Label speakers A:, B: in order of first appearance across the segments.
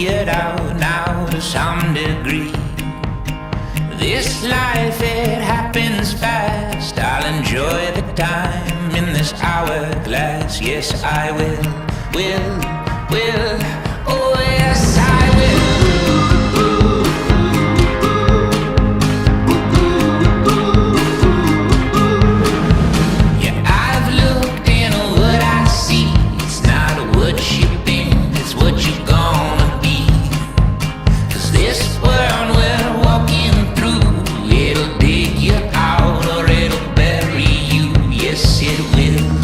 A: figured out now to some degree. This life, it happens fast. I'll enjoy the time in this hourglass. Yes, I will. Oh, yes, I will. Yeah, I've looked in what I see. It's not what you've been, it's what you're gonna be. 'Cause this world we're walking through, it'll dig you out or it'll bury you. Yes, it will.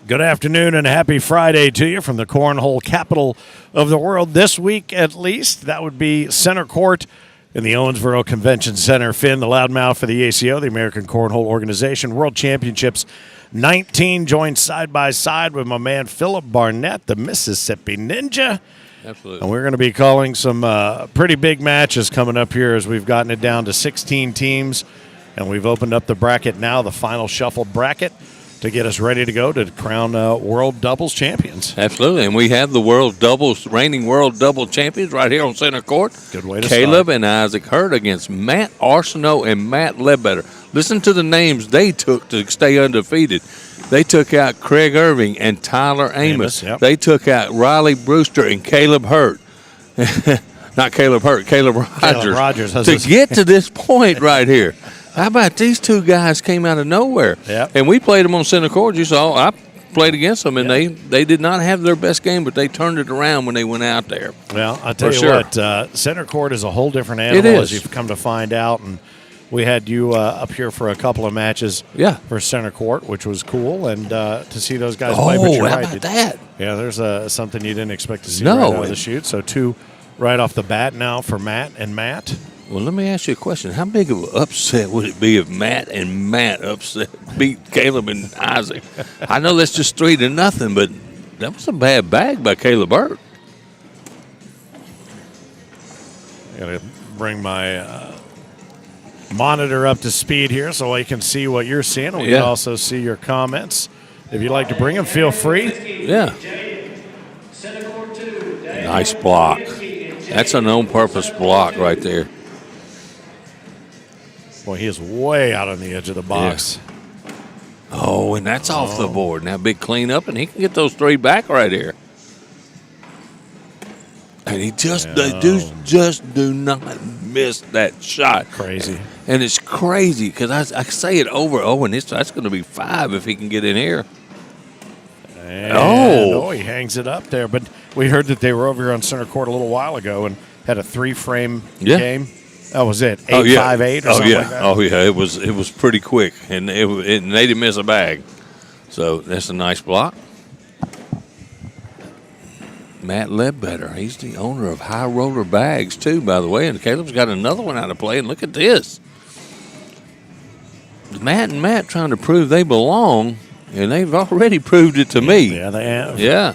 B: Good afternoon and happy Friday to you from the Cornhole capital of the world. This week, at least, that would be Center Court in the Owensboro Convention Center. Finn, the loudmouth for the ACO, the American Cornhole Organization. World Championships 19, joined side by side with my man Philip Barnett, the Mississippi Ninja.
C: Absolutely.
B: And we're going to be calling some pretty big matches coming up here as we've gotten it down to 16 teams. And we've opened up the bracket now, the final shuffle bracket, to get us ready to go to crown world doubles champions.
C: Absolutely, and we have the reigning world doubles champions right here on Center Court.
B: Good way to
C: Caleb
B: start.
C: and Isaac Hurd against Matt Arsenault and Matt Ledbetter. Listen to the names they took to stay undefeated. They took out Craig Irving and Tyler Amos.
B: Yep.
C: They took out Riley Brewster and Caleb Hurt. Not Caleb Hurt, Caleb Rogers. To get to this point right here. How about these two guys came out of nowhere?
B: Yep.
C: And we played them on Center Court. You saw I played against them, and they did not have their best game, but they turned it around when they went out there.
B: Well, I'll tell you what, Center Court is a whole different animal, as you've come to find out. And we had you up here for a couple of matches for Center Court, which was cool, and to see those guys play. But you're
C: how
B: right.
C: about that?
B: Yeah, there's something you didn't expect to see right out of the chute. So 2 right off the bat now for Matt and Matt.
C: Well, let me ask you a question. How big of an upset would it be if Matt and Matt beat Caleb and Isaac? I know that's just 3-0, but that was a bad bag by Caleb Hurt.
B: Got to bring my monitor up to speed here so I can see what you're seeing. We can also see your comments. If you'd like to bring them, feel free.
C: Yeah. Nice block. That's an on-purpose block right there.
B: Boy, he is way out on the edge of the box.
C: Yeah. Oh, and that's off the board. Now, big cleanup, and he can get those 3 back right here. And he just do not miss that shot.
B: Crazy.
C: And it's crazy because I say it over. Oh, and that's going to be 5 if he can get in here.
B: And, he hangs it up there. But we heard that they were over here on Center Court a little while ago and had a 3-frame game. That was it. 8-5-8 or something like that.
C: Oh yeah, it was pretty quick, and they didn't miss a bag. So that's a nice block. Matt Ledbetter, he's the owner of High Roller Bags too, by the way. And Caleb's got another one out of play. And look at this. Matt and Matt trying to prove they belong, and they've already proved it to me.
B: Yeah, they have.
C: Yeah.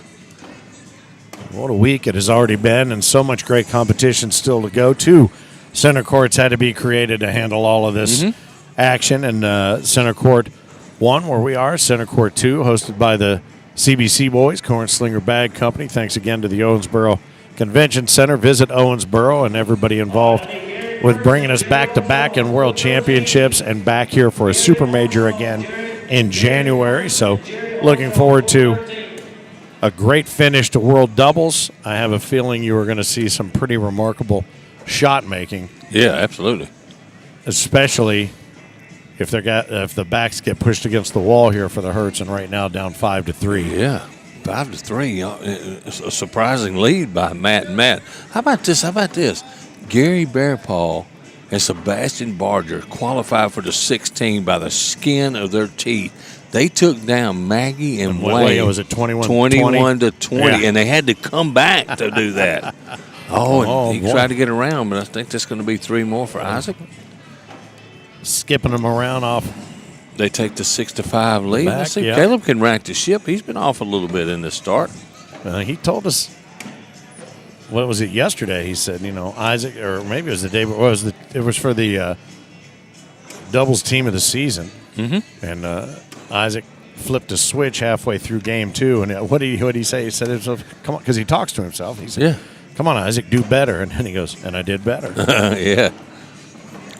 B: What a week it has already been, and so much great competition still to go to. Center Courts had to be created to handle all of this action, and Center Court 1, where we are, Center Court 2, hosted by the CBC Boys, Cornslinger Bag Company. Thanks again to the Owensboro Convention Center. Visit Owensboro, and everybody involved with bringing us back-to-back in World Championships and back here for a Super Major again in January. So looking forward to a great finish to World Doubles. I have a feeling you are going to see some pretty remarkable shot making.
C: Yeah, absolutely.
B: Especially if the backs get pushed against the wall here for the Hertz, and right now down 5-3.
C: Yeah, 5-3. It's a surprising lead by Matt and Matt. How about this? Gary Bearpaw and Sebastian Barger qualified for the 16 by the skin of their teeth. They took down Maggie and Wayne.
B: Was it 21-20?
C: 21-20,
B: Yeah.
C: and they had to come back to do that. He tried to get around, but I think that's going to be 3 more for Isaac.
B: Skipping them around off.
C: They take the 6-5 lead.
B: Back,
C: Let's see,
B: yeah.
C: Caleb can rack the ship. He's been off a little bit in this start.
B: He told us, what was it yesterday? He said, Isaac, or maybe it was the day before. It was for the doubles team of the season. Mm-hmm. And Isaac flipped a switch halfway through game 2. And what did he say? He said, "Come on," because he talks to himself. He said,
C: "Yeah,
B: come on, Isaac, do better." And then he goes, "And I did better."
C: Yeah.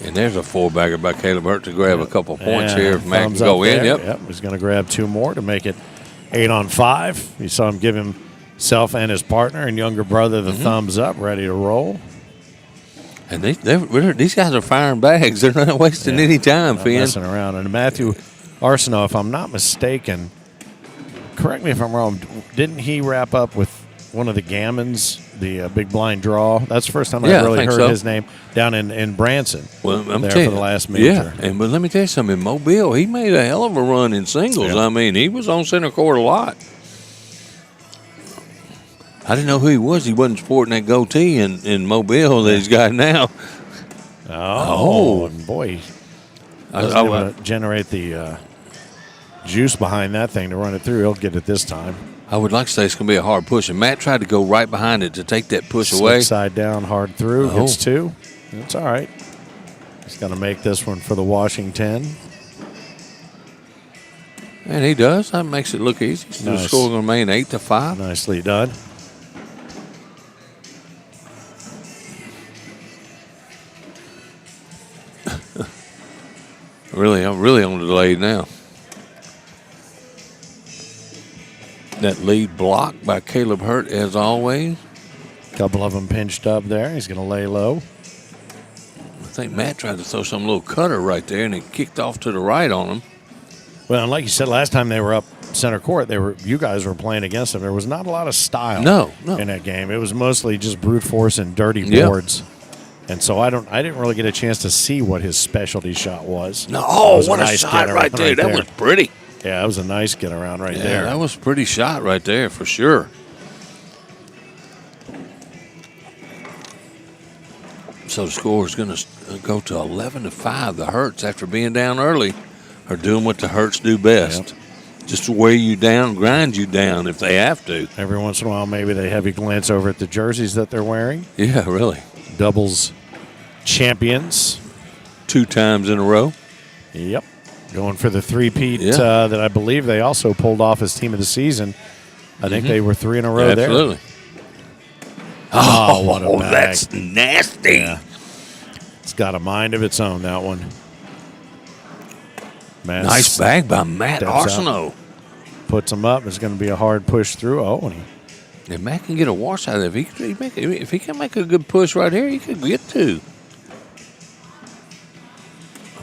C: And there's a 4-bagger by Caleb Hurt to grab a couple points here. If Matt can
B: thumbs
C: go
B: up
C: in,
B: there.
C: yep.
B: He's going to grab 2 more to make it 8-on-5. You saw him give himself and his partner and younger brother the thumbs up, ready to roll.
C: And these guys are firing bags. They're not wasting any time,
B: Not
C: Finn.
B: messing around. And Matthew Arsenault, if I'm not mistaken, correct me if I'm wrong, didn't he wrap up with one of the Gammons, the big blind draw? That's the first time I really heard his name down in Branson.
C: Well, I'm
B: there
C: telling
B: for
C: you,
B: the last major.
C: Yeah, but let me tell you something. In Mobile, he made a hell of a run in singles.
B: Yeah.
C: I mean, he was on center court a lot. I didn't know who he was. He wasn't sporting that goatee in Mobile that he's got now.
B: And boy, I was able to generate the juice behind that thing to run it through. He'll get it this time.
C: I would like to say it's going to be a hard push. And Matt tried to go right behind it to take that push away.
B: Side down, hard through. Gets 2. It's all right. He's going to make this one for the Washington.
C: And he does. That makes it look easy. So the score going to remain 8-5.
B: Nicely done.
C: I'm really on the delay now. That lead block by Caleb Hurt, as always.
B: A couple of them pinched up there. He's going to lay low.
C: I think Matt tried to throw some little cutter right there, and it kicked off to the right on him.
B: Well, and like you said, last time they were up center court, you guys were playing against them. There was not a lot of style in that game. It was mostly just brute force and dirty boards. And so I didn't really get a chance to see what his specialty shot was.
C: No, what a shot right there. That was pretty.
B: Yeah, that was a nice get around right there.
C: Yeah, that was a pretty shot right there for sure. So the score is going to go to 11-5. The Hertz, after being down early, are doing what the Hertz do best. Yep. Just wear you down, grind you down if they have to.
B: Every once in a while, maybe they have you glance over at the jerseys that they're wearing.
C: Yeah, really.
B: Doubles champions.
C: 2 times in a row.
B: Yep. Going for the three-peat that I believe they also pulled off as team of the season. I think they were 3 in a row there.
C: Absolutely.
B: Oh, what a bag.
C: That's nasty.
B: Yeah. It's got a mind of its own, that one.
C: Nice bag by Matt Arsenault.
B: Puts him up. It's going to be a hard push through.
C: If Matt can get a wash out of it, if he can make a good push right here, he could get 2.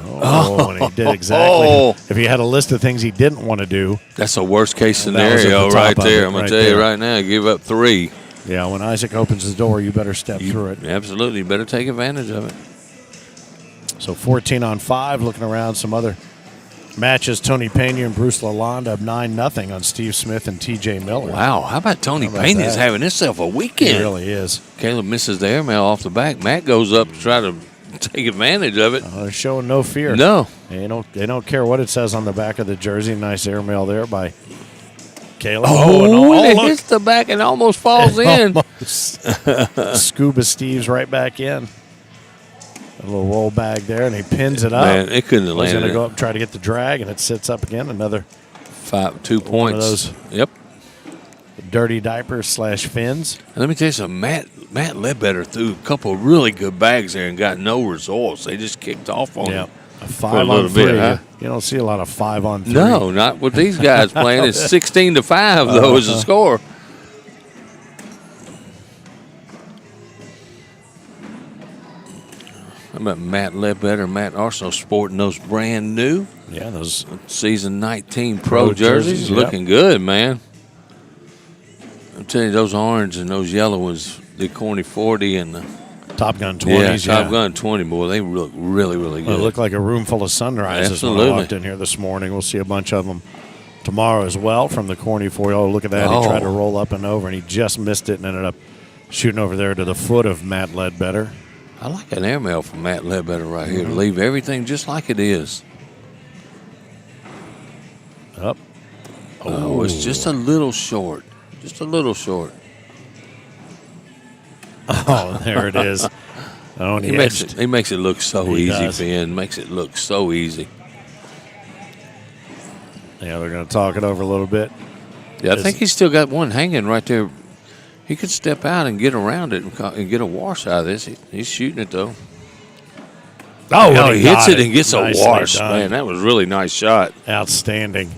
B: And he did exactly. If he had a list of things he didn't want to do.
C: That's a worst case scenario right there. I'm going to tell you right now, give up 3.
B: Yeah, when Isaac opens his door, you better step through it.
C: Absolutely. You better take advantage of it.
B: So 14-on-5, looking around some other matches. Tony Pena and Bruce Lalonde have 9-0 on Steve Smith and T.J. Miller.
C: Wow, how about Tony Pena is having himself a weekend?
B: He really is.
C: Caleb misses the airmail off the back. Matt goes up to try to take advantage of it.
B: They're showing no fear.
C: No.
B: They don't care what it says on the back of the jersey. Nice airmail there by Caleb.
C: And it hits the back and almost falls in.
B: Scuba Steve's right back in. A little roll bag there, and he pins it up.
C: Man, it couldn't have landed.
B: He's going to go up and try to get the drag, and it sits up again. Another
C: 2 points.
B: One of those dirty diapers / fins.
C: Let me tell you something. Matt Ledbetter threw a couple of really good bags there and got no results. They just kicked off on him.
B: A 5-on-3.
C: bit, huh?
B: You don't see a lot of 5-on-3.
C: No, not with these guys playing. It's 16-5, though, is the score. How about Matt Ledbetter, Matt Arsenault sporting those brand new
B: those
C: season 19 pro jerseys.
B: Yep.
C: Looking good, man. I'm telling you, those orange and those yellow ones, the Corny 40 and the
B: Top Gun 20s.
C: Top Gun 20, boy, they look really, really good.
B: It looked like a room full of sunrises
C: Absolutely.
B: when I walked in here this morning. We'll see a bunch of them tomorrow as well from the Corny 40. Oh, look at that. He tried to roll up and over, and he just missed it and ended up shooting over there to the foot of Matt Ledbetter.
C: I like an airmail from Matt Ledbetter right here to leave everything just like it is.
B: Up.
C: Oh, it's just a little short. Just a little short.
B: Oh, there it is. Oh, and
C: He makes it look so
B: He
C: easy,
B: does.
C: Finn. Makes it look so easy.
B: Yeah, they're going to talk it over a little bit.
C: Yeah, I think he's still got one hanging right there. He could step out and get around it and get a wash out of this. He's shooting it, though.
B: Oh,
C: He hits it and gets
B: Nicely
C: a wash.
B: done.
C: Man, that was a really nice shot.
B: Outstanding.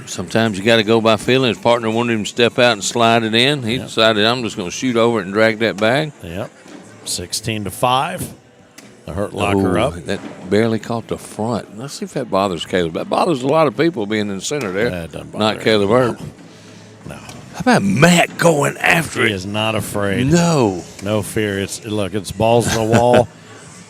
C: Sometimes you got to go by feeling. His partner wanted him to step out and slide it in. He decided, I'm just going to shoot over it and drag that bag.
B: Yep. 16-5. The Hurt Locker up.
C: That barely caught the front. Let's see if that bothers Caleb. That bothers a lot of people being in the center there.
B: That doesn't bother
C: Not
B: him.
C: Caleb Hurt.
B: No.
C: How about Matt going after
B: He
C: it?
B: is not afraid.
C: No.
B: No fear. It's balls in the wall.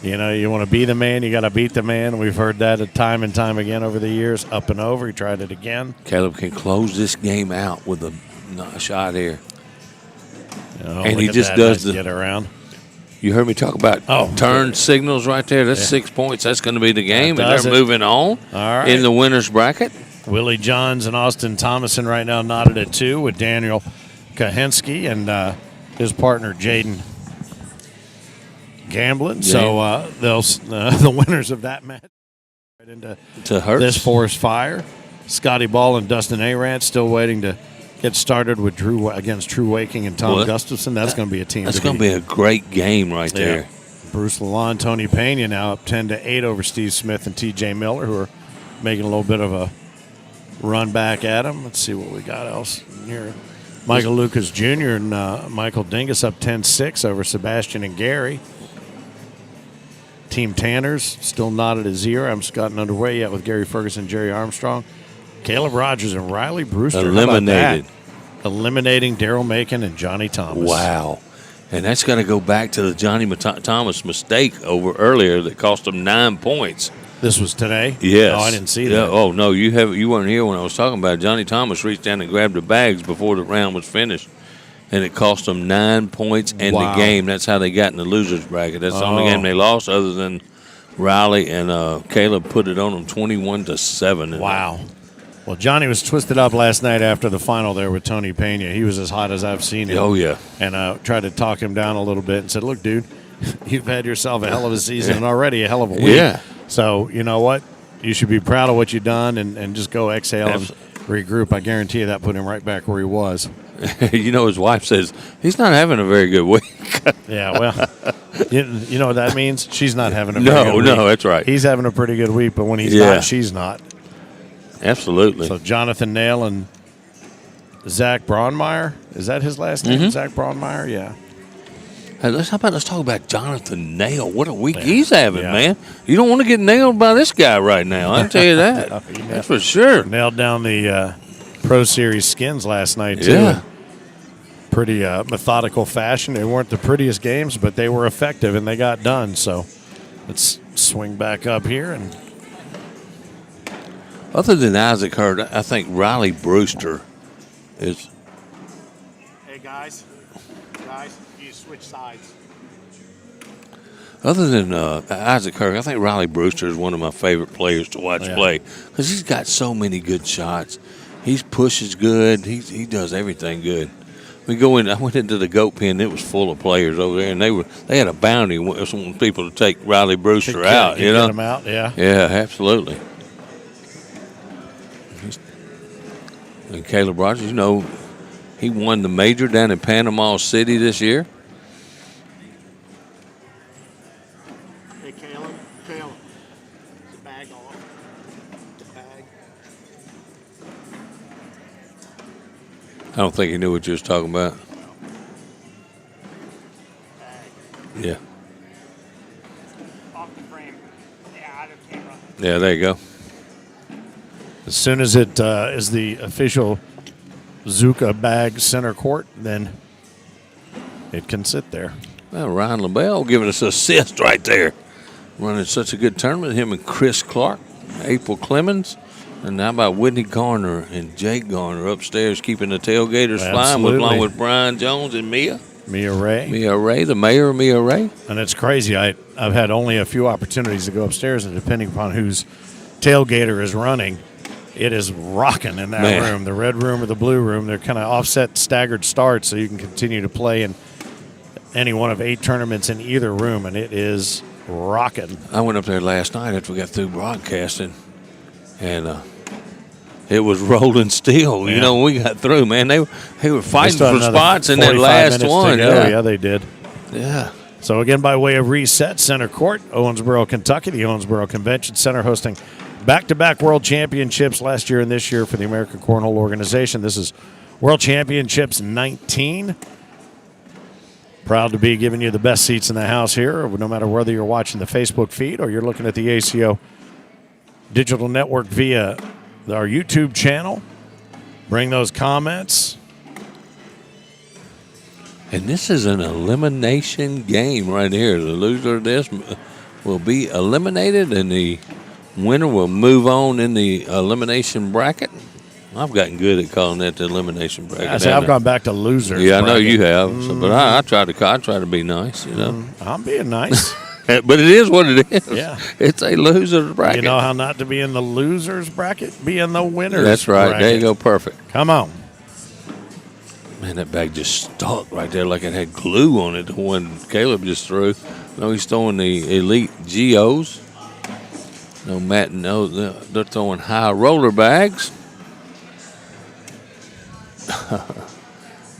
B: You know, you want to be the man, you got to beat the man. We've heard that time and time again over the years. Up and over. He tried it again.
C: Caleb can close this game out with a shot here.
B: Oh,
C: And
B: look
C: he
B: at
C: just
B: that.
C: does
B: Nice
C: the-
B: get around.
C: You heard me talk about turn signals right there. That's 6 points. That's going to be the game, and
B: does
C: they're
B: it.
C: moving on
B: All right.
C: in the winner's bracket.
B: Willie Johns and Austin Thomason right now knotted at 2 with Daniel Kahensky and his partner Jaden Gamblin. So they'll the winners of that match right into
C: Hurts.
B: this forest fire. Scotty Ball and Dustin Arant still waiting to get started with against True Waking and Tom
C: Well,
B: Gustafson. That's going to be a team.
C: That's going to be a great game right there.
B: Yeah. Bruce Lalonde, Tony Pena now up 10-8 over Steve Smith and T.J. Miller, who are making a little bit of a run back at him. Let's see what we got else here. Michael Lucas Jr. and Michael Dingus up 10-6 over Sebastian and Gary. Team Tanners still not at a 0. I haven't gotten underway yet with Gary Ferguson, Jerry Armstrong. Caleb Rogers and Riley Brewster. How about that? Eliminating Daryl Macon and Johnny Thomas.
C: Wow. And that's got to go back to the Johnny Thomas mistake over earlier that cost him 9 points.
B: This was today?
C: Yes.
B: Oh, I didn't see
C: Yeah.
B: that.
C: Oh, no, you weren't here when I was talking about it. Johnny Thomas reached down and grabbed the bags before the round was finished, and it cost them 9 points and the game. That's how they got in the losers bracket. That's the only game they lost other than Riley and Caleb put it on them 21-7.
B: Wow. Well, Johnny was twisted up last night after the final there with Tony Pena. He was as hot as I've seen him.
C: Oh, yeah.
B: And tried to talk him down a little bit and said, look, dude, you've had yourself a hell of a season and already a hell of a week.
C: Yeah.
B: So, you know what? You should be proud of what you've done and just go exhale and regroup. I guarantee you that put him right back where he was.
C: You know, his wife says, he's not having a very good week.
B: Yeah, well, you know what that means? She's not having a very good week.
C: No, that's right.
B: He's having a pretty good week, but when he's not, she's not.
C: Absolutely.
B: So Jonathan Nail and Zach Braunmeyer. Is that his last name? Zach Braunmeyer? Yeah.
C: Hey, let's talk about Jonathan Nail. What a week he's having,
B: Yeah.
C: man. You don't want to get nailed by this guy right now. I'll tell you that. That's for sure.
B: Nailed down the Pro Series skins last night, too.
C: Yeah.
B: Pretty methodical fashion. They weren't the prettiest games, but they were effective, and they got done. So let's swing back up here. And
C: Other than Isaac Hurd, I think Riley Brewster is.
B: Hey, guys, you switch sides.
C: Other than Isaac Hurd, I think Riley Brewster is one of my favorite players to watch play because he's got so many good shots. He pushes good. He does everything good. I went into the goat pen. It was full of players over there, and they had a bounty wanting people to take Riley Brewster out.
B: Get him out, yeah.
C: Yeah, absolutely. And Caleb Rogers, you know, he won the major down in Panama City this year.
B: Hey, Caleb, the bag off. The bag.
C: I don't think he knew what you was talking about. Yeah.
D: Off the frame. Yeah, out of camera.
C: Yeah, there you go.
B: As soon as it is the official Zuka bag center court, then it can sit there.
C: Well, Ryan LaBelle giving us an assist right there. Running such a good tournament. Him and Chris Clark, April Clemens, and how about Whitney Garner and Jake Garner upstairs keeping the tailgaters flying along with Brian Jones and Mia Ray, the mayor of Mia Ray.
B: And it's crazy. I've had only a few opportunities to go upstairs, and depending upon whose tailgater is running, it is rocking in that room. The red room or the blue room, they're kind of offset staggered starts, so you can continue to play in any one of 8 tournaments in either room, and it is rocking.
C: I went up there last night after we got through broadcasting, and it was rolling still. You know, when we got through, man, they were fighting for spots in that last one.
B: Yeah, they did.
C: Yeah.
B: So again, by way of reset, center court, Owensboro, Kentucky, the Owensboro Convention Center hosting back-to-back World Championships last year and this year for the American Cornhole Organization. This is World Championships 19. Proud to be giving you the best seats in the house here, no matter whether you're watching the Facebook feed or you're looking at the ACO digital network via our YouTube channel. Bring those comments.
C: And this is an elimination game right here. The loser of this will be eliminated, and the winner will move on in the elimination bracket. I've gotten good at calling that the elimination bracket.
B: I've gone back to losers.
C: Yeah, I know you have. So, but I try to be nice, you know.
B: I'm being nice.
C: But it is what it is.
B: Yeah.
C: It's a loser's bracket.
B: You know how not to be in the losers bracket? Be in the winners
C: That's right.
B: bracket.
C: There you go. Perfect.
B: Come on.
C: Man, that bag just stuck right there like it had glue on it, the one Caleb just threw. No, he's throwing the elite GOs. No, Matt, no, they're throwing high roller bags.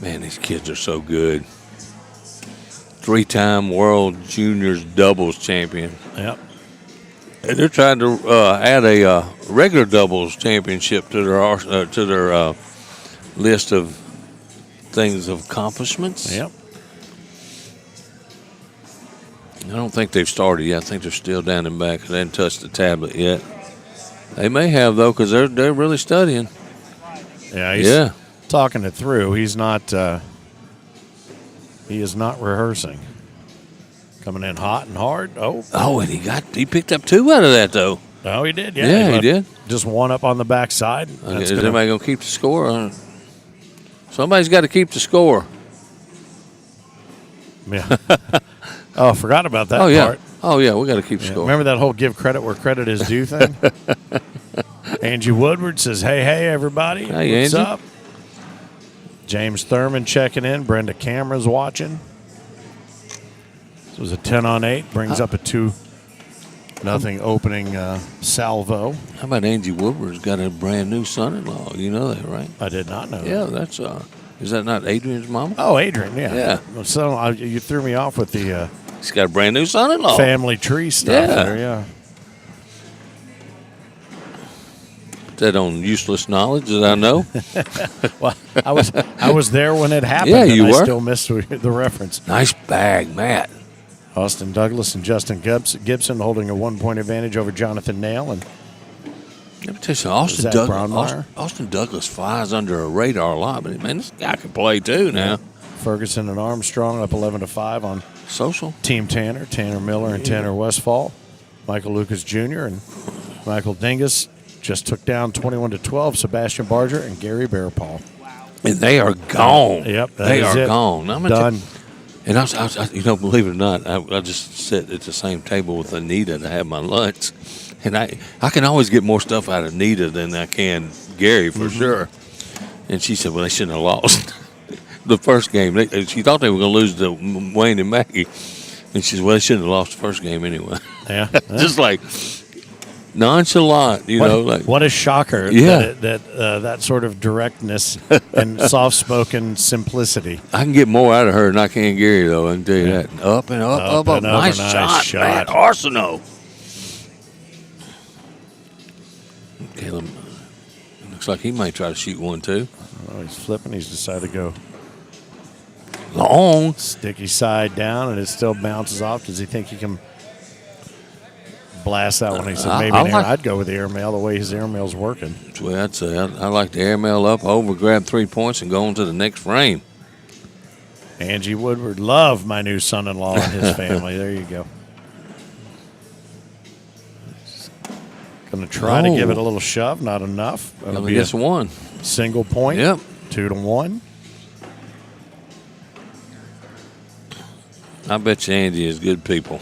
C: Man, these kids are so good. 3-time World Juniors doubles champion.
B: Yep.
C: And they're trying to add a regular doubles championship to their list of things of accomplishments.
B: Yep.
C: I don't think they've started yet. I think they're still down in back. They haven't touched the tablet yet. They may have, though, because they're really studying.
B: Yeah. He's talking it through. He's not. He is not rehearsing. Coming in hot and hard.
C: Oh, and he picked up 2 out of that, though.
B: Oh, he did.
C: Yeah, he did.
B: Just one up on the backside.
C: Is anybody going to keep the score? Somebody's got to keep the score.
B: Yeah. Oh, forgot about that part.
C: Oh, yeah, we got to keep score.
B: Remember that whole give credit where credit is due thing? Angie Woodward says, hey, everybody.
C: Hey,
B: What's
C: Angie.
B: up? James Thurman checking in. Brenda Cameron's watching. This was a 10-on-8. Brings up a 2-0 opening salvo.
C: How about Angie Woodward's got a brand new son-in-law? You know that, right?
B: I did not know
C: Yeah,
B: that.
C: that's is that not Adrian's mama?
B: Oh, Adrian, yeah.
C: Yeah.
B: So you threw me off with the
C: He's got a brand new son-in-law.
B: family tree stuff
C: Yeah.
B: there, yeah.
C: That on useless knowledge that I know.
B: Well, I was there when it happened.
C: Yeah,
B: and
C: you
B: I
C: were.
B: still missed the reference.
C: Nice bag, Matt.
B: Austin Douglas and Justin Gibson holding a 1-point advantage over Jonathan Nail. And
C: Let me tell you something.
B: Zach Brownmeyer.
C: Austin Douglas flies under a radar a lot, but man, this guy can play too now.
B: Ferguson and Armstrong up 11-5 on
C: Social.
B: Team Tanner, Tanner Miller and Tanner Westfall. Michael Lucas Jr. and Michael Dingus just took down 21-12 Sebastian Barger and Gary Bearpaw.
C: And they are gone.
B: Yep,
C: they are
B: it.
C: gone. I'm
B: Done.
C: And I, you know, believe it or not, I just sit at the same table with Anita to have my lunch, and I can always get more stuff out of Anita than I can Gary for sure. And she said, "Well, they shouldn't have lost the first game. She thought they were going to lose to Wayne and Maggie, and she said, well, they shouldn't have lost the first game anyway."
B: Yeah.
C: Just like nonchalant, you know. Like,
B: what a shocker!
C: Yeah.
B: That sort of directness and soft-spoken simplicity.
C: I can get more out of her than I can Gary, though. I can tell you that. Up and up, up, up.
B: and up.
C: Nice,
B: Nice
C: shot, man.
B: shot.
C: Arsenal. Caleb looks like he might try to shoot one, too.
B: Oh, he's flipping. He's decided to go
C: Long.
B: sticky side down, and it still bounces off. Does he think he can blast that one? He said maybe I'd go with the airmail the way his airmail's working.
C: That's what I'd say. I like the airmail up, over, grab 3 points, and go on to the next frame.
B: Angie Woodward, love my new son-in-law and his family. There you go. Going to try to give it a little shove. Not enough. That'll
C: Only
B: be
C: gets one.
B: single point.
C: Yep.
B: 2-1.
C: I bet you Andy is good people.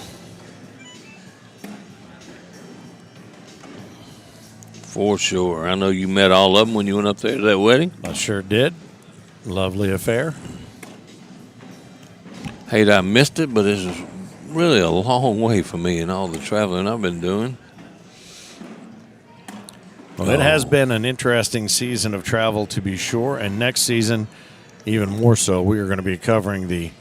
C: For sure. I know you met all of them when you went up there to that wedding.
B: I sure did. Lovely affair.
C: Hate I missed it, but this is really a long way for me and all the traveling I've been doing.
B: Well, it has been an interesting season of travel, to be sure, and next season, even more so. We are going to be covering the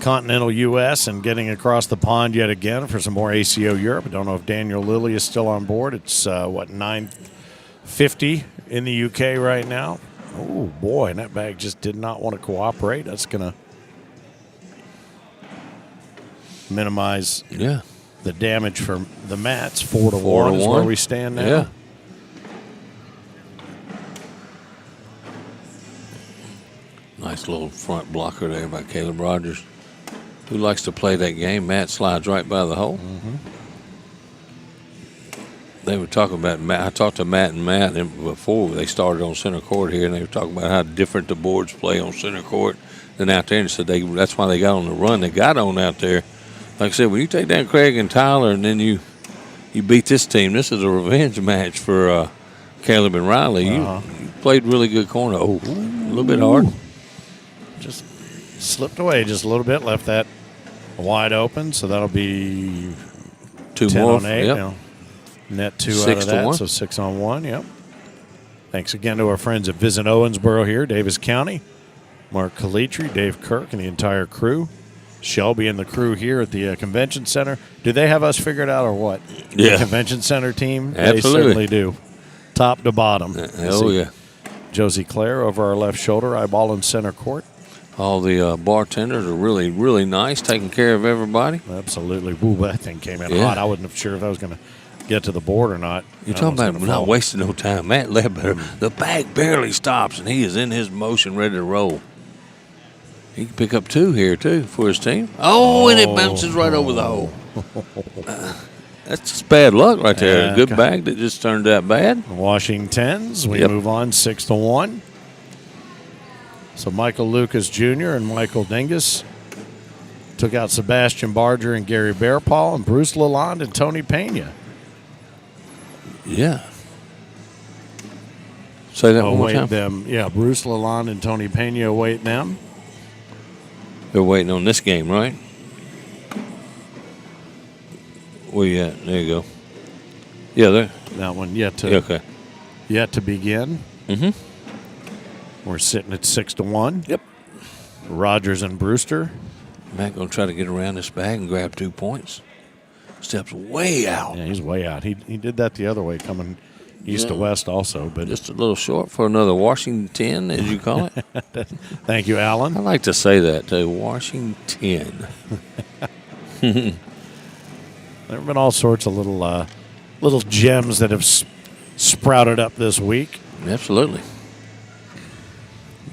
B: continental U.S. and getting across the pond yet again for some more ACO Europe. I don't know if Daniel Lilly is still on board. It's, 9:50 in the UK right now. Oh, boy, and that bag just did not want to cooperate. That's going to minimize the damage from the mats. 4-1 is where we stand now.
C: Yeah. Nice little front blocker there by Caleb Rogers, who likes to play that game. Matt slides right by the hole.
B: Mm-hmm.
C: They were talking about Matt. I talked to Matt before they started on center court here, and they were talking about how different the boards play on center court than out there. And said that's why they got on the run they got on out there. Like I said, when you take down Craig and Tyler, and then you beat this team, this is a revenge match for Caleb and Riley. You played really good corner. Oh, a little bit hard.
B: Just slipped away just a little bit, left that wide open, so that'll be
C: 2
B: 10
C: more.
B: on 8.
C: Yep.
B: You know, net 2
C: 6
B: out of
C: to
B: that,
C: 1.
B: so 6 on 1. Yep. Thanks again to our friends at Visit Owensboro here, Davis County, Mark Calitri, Dave Kirk, and the entire crew. Shelby and the crew here at the convention center. Do they have us figured out or what?
C: Yeah.
B: The convention center team?
C: Absolutely.
B: They certainly do. Top to bottom.
C: Oh, yeah.
B: Josie Clare over our left shoulder, eyeball in center court.
C: All the bartenders are really, really nice, taking care of everybody.
B: Absolutely. Ooh, that thing came in
C: Yeah.
B: hot. I wasn't sure if I was going to get to the board or not.
C: You're talking about not wasting no time. Matt Ledbetter, the bag barely stops, and he is in his motion, ready to roll. He can pick up 2 here, too, for his team. Oh, and it bounces right over the hole. That's just bad luck right there.
B: Yeah,
C: A good bag that just turned out bad.
B: Washingtons. We
C: Yep.
B: move on 6-1. So Michael Lucas Jr. and Michael Dingus took out Sebastian Barger and Gary Bearpaw and Bruce Lalonde and Tony Pena.
C: Yeah. Say that one more
B: Await
C: time.
B: them. Yeah, Bruce Lalonde and Tony Pena await them.
C: They're waiting on this game, right? Where you at? There you go. Yeah, they're
B: That one yet to
C: okay.
B: yet to begin.
C: Mm-hmm.
B: We're sitting at 6-1.
C: Yep.
B: Rogers and Brewster.
C: Matt gonna try to get around this bag and grab 2 points. Steps way out.
B: Yeah, he's way out. He did that the other way, coming east to west also. But
C: Just a little short for another Washington, as you call it.
B: thank you, Alan.
C: I like to say that too. Washington.
B: There have been all sorts of little gems that have sprouted up this week.
C: Absolutely.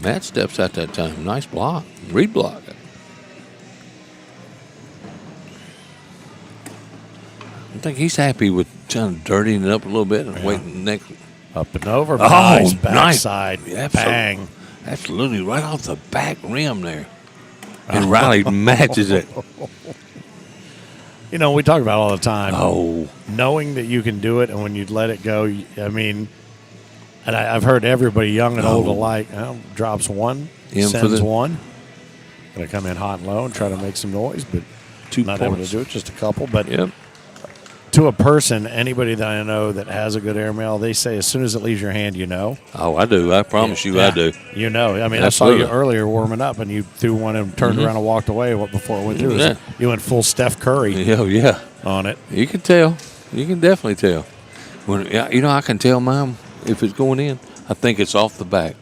C: Matt steps out that time. Nice block. Reed block. I think he's happy with trying to dirtying it up a little bit and waiting next.
B: Up and over.
C: Oh,
B: nice
C: nice.
B: backside.
C: Yeah,
B: Bang.
C: Absolutely. Right off the back rim there. And Riley matches it.
B: You know, we talk about all the time.
C: Oh.
B: Knowing that you can do it and when you let it go, I mean, and I've heard everybody, young and old alike, drops one,
C: In for
B: sends
C: the-
B: one. Going to come in hot and low and try to make some noise, but
C: 2
B: not able to
C: points.
B: do it, just a couple. But
C: Yep.
B: to a person, anybody that I know that has a good airmail, they say as soon as it leaves your hand, you know.
C: Oh, I do. I promise you, I do.
B: You know. I mean,
C: Absolutely.
B: I saw you earlier warming up, and you threw one and turned around and walked away before it went through.
C: Yeah.
B: You went full Steph Curry
C: Yeah.
B: on it.
C: You can tell. You can definitely tell. I can tell mine if it's going in. I think it's off the back.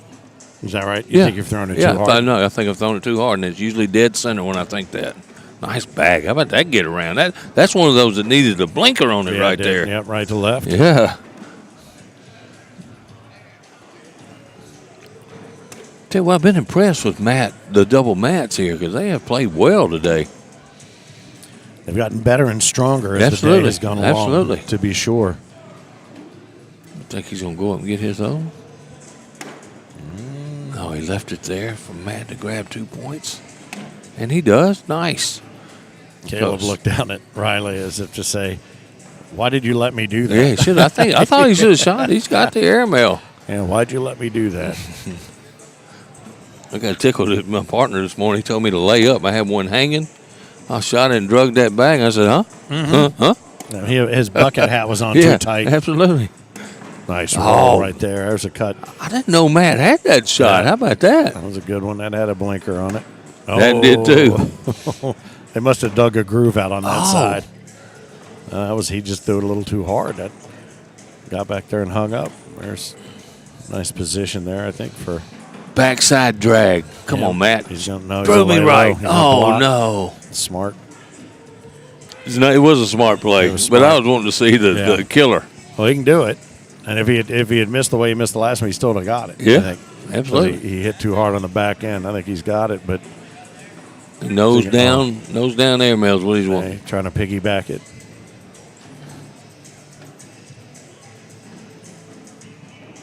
B: Is that right? You think you've thrown it too hard?
C: I think I've thrown it too hard, and it's usually dead center when I think that. Nice bag. How about that get around? That's one of those that needed a blinker on it right there.
B: Yep, right to left.
C: Yeah. Tell you what, I've been impressed with the double mats here because they have played well today.
B: They've gotten better and stronger as the day has gone along.
C: Absolutely.
B: To be sure.
C: I think he's going to go up and get his own. Oh, he left it there for Matt to grab 2 points. And he does. Nice.
B: Caleb looked down at Riley as if to say, why did you let me do that?
C: Yeah, he should. I thought he should have shot. He's got the airmail.
B: Yeah, why'd you let me do that?
C: I got tickled at my partner this morning. He told me to lay up. I had one hanging. I shot it and drugged that bag. I said, huh?
B: Mm-hmm.
C: Huh?
B: No, his bucket hat was on too tight.
C: Absolutely.
B: Nice roll right there. There's a cut.
C: I didn't know Matt had that shot.
B: Yeah.
C: How about that?
B: That was a good one. That had a blinker on it.
C: That did too.
B: They must have dug a groove out on that side. He just threw it a little too hard. That got back there and hung up. There's a nice position there, I think, for
C: backside drag. Come on, Matt.
B: He's gonna,
C: threw me right.
B: Oh,
C: no.
B: Smart.
C: It was a smart play, but I was wanting to see the killer.
B: Well, he can do it. And if he had missed the way he missed the last one, he still would have got it.
C: Yeah,
B: I think.
C: absolutely.
B: He hit too hard on the back end. I think he's got it, but
C: nose down airmail is what he's wanting.
B: Trying to piggyback it.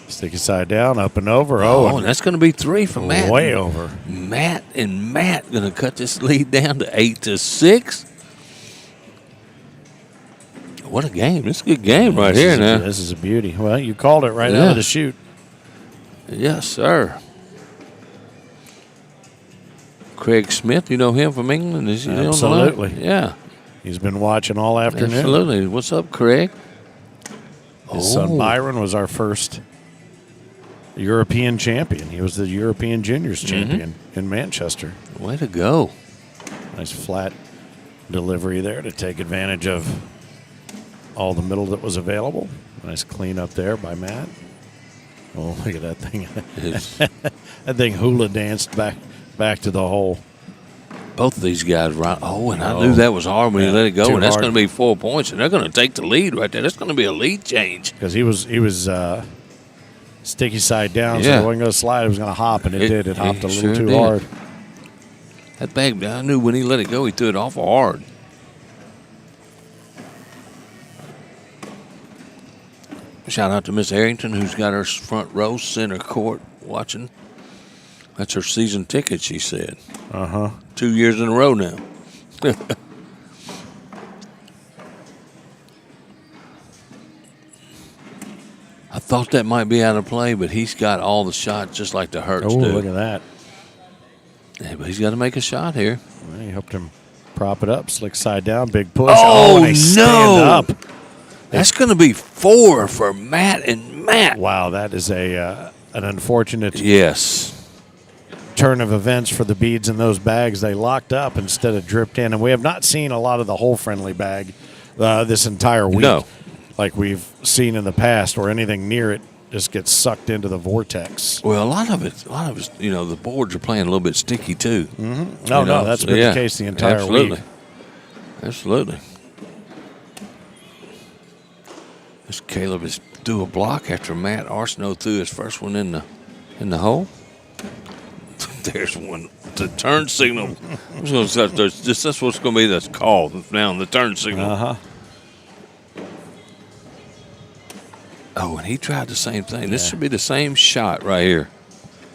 B: Sticky side down, up and over.
C: Oh, and that's going to be 3 for Matt.
B: Way over.
C: Matt going to cut this lead down to 8-6. What a game. This is a good game right here now.
B: This is a beauty. Well, you called it right out of the chute.
C: Yes, sir. Craig Smith, you know him from England? Is he
B: Absolutely.
C: On the line? Yeah.
B: He's been watching all afternoon.
C: Absolutely. What's up, Craig?
B: His son Byron was our first European champion. He was the European Juniors champion in Manchester.
C: Way to go.
B: Nice flat delivery there to take advantage of all the middle that was available. Nice clean up there by Matt. Oh, look at that thing. That thing hula danced back to the hole.
C: Both of these guys right. Oh, and I knew that was hard when he let it go, and that's going to be 4 points, and they're going to take the lead right there. That's going to be a lead change.
B: Because he was sticky side down, so it wasn't going to slide. It was going to hop, and it did. It hopped a little too hard.
C: That bag, I knew when he let it go, he threw it awful hard. Shout out to Miss Harrington, who's got her front row center court watching. That's her season ticket, she said. 2 years in a row now. I thought that might be out of play, but he's got all the shots just like the Hurts do.
B: Look at that.
C: Yeah, but he's got to make a shot here.
B: Well, he helped him prop it up. Slick side down, big push.
C: Oh,
B: and they stand up.
C: That's going to be 4 for Matt and Matt.
B: Wow, that is an unfortunate turn of events for the beads in those bags. They locked up instead of dripped in. And we have not seen a lot of the hole-friendly bag this entire week.
C: No.
B: Like we've seen in the past, where anything near it just gets sucked into the vortex.
C: Well, a lot of it, the boards are playing a little bit sticky too.
B: Mm-hmm. No, that's been the case the entire week.
C: Absolutely. This Caleb is due a block after Matt Arsenault threw his first one in the hole. There's one. The turn signal. That's what's going to be that's called now, the turn signal. Oh, and he tried the same thing. This should be the same shot right here.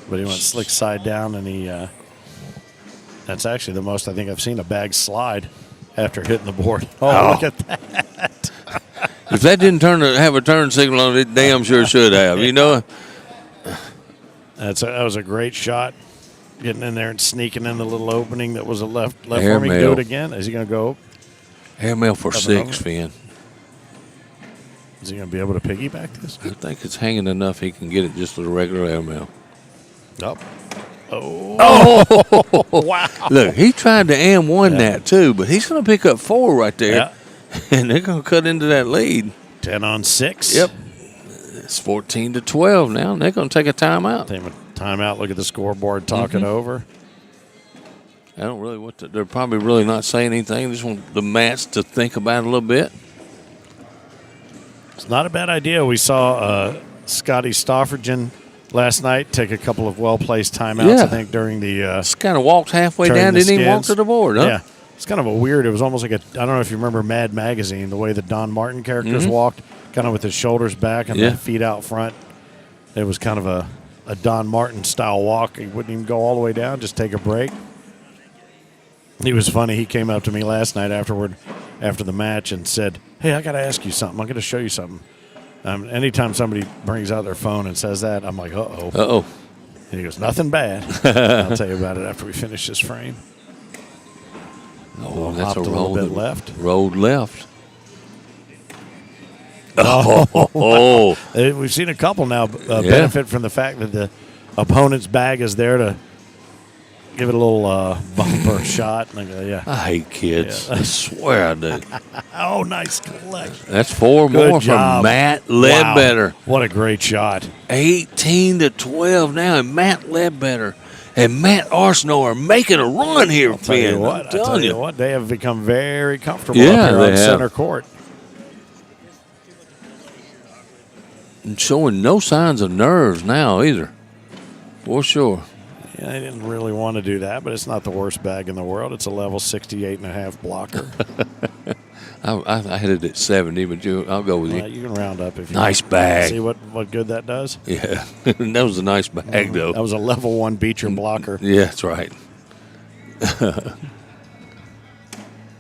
B: But he went slick side down, and that's actually the most I think I've seen a bag slide after hitting the board. Oh, look at that.
C: If that didn't have a turn signal on it, damn sure should have.
B: That was a great shot. Getting in there and sneaking in the little opening that was a left for me. Do it again. Is he going to go?
C: Airmail for 6, Finn.
B: Is he going to be able to piggyback this?
C: I think it's hanging enough he can get it just with a regular airmail.
B: Up. Oh. Wow.
C: Look, he tried to M1 that too, but he's going to pick up 4 right there.
B: Yeah.
C: And they're going to cut into that lead.
B: 10 on 6.
C: Yep. It's 14-12 now, and they're going to take a timeout.
B: Take a timeout, look at the scoreboard, talk it over.
C: I don't really they're probably really not saying anything. Just want the Mats to think about it a little bit.
B: It's not a bad idea. We saw Scotty Stoffergen last night take a couple of well-placed timeouts, I think, during the
C: Just kind of walked halfway
B: turning
C: down,
B: the
C: didn't even walk
B: skins.
C: to the board, huh?
B: Yeah. It's kind of a weird, it was almost like I don't know if you remember Mad Magazine, the way the Don Martin characters walked, kind of with his shoulders back and the feet out front. It was kind of a Don Martin style walk. He wouldn't even go all the way down, just take a break. He was funny. He came up to me last night after the match and said, "Hey, I got to ask you something. I'm going to show you something." Anytime somebody brings out their phone and says that, I'm like, uh-oh.
C: Uh-oh.
B: And he goes, "Nothing bad." I'll tell you about it after we finish this frame.
C: Oh, that's
B: Hopped
C: a
B: a little
C: roll
B: bit
C: that
B: left.
C: Rolled left. Oh.
B: We've seen a couple now benefit from the fact that the opponent's bag is there to give it a little bumper shot. And I go,
C: I hate kids. I swear I do.
B: Oh, nice collection.
C: That's 4
B: Good
C: more
B: job.
C: from Matt Ledbetter.
B: Wow. What a great shot.
C: 18-12 now, and Matt Ledbetter and Matt Arsenault are making a run here,
B: I'll tell you
C: Finn.
B: what,
C: I'm telling you.
B: what, they have become very comfortable
C: Yeah,
B: up here
C: they
B: on
C: have.
B: center court.
C: And showing no signs of nerves now either, for sure.
B: Yeah, I didn't really want to do that, but it's not the worst bag in the world. It's a level 68.5 blocker.
C: I had it at 70, but I'll go with you.
B: You can round up if you
C: Nice
B: want.
C: bag.
B: See what good that does?
C: Yeah, that was a nice bag, though.
B: That was a level 1 Beecher blocker.
C: Yeah, that's right.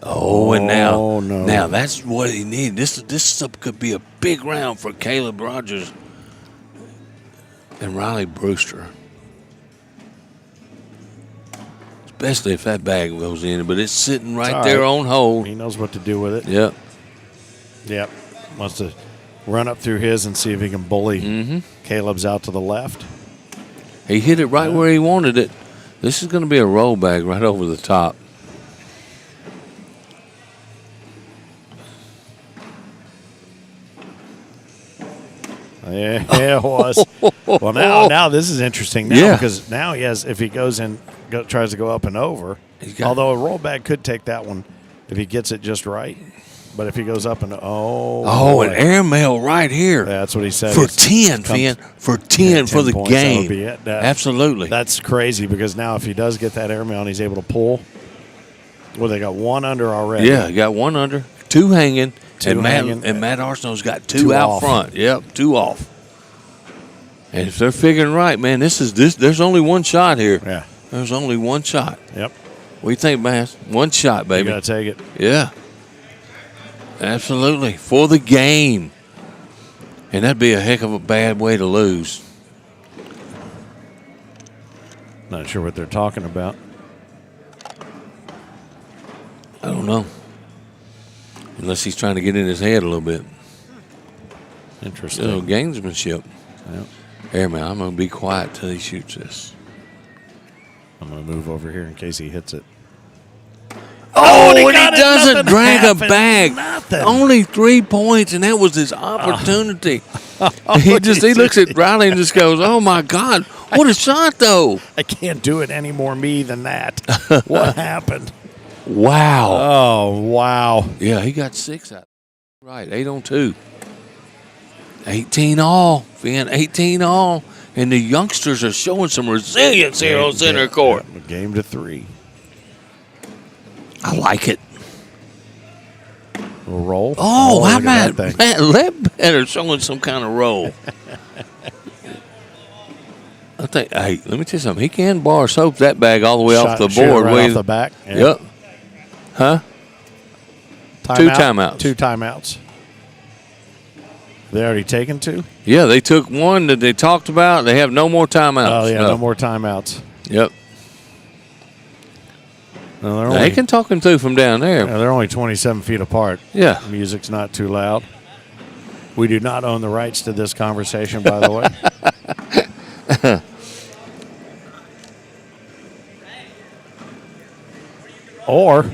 C: And now that's what he needed. This could be a big round for Caleb Rogers and Riley Brewster, especially if that bag goes in. But it's sitting right there on hold.
B: He knows what to do with it.
C: Yep.
B: Yep. Wants to run up through his and see if he can bully Caleb's out to the left.
C: He hit it right where he wanted it. This is going to be a roll bag right over the top.
B: Yeah, it was. Well, now this is interesting now because now he has, if he goes in, tries to go up and over, although a roll bag could take that one if he gets it just right. But if he goes up and
C: an airmail right here.
B: That's what he said.
C: For 10, Finn. For 10 for the
B: points,
C: game.
B: that would be it.
C: Absolutely.
B: That's crazy because now if he does get that airmail and he's able to pull, well, they got 1 under already.
C: Yeah, got 1 under, 2 hanging, and Matt Arsenault's got 2 out
B: off.
C: front. Yep, 2 off. And if they're figuring right, man, there's only 1 shot here.
B: Yeah.
C: There's only 1 shot.
B: Yep.
C: What do you think, Bass? 1 shot, baby.
B: You got to take it.
C: Yeah. Absolutely. For the game. And that'd be a heck of a bad way to lose.
B: Not sure what they're talking about.
C: I don't know. Unless he's trying to get in his head a little bit.
B: Interesting.
C: Gamesmanship.
B: Yep.
C: Airman, I'm going to be quiet till he shoots this.
B: I'm going to move over here in case he hits it.
C: And he
B: got it.
C: doesn't
B: Nothing
C: drag
B: happened.
C: a bag.
B: Nothing.
C: Only 3 points, and that was his opportunity. He looks at Riley and just goes, "Oh my God, what a shot though!"
B: I can't do it any more me than that. What happened?
C: Wow.
B: Oh, wow.
C: Yeah, he got 6 out. Right, 8 on 2. 18 all, Finn, 18 all. And the youngsters are showing some resilience here on center court.
B: Yeah, game to 3.
C: I like it.
B: We'll roll.
C: Oh, how
B: look at
C: about
B: that thing.
C: Matt Ledbetter showing some kind of roll? I think, hey, let me tell you something. He can bar soap that bag all the way off the
B: Shoot it
C: board.
B: right off the back. Yeah.
C: Yep. Huh? 2 timeouts.
B: 2 timeouts. They already taken 2?
C: Yeah, they took 1 that they talked about. They have no more timeouts.
B: Oh, yeah, no more timeouts.
C: Yep.
B: No,
C: They can talk him through from down there.
B: Yeah, they're only 27 feet apart.
C: Yeah.
B: Music's not too loud. We do not own the rights to this conversation, by the way. Or,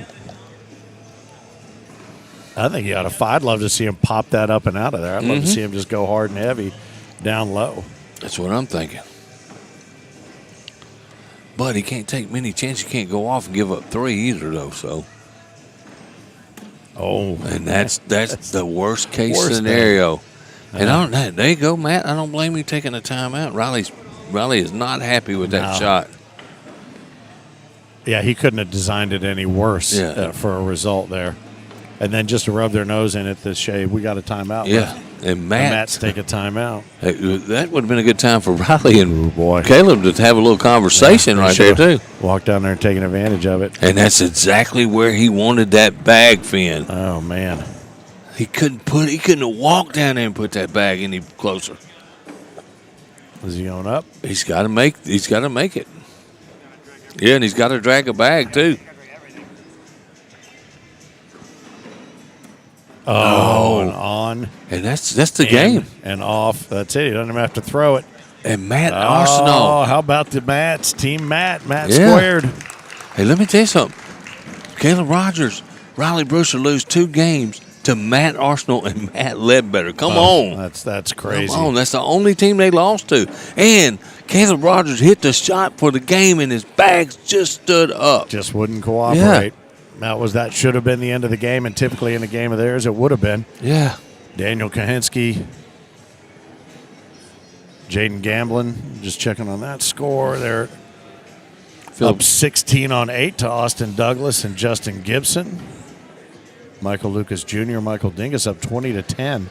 B: I think he ought to fight. I'd love to see him pop that up and out of there. I'd love to see him just go hard and heavy down low.
C: That's what I'm thinking. But he can't take many chances. He can't go off and give up 3 either, though. So, and that's the worst case scenario. And there you go, Matt. I don't blame you taking a timeout. Riley is not happy with that shot.
B: Yeah, he couldn't have designed it any worse for a result there. And then just to rub their nose in it, this shade, we got a timeout.
C: Yeah, and
B: Matt's take a timeout.
C: That would have been a good time for Riley and Caleb to have a little conversation right there, too.
B: Walk down there and taking advantage of it.
C: And that's exactly where he wanted that bag, Finn.
B: Oh, man.
C: He couldn't have walked down there and put that bag any closer.
B: Is he going up?
C: He's got to make it. Yeah, and he's got to drag a bag, too.
B: And on.
C: And that's the game.
B: And off. That's it. He doesn't even have to throw it.
C: And Matt Arsenal.
B: Oh, how about the Matts? Team Matt. Matt squared.
C: Hey, let me tell you something. Caleb Rogers, Riley Brewster lose 2 games to Matt Arsenal and Matt Ledbetter. Come on.
B: That's crazy.
C: Come on. That's the only team they lost to. And Caleb Rogers hit the shot for the game, and his bags just stood up.
B: Just wouldn't cooperate. That should have been the end of the game, and typically in a game of theirs, it would have been.
C: Yeah.
B: Daniel Kahinsky, Jaden Gamblin, just checking on that score. They're up 16-8 to Austin Douglas and Justin Gibson. Michael Lucas Jr., Michael Dingus up 20-10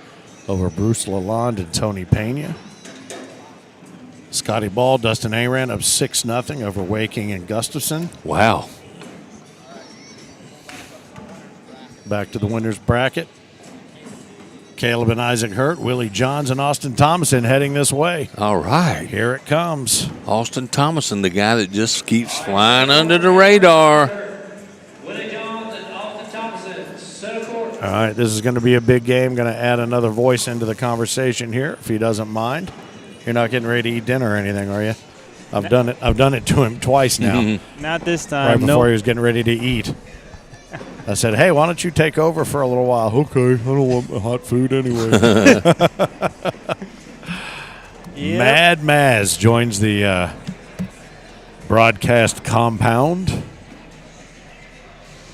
B: over Bruce Lalonde and Tony Pena. Scotty Ball, Dustin Aran up 6-0 over Waking and Gustafson.
C: Wow.
B: Back to the winner's bracket. Caleb and Isaac Hurt, Willie Johns, and Austin Thomason heading this way.
C: All right.
B: Here it comes.
C: Austin Thomason, the guy that just keeps flying under the radar.
D: Willie Johns and Austin Thompson, center court.
B: All right, this is going to be a big game. Going to add another voice into the conversation here, if he doesn't mind. You're not getting ready to eat dinner or anything, are you? I've done it to him twice now.
E: Not this time.
B: Right before he was getting ready to eat. I said, hey, why don't you take over for a little while? Okay, I don't want hot food anyway. Mad Maz joins the broadcast compound.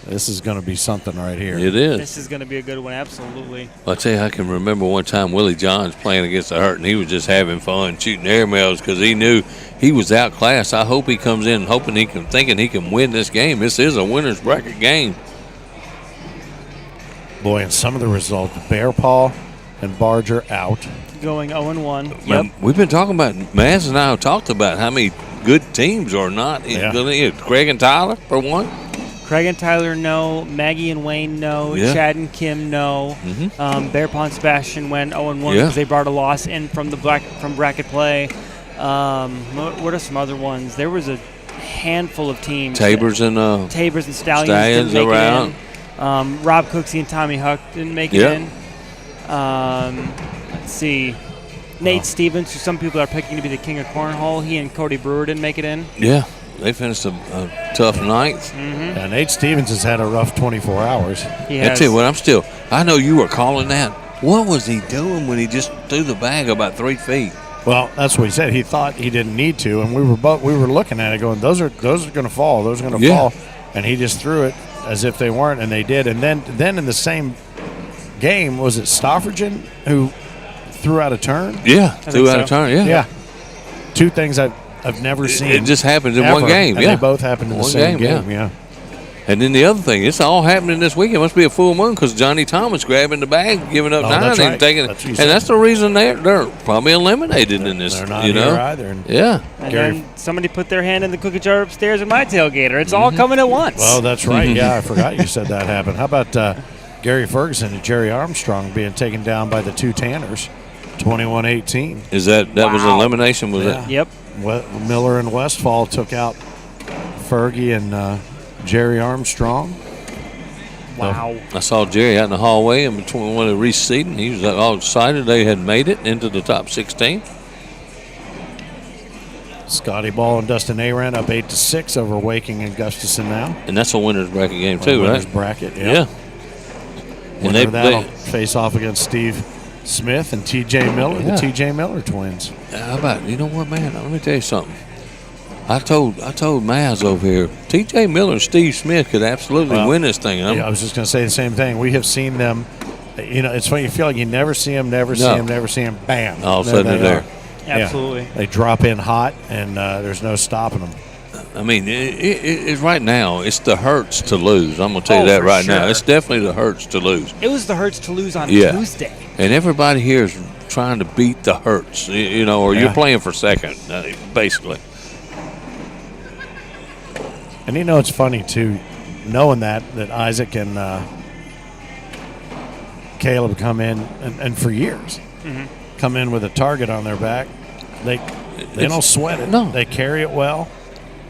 B: This is going to be something right here.
C: It is.
E: This is going to be a good one, absolutely.
C: I'll tell you, I can remember one time Willie Johns playing against the Hurt, and he was just having fun shooting airmails because he knew he was outclassed. I hope he comes in thinking he can win this game. This is a winner's bracket game.
B: Boy, and some of the results, Bear Paw and Barger out.
E: Going 0-1.
C: Yep. We've been talking about, Maz and I have talked about how many good teams are not. Craig and Tyler, for one.
E: Craig and Tyler, no. Maggie and Wayne, no.
C: Yeah.
E: Chad and Kim, no. Bear Paw and Sebastian went 0-1 because they brought a loss in from bracket play. What are some other ones? There was a handful of teams.
C: Tabers and
E: Stallions didn't make
C: around.
E: it in. Rob Cooksey and Tommy Huck didn't make it in. Let's see. Nate Stevens, who some people are picking to be the king of Cornhole, he and Cody Brewer didn't make it in.
C: Yeah, they finished a tough ninth.
B: Yeah, Nate Stevens has had a rough 24 hours.
C: That's it. I know you were calling that. What was he doing when he just threw the bag about 3 feet?
B: Well, that's what he said. He thought he didn't need to, and we were looking at it going, those are going to fall. Those are going to fall. And he just threw it as if they weren't, and they did. And then in the same game, was it Stoffergen who threw out a turn?
C: Yeah, threw out a turn,
B: Yeah. Two things I've never seen.
C: It just happened in
B: ever,
C: one game,
B: and they both happened in the same game, yeah.
C: And then the other thing, it's all happening this weekend. It must be a full moon because Johnny Thomas grabbing the bag, giving up 9
B: that's
C: and
B: right.
C: taking it. And that's the reason they're probably eliminated in this.
B: They're not here either.
C: Yeah.
E: And then somebody put their hand in the cookie jar upstairs in my tailgater. It's all coming at once.
B: Well, that's right. Yeah, I forgot you said that happened. How about Gary Ferguson and Jerry Armstrong being taken down by the two Tanners, 21-18.
C: Is that was an elimination? Was it?
E: Yep.
B: Miller and Westfall took out Fergie and Jerry Armstrong.
E: Wow.
C: I saw Jerry out in the hallway in between one of the reseeding. He was all excited they had made it into the top 16.
B: Scotty Ball and Dustin Aaron up 8-6 over Waking and Gustafson now.
C: And that's a winner's bracket game too,
B: Winners
C: right?
B: bracket,
C: Yeah.
B: And that'll face off against Steve Smith and T.J. Miller, the T.J. Miller twins.
C: How about, you know what, man? Let me tell you something. I told Maz over here, T.J. Miller and Steve Smith could absolutely win this thing.
B: Yeah, I was just going to say the same thing. We have seen them. You know, it's funny. You feel like you never see them, never see them. Bam!
C: All of a sudden they're there.
E: Absolutely.
B: Yeah. They drop in hot, and there's no stopping them.
C: I mean, it right now, it's the hurts to lose. I'm going to tell you that right now. It's definitely the hurts to lose.
E: It was the hurts to lose on Tuesday.
C: And everybody here is trying to beat the hurts, you know, or you're playing for second, basically.
B: And you know, it's funny, too, knowing that Isaac and Caleb come in, and for years, come in with a target on their back. They don't sweat it.
C: No.
B: They carry it well.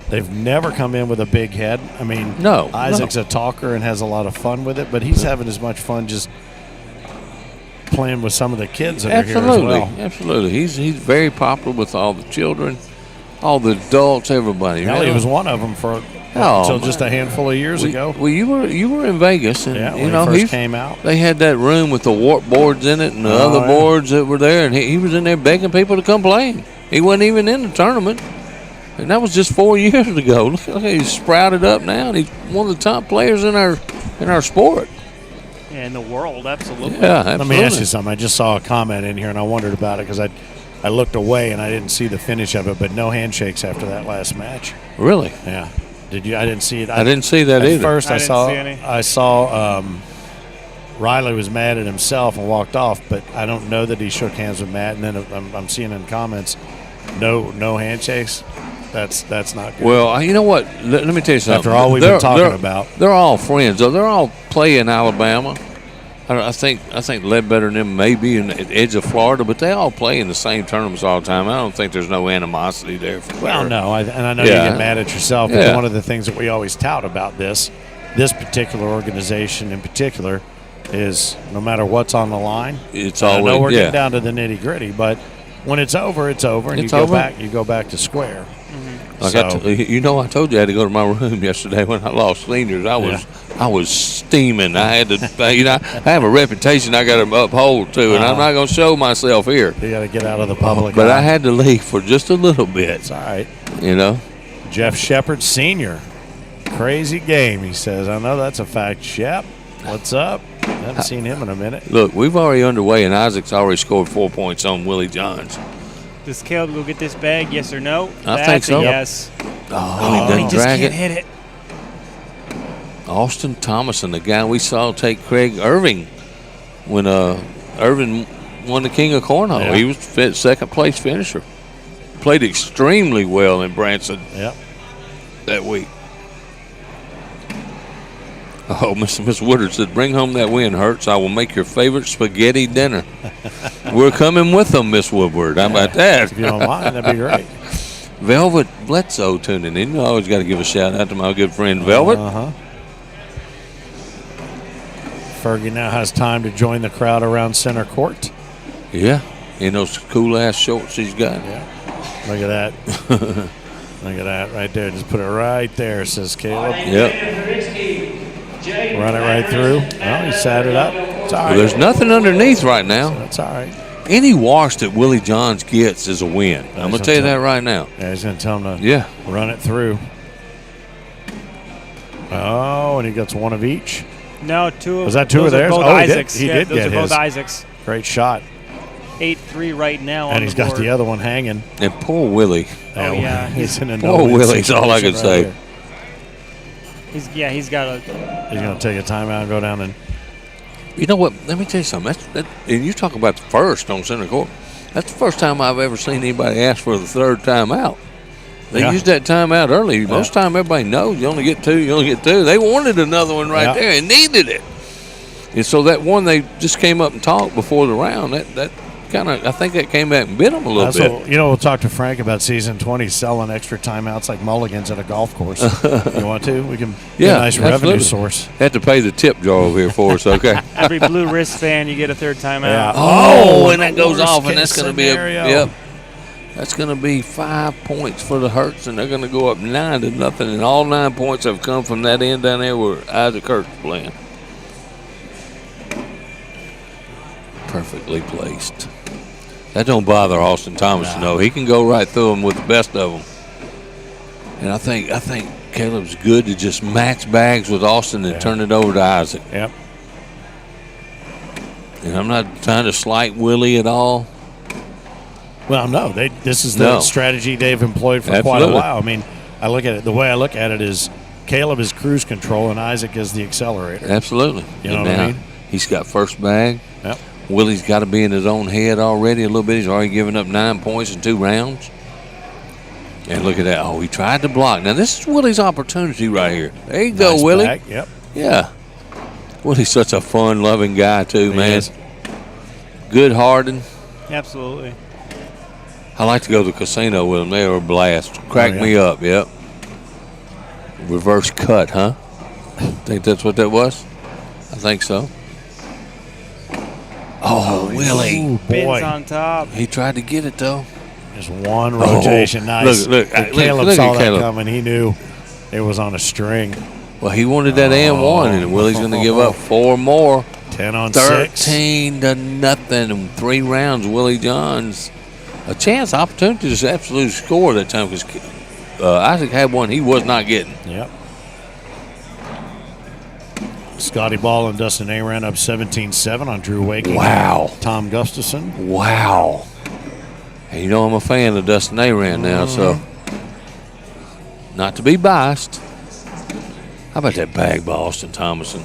B: They've never come in with a big head. I mean, Isaac's a talker and has a lot of fun with it, but he's having as much fun just playing with some of the kids that are here as well.
C: Absolutely. He's very popular with all the children, all the adults, everybody.
B: Hell, he was one of them until just a handful of years ago.
C: Well, you were in Vegas, and
B: when he first came out.
C: They had that room with the warp boards in it and the other boards that were there, and he was in there begging people to come play. He wasn't even in the tournament, and that was just 4 years ago. Look how he's sprouted up now, and he's one of the top players in our sport.
E: Yeah, in the world, absolutely.
C: Yeah, absolutely.
B: Let me ask you something. I just saw a comment in here, and I wondered about it because I looked away and I didn't see the finish of it, but no handshakes after that last match.
C: Really?
B: Yeah. Did you? I didn't see it.
C: I didn't see that either.
B: At first,
E: I
B: saw Riley was mad at himself and walked off, but I don't know that he shook hands with Matt. And then I'm seeing in comments, no handshakes. That's not good.
C: Well, you know what? Let me tell you something.
B: After all we've been talking about,
C: they're all friends. They're all play in Alabama. I think Ledbetter and them may be in the edge of Florida, but they all play in the same tournaments all the time. I don't think there's no animosity there.
B: Well, no, and I know you get mad at yourself, but one of the things that we always tout about this particular organization in particular is no matter what's on the line,
C: it's always.
B: I know we're getting down to the nitty gritty, but when it's over, it's over, and you go back to square.
C: Like I told you I had to go to my room yesterday when I lost seniors. I was steaming. I had to, I have a reputation I got to uphold too, and I'm not going to show myself here.
B: You got to get out of the public.
C: But I had to leave for just a little bit.
B: It's all right.
C: Jeff
B: Shepard Sr. Crazy game, he says. I know that's a fact. Shep, what's up? I haven't seen him in a minute.
C: Look, we've already underway, and Isaac's already scored 4 points on Willie Johns.
E: Does Caleb go get this bag, yes or no?
C: I think so.
E: Yes.
C: He
E: just can't hit it.
C: Austin Thomason, the guy we saw take Craig Irving when Irving won the King of Cornhole.
B: Yeah.
C: He was second place finisher. Played extremely well in Branson that week. Oh, Miss Woodard said, bring home that win, Hertz. I will make your favorite spaghetti dinner. We're coming with them, Miss Woodward. How about that?
B: If you don't mind, that'd be great.
C: Velvet Bledsoe tuning in. You always got to give a shout out to my good friend Velvet.
B: Fergie now has time to join the crowd around center court.
C: Yeah, in those cool-ass shorts he's got.
B: Yeah, look at that. Look at that right there. Just put it right there, says Caleb.
C: Yep.
B: Run it right through. Well, he sat it up. It's all right.
C: Well, there's nothing underneath right now.
B: That's all right.
C: Any wash that Willie Johns gets is a win. I'm going to tell you that right now.
B: Yeah, he's going to tell him to run it through. Oh, and he gets one of each.
E: No, two of
B: Was that two of theirs?
E: Both Isaacs.
B: He did
E: those
B: get
E: are both
B: his.
E: Isaacs.
B: Great shot.
E: 8-3 right now.
B: And he's got the other one hanging.
C: And poor Willie.
E: Oh, yeah.
B: He's in a
C: poor Willie's all I can say.
E: He's got a.
B: He's going to take a timeout and go down and.
C: You know what? Let me tell you something. And you talk about the first on center court. That's the first time I've ever seen anybody ask for the third timeout. They used that timeout early. Most time everybody knows you only get two. You only get two. They wanted another one right there and needed it. And so that one they just came up and talked before the round. I think that came back and bit him a little bit.
B: We'll talk to Frank about season 20 selling extra timeouts like mulligans at a golf course. You want to? We can get a nice revenue source.
C: Have to pay the tip jar over here for us, okay?
E: Every blue wrist fan, you get a third timeout.
B: Yeah.
C: Oh, and that goes off, and that's going to be
B: scenario.
C: That's going to be 5 points for the Hurts, and they're going to go up 9-0, and all 9 points have come from that end down there where Isaac Hurts is playing. Perfectly placed. That don't bother Austin Thomas, though. He can go right through them with the best of them. And I think Caleb's good to just match bags with Austin and turn it over to Isaac.
B: Yep.
C: And I'm not trying to slight Willie at all.
B: Well, no. This is the strategy they've employed for quite a while. I mean, the way I look at it is Caleb is cruise control and Isaac is the accelerator.
C: Absolutely.
B: You know what I mean?
C: He's got first bag.
B: Yep.
C: Willie's got to be in his own head already a little bit. He's already given up 9 points in 2 rounds. And look at that. Oh, he tried to block. Now, this is Willie's opportunity right here. There you go, Willie.
B: Back. Yep.
C: Yeah. Willie's such a fun-loving guy, too, man.
B: Is.
C: Good-hearted.
E: Absolutely.
C: I like to go to the casino with him. They were a blast. Crack me up, yep. Reverse cut, huh? Think that's what that was? I think so. Oh, Willie.
B: Ooh,
E: Bins on top.
C: He tried to get it, though.
B: Just one rotation. Nice.
C: Look,
B: Caleb saw that coming. He knew it was on a string.
C: Well, he wanted that and one, and Willie's going to give up 4 more.
B: 10 on 6.
C: 13-0. 3 rounds. Willie Johns. A chance, opportunity to just absolutely score that time because Isaac had one he was not getting.
B: Yep. Scotty Ball and Dustin A ran up 17-7 on Drew Waking.
C: Wow.
B: Tom Gustafson.
C: Wow. And you know I'm a fan of Dustin Aran now, so not to be biased. How about that bag by Austin Thomason?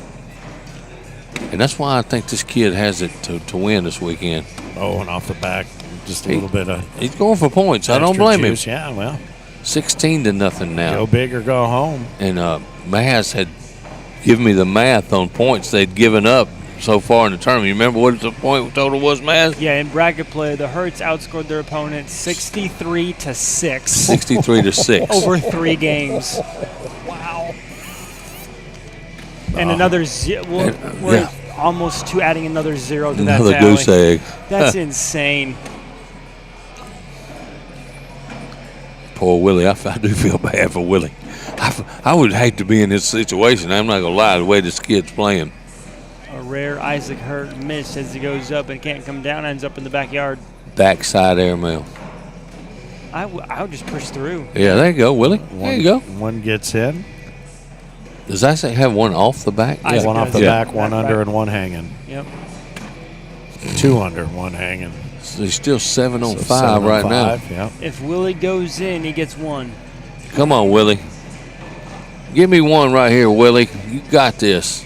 C: And that's why I think this kid has it to win this weekend.
B: Oh, and off the back, just a little bit of.
C: He's going for points. I don't blame him.
B: Yeah, well.
C: 16-0 now.
B: Go big or go home.
C: And Maz had given me the math on points they'd given up so far in the tournament. You remember what the point total was, Maz?
E: Yeah, in bracket play, the Hurts outscored their opponent 63-6.
C: 63-6.
E: Over 3 games. Wow. And another we're almost to adding another 0 to that tally.
C: Another goose egg.
E: That's insane.
C: Poor Willie. I do feel bad for Willie. I would hate to be in this situation. I'm not going to lie, the way this kid's playing.
E: A rare Isaac Hurt miss as he goes up and can't come down, ends up in the backyard.
C: Backside airmail.
E: I would just push through.
C: Yeah, there you go, Willie. There you go.
B: One gets in.
C: Does Isaac have one off the back?
B: Yeah, one off the back, one under, and one hanging.
E: Yep.
B: 2 under, 1 hanging.
C: So he's still 7 on 5 right now.
B: Yep.
E: If Willie goes in, he gets 1.
C: Come on, Willie. Give me one right here, Willie. You got this.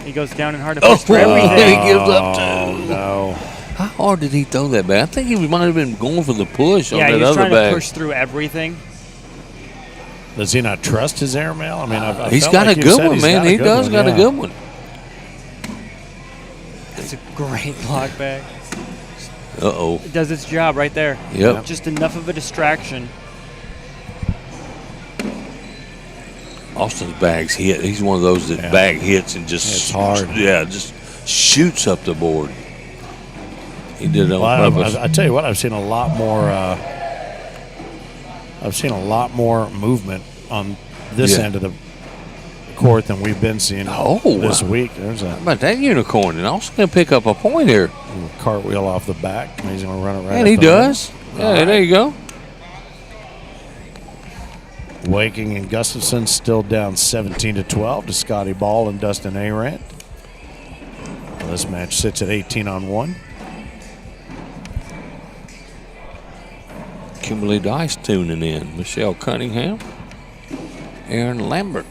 E: He goes down and hard to push for everything.
C: He gives up too.
B: Oh, no.
C: How hard did he throw that bag? I think he might have been going for the push on
E: Yeah,
C: that
E: he was
C: other
E: trying
C: bag.
E: to push through everything.
B: Does he not trust his airmail? I mean,
C: he's got a good one, man. He does got a good one.
E: That's a great block bag.
C: Uh-oh.
E: It does its job right there.
C: Yep.
E: Just enough of a distraction.
C: Austin's bags hit. He's one of those that bag hits and just
B: it's hard.
C: Yeah, just shoots up the board. He did it on purpose.
B: I tell you what, I've seen a lot more movement on this end of the court than we've been seeing this week. There's
C: how about that unicorn? And Austin's going to pick up a point here.
B: Cartwheel off the back. And he's going to run it right.
C: And he does. Yeah, there you go.
B: Waking and Gustafson still down 17-12 to Scotty Ball and Dustin Arant. Well, this match sits at 18-1.
C: Kimberly Dice tuning in. Michelle Cunningham. Aaron Lambert.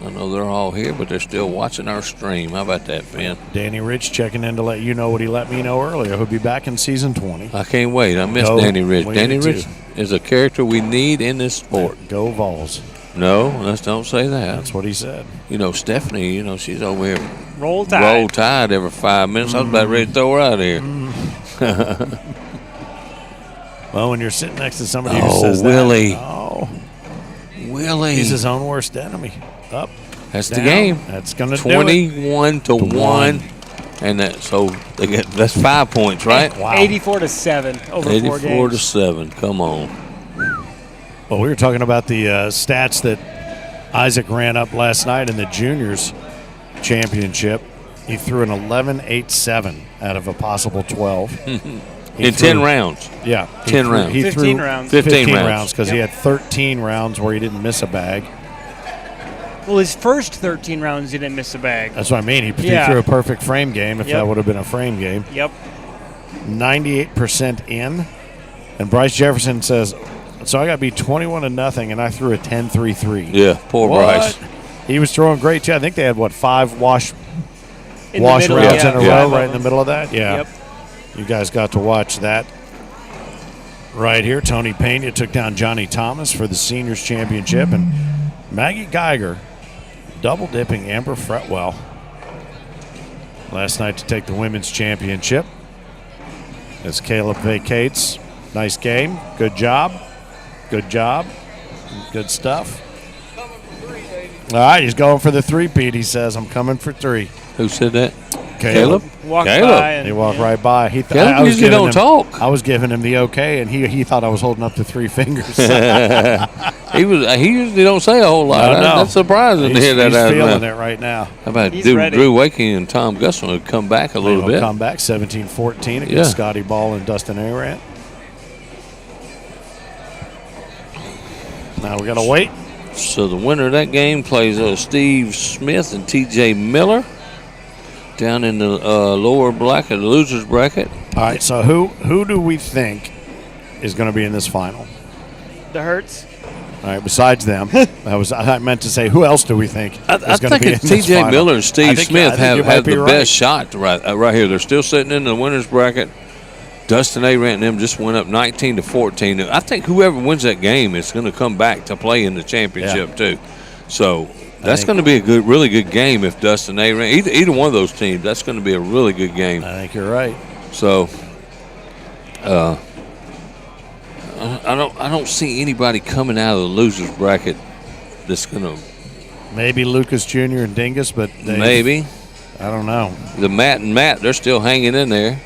C: I know they're all here, but they're still watching our stream. How about that, Ben?
B: Danny Rich checking in to let you know what he let me know earlier. He'll be back in season 20.
C: I can't wait. I miss Danny Rich. Danny Rich is a character we need in this sport.
B: Go Vols.
C: No, let's don't say that.
B: That's what he said.
C: Stephanie, she's over here
E: Roll Tide.
C: roll tide every 5 minutes. I was about ready to throw her out of here.
B: Well, when you're sitting next to somebody who
C: Oh,
B: says
C: Willie.
B: that,
C: Willie.
B: he's his own worst enemy. Up,
C: That's
B: down.
C: the game.
B: That's going to do it.
C: 21 to 1. And that's 5 points, right?
B: Wow.
E: 84-7 over 4
C: 84
E: games.
C: to 7. Come on.
B: Well, we were talking about the stats that Isaac ran up last night in the juniors championship. He threw an 11.87 out of a possible 12.
C: In 10 rounds.
B: Yeah.
C: 10 rounds.
B: He
E: 15
B: threw
E: rounds.
B: 15
C: rounds.
B: rounds because he had 13 rounds where he didn't miss a bag.
E: Well, his first 13 rounds, he didn't miss a bag.
B: That's what I mean. He
E: Yeah.
B: threw a perfect frame game if
E: Yep.
B: that would have been a frame game.
E: Yep.
B: 98% in. And Bryce Jefferson says, so I got to be 21-0, and I threw a 10-3-3.
C: Yeah, poor Bryce.
B: He was throwing great too. I think they had, 5 wash
E: In the
B: rounds
E: middle,
B: in a
E: yeah.
B: row
E: Yeah.
B: right in the middle of that? Yeah.
E: Yep.
B: You guys got to watch that right here. Tony Pena took down Johnny Thomas for the seniors championship, and Maggie Geiger double-dipping Amber Fretwell last night to take the women's championship. As Caleb vacates. Nice game. Good job. Good job. Good stuff. All right, he's going for the three-peat, he says. I'm coming for 3.
C: Who said that?
B: Caleb.
E: Walked
C: Caleb.
E: by and
B: He walked right by. He
C: Caleb
B: I was
C: usually
B: giving
C: don't talk.
B: I was giving him the okay, and he thought I was holding up the 3 fingers.
C: He usually don't say a whole lot.
B: I know.
C: That's surprising to hear that
B: He's
C: out of
B: feeling
C: him.
B: it right now.
C: How about
E: He's
C: Drew
E: ready.
C: Wakey and Tom Gusson would come back a little
B: They'll
C: bit?
B: come back 17-14 against
C: Yeah.
B: Scotty Ball and Dustin Arant. Now we got to wait.
C: So the winner of that game plays Steve Smith and T.J. Miller down in the lower bracket, the losers bracket.
B: All right, so who do we think is going to be in this final?
E: the Hurts.
B: All right, besides them, I meant to say, who else do we think
C: I
B: is going to
C: think
B: be in
C: it's
B: this
C: T.J.
B: final?
C: Miller and
B: I
C: Steve
B: think
C: Smith
B: you might
C: have
B: be
C: the
B: right.
C: best shot right here. They're still sitting in the winners bracket. Dustin Arant and them just went up 19-14. I think whoever wins that game is going to come back to play in the championship too. So that's going to be a really good game if Dustin Arant, either one of those teams, that's going to be a really good game.
B: I think you're right.
C: So, I don't see anybody coming out of the losers bracket that's going to
B: Maybe Lucas Jr. and Dingus, but
C: maybe
B: I don't know.
C: the Matt, they're still hanging in there.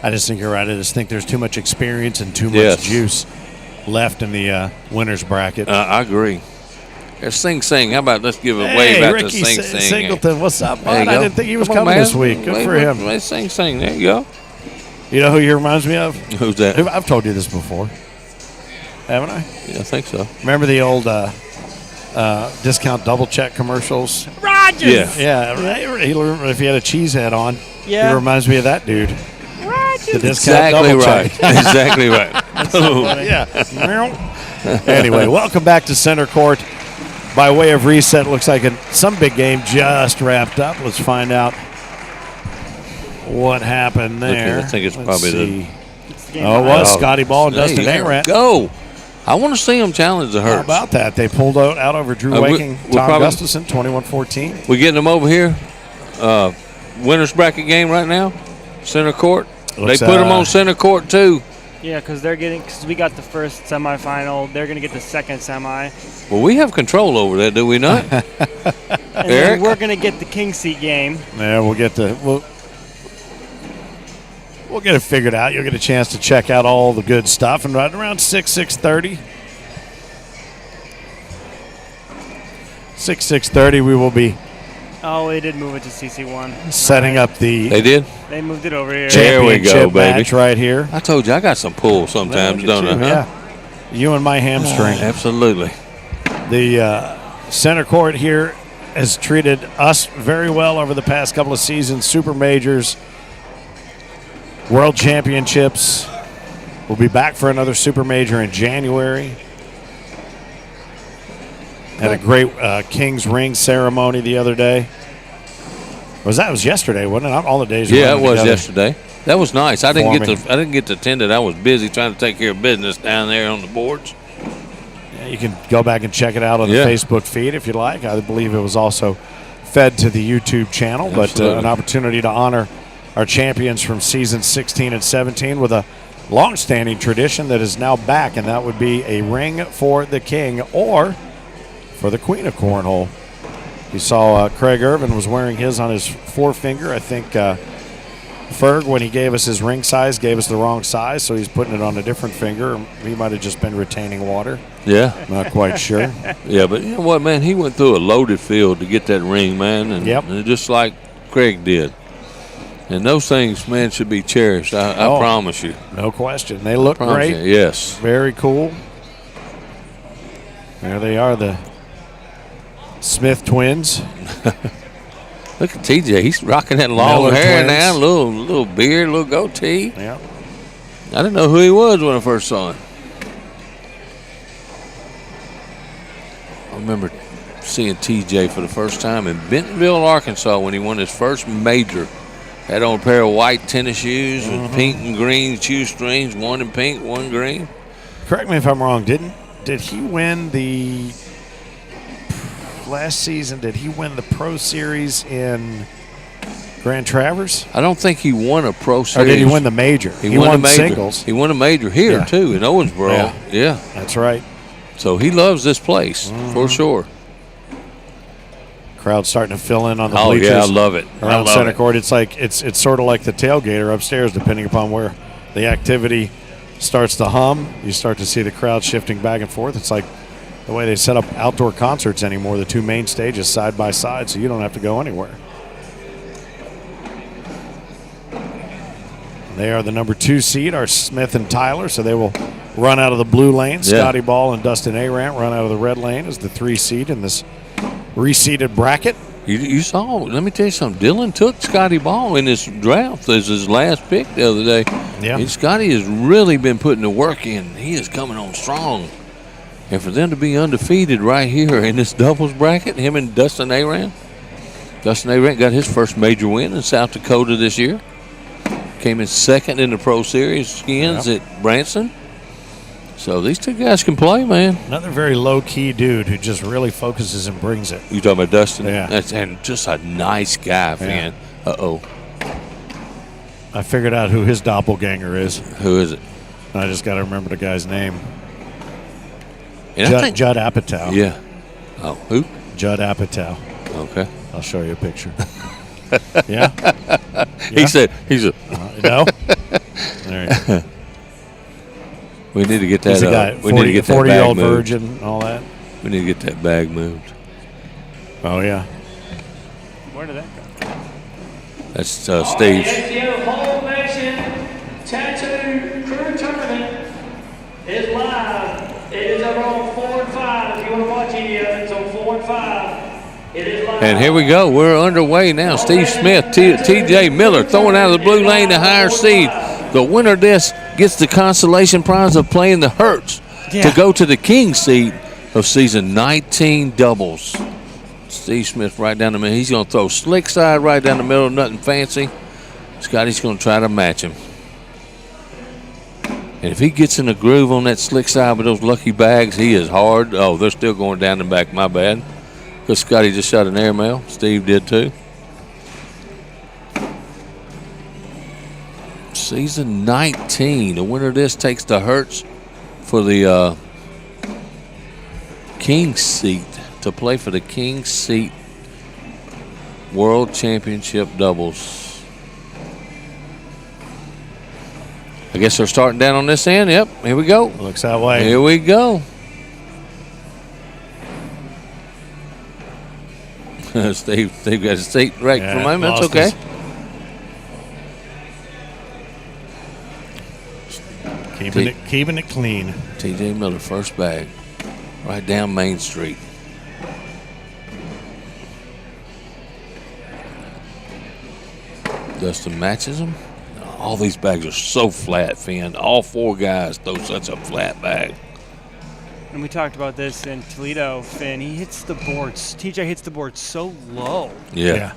B: I just think you're right. I just think there's too much experience and too much
C: Yes.
B: juice left in the winners bracket.
C: I agree. There's Sing Sing. How about let's give a
B: Hey,
C: wave out
B: Ricky
C: to Sing Sing?
B: Singleton, what's up,
C: There you
B: bud? I
C: go.
B: didn't think he was
C: Come on,
B: coming
C: man.
B: this week. Good
C: Wave
B: for
C: up,
B: him.
C: wave Sing Sing. There you go.
B: You know who he reminds me of?
C: Who's that?
B: I've told you this before, haven't I?
C: Yeah, I think so.
B: Remember the old discount double check commercials?
E: Rogers.
C: Yeah.
B: Yeah, right. If he had a cheese head on,
E: Yeah.
B: he reminds me of that dude. The discount
C: Exactly
B: double
C: right.
B: check.
C: Exactly right.
B: Yeah. Anyway, welcome back to Center Court. By way of reset, looks like some big game just wrapped up. Let's find out what happened there.
C: I think it's
B: Let's
C: probably
B: see.
E: Game
B: Oh, it
E: five.
B: was Scotty Ball and
C: There
B: Dustin
C: you
B: Arant.
C: go. I want to see them challenge the
B: How
C: Hurts.
B: about that? They pulled out over Drew
C: we-
B: Waking,
C: we're
B: Tom
C: probably-
B: Gustafson, 21-14.
C: We getting them over here. Winners bracket game right now. Center court.
B: Looks,
C: They put them on center court too.
E: Yeah, because we got the first semifinal. They're going to get the second semi.
C: Well, we have control over that, do we not?
E: And
C: Eric?
E: then we're going to get the king seat game.
B: Yeah, we'll get it figured out. You'll get a chance to check out all the good stuff. And right around 6:30, 6:30, we will be
E: Oh, they did move it to CC1.
B: setting up the
C: They did.
E: They moved it over here.
C: There we go,
B: championship
C: baby.
B: match right here.
C: I told you I got some pull sometimes,
B: Look at
C: don't I?
B: you,
C: Huh?
B: Yeah, you and my hamstring.
C: Absolutely.
B: The center court here has treated us very well over the past couple of seasons. Super majors, world championships. We'll be back for another super major in January. Had a great King's Ring ceremony the other day. Was yesterday, wasn't it? Not all the days. are
C: Yeah, it
B: running
C: was
B: together.
C: yesterday. That was nice. I didn't
B: Forming.
C: get to attend it. I was busy trying to take care of business down there on the boards.
B: You can go back and check it out on the Facebook feed if you like. I believe it was also fed to the YouTube channel.
C: Absolutely.
B: But an opportunity to honor our champions from seasons 16 and 17 with a long-standing tradition that is now back, and that would be a ring for the king or for the queen of cornhole. You saw Craig Irvin was wearing his on his forefinger. I think Ferg, when he gave us his ring size, gave us the wrong size, so he's putting it on a different finger. He might have just been retaining water.
C: Yeah.
B: Not quite sure.
C: Yeah, but you know what, man? He went through a loaded field to get that ring, man, and just like Craig did. And those things, man, should be cherished. I promise you.
B: No question. They look great.
C: Yes.
B: Very cool. There they are, the Smith twins.
C: Look at TJ. He's rocking that long
B: Miller
C: hair
B: twins.
C: now, little beard, little goatee.
B: Yeah.
C: I didn't know who he was when I first saw him. I remember seeing TJ for the first time in Bentonville, Arkansas, when he won his first major. Had on a pair of white tennis shoes with pink and green shoestrings, one in pink, one green.
B: Correct me if I'm wrong. Did he win the last season? Did he win the Pro Series in Grand Traverse?
C: I don't think he won a Pro Series.
B: Or did he win the major? He won
C: a major.
B: singles.
C: He won a major here, too, in Owensboro. Yeah.
B: That's right.
C: So he loves this place, for sure.
B: Crowd starting to fill in on the
C: Oh,
B: bleachers.
C: yeah, I love it.
B: Around center court. It's like it's sort of like the tailgater upstairs, depending upon where the activity starts to hum. You start to see the crowd shifting back and forth. It's like the way they set up outdoor concerts anymore, the two main stages side by side, so you don't have to go anywhere. They are the number 2 seed, our Smith and Tyler, so they will run out of the blue lane. Scotty Ball and Dustin Arant run out of the red lane as the 3 seed in this reseeded bracket.
C: You saw, let me tell you something. Dylan took Scotty Ball in this draft as his last pick the other day.
B: Yeah.
C: And Scotty has really been putting the work in. He is coming on strong. And for them to be undefeated right here in this doubles bracket, him and Dustin Arant. Dustin Arant got his first major win in South Dakota this year. Came in second in the Pro Series skins at Branson. So these two guys can play, man.
B: Another very low-key dude who just really focuses and brings it.
C: You talking about Dustin?
B: Yeah.
C: And just a nice guy, man. Uh-oh.
B: I figured out who his doppelganger is.
C: Who is it?
B: I just got to remember the guy's name.
C: And
B: Judd Apatow.
C: Yeah. Oh, who?
B: Judd Apatow.
C: Okay.
B: I'll show you a picture. Yeah?
C: He said,
B: no? There you go.
C: We need to get that.
B: He's a guy,
C: we need to get that
B: 40-year-old
C: bag moved.
B: virgin and all that.
C: We need to get that bag moved.
B: Oh, yeah.
E: Where did that go?
C: That's
D: All
C: Steve's.
D: right, ACO Whole Nation Tattoo Crew Tournament is live. It is over on 4 and 5. If you want to watch any of it, it's on 4 and 5. It is live.
C: And here we go. We're underway now. Steve Smith, T.J. Miller throwing out of the blue lane, the higher seed. The winner of this gets the consolation prize of playing the Hertz to go to the king seat of season 19 doubles. Steve Smith right down the middle. He's going to throw slick side right down the middle, nothing fancy. Scotty's going to try to match him. And if he gets in a groove on that slick side with those lucky bags, he is hard. Oh, they're still going down the back. My bad. Because Scotty just shot an airmail. Steve did too. Season 19. The winner of this takes the Hertz for the King seat to play for the King seat World Championship doubles. I guess they're starting down on this end. Yep, here we go.
B: Looks that way.
C: Here we go. Steve got his seat right for a moment. That's okay.
B: Keeping it clean.
C: T.J. Miller, first bag. Right down Main Street. Dustin matches him. All these bags are so flat, Finn. All 4 guys throw such a flat bag.
E: And we talked about this in Toledo, Finn. He hits the boards. TJ hits the board so low.
C: Yeah.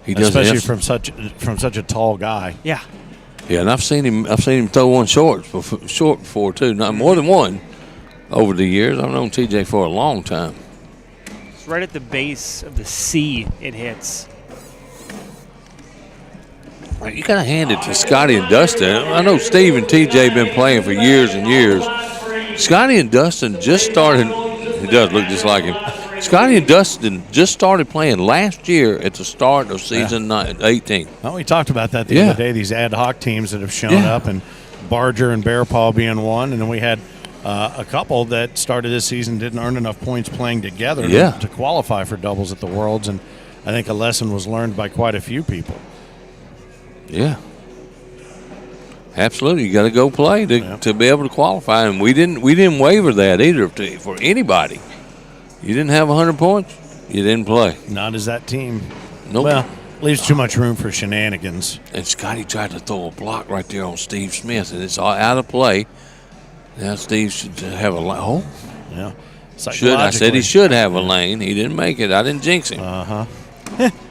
C: He does,
B: especially from such a tall guy.
E: Yeah.
C: Yeah, and I've seen him throw one short before too. Not more than one. over the years. I've known TJ for a long time.
E: It's right at the base of the C it hits.
C: You got to hand it to Scotty and Dustin. I know Steve and TJ been playing for years and years. Scotty and Dustin just started. He does look just like him. Scotty and Dustin just started playing last year at the start of season 18.
B: Well, we talked about that the other day, these ad hoc teams that have shown up, and Barger and Bear Paw being one. And then we had a couple that started this season, didn't earn enough points playing together to qualify for doubles at the Worlds. And I think a lesson was learned by quite a few people.
C: Yeah. Absolutely. You got to go play to be able to qualify. And we didn't waiver that either for anybody. You didn't have 100 points, you didn't play.
B: Not as that team.
C: Nope.
B: Well, leaves too much room for shenanigans.
C: And Scotty tried to throw a block right there on Steve Smith, and it's all out of play. Now Steve should have a lane. Oh.
B: Yeah.
C: I said he should have a lane. He didn't make it. I didn't jinx him.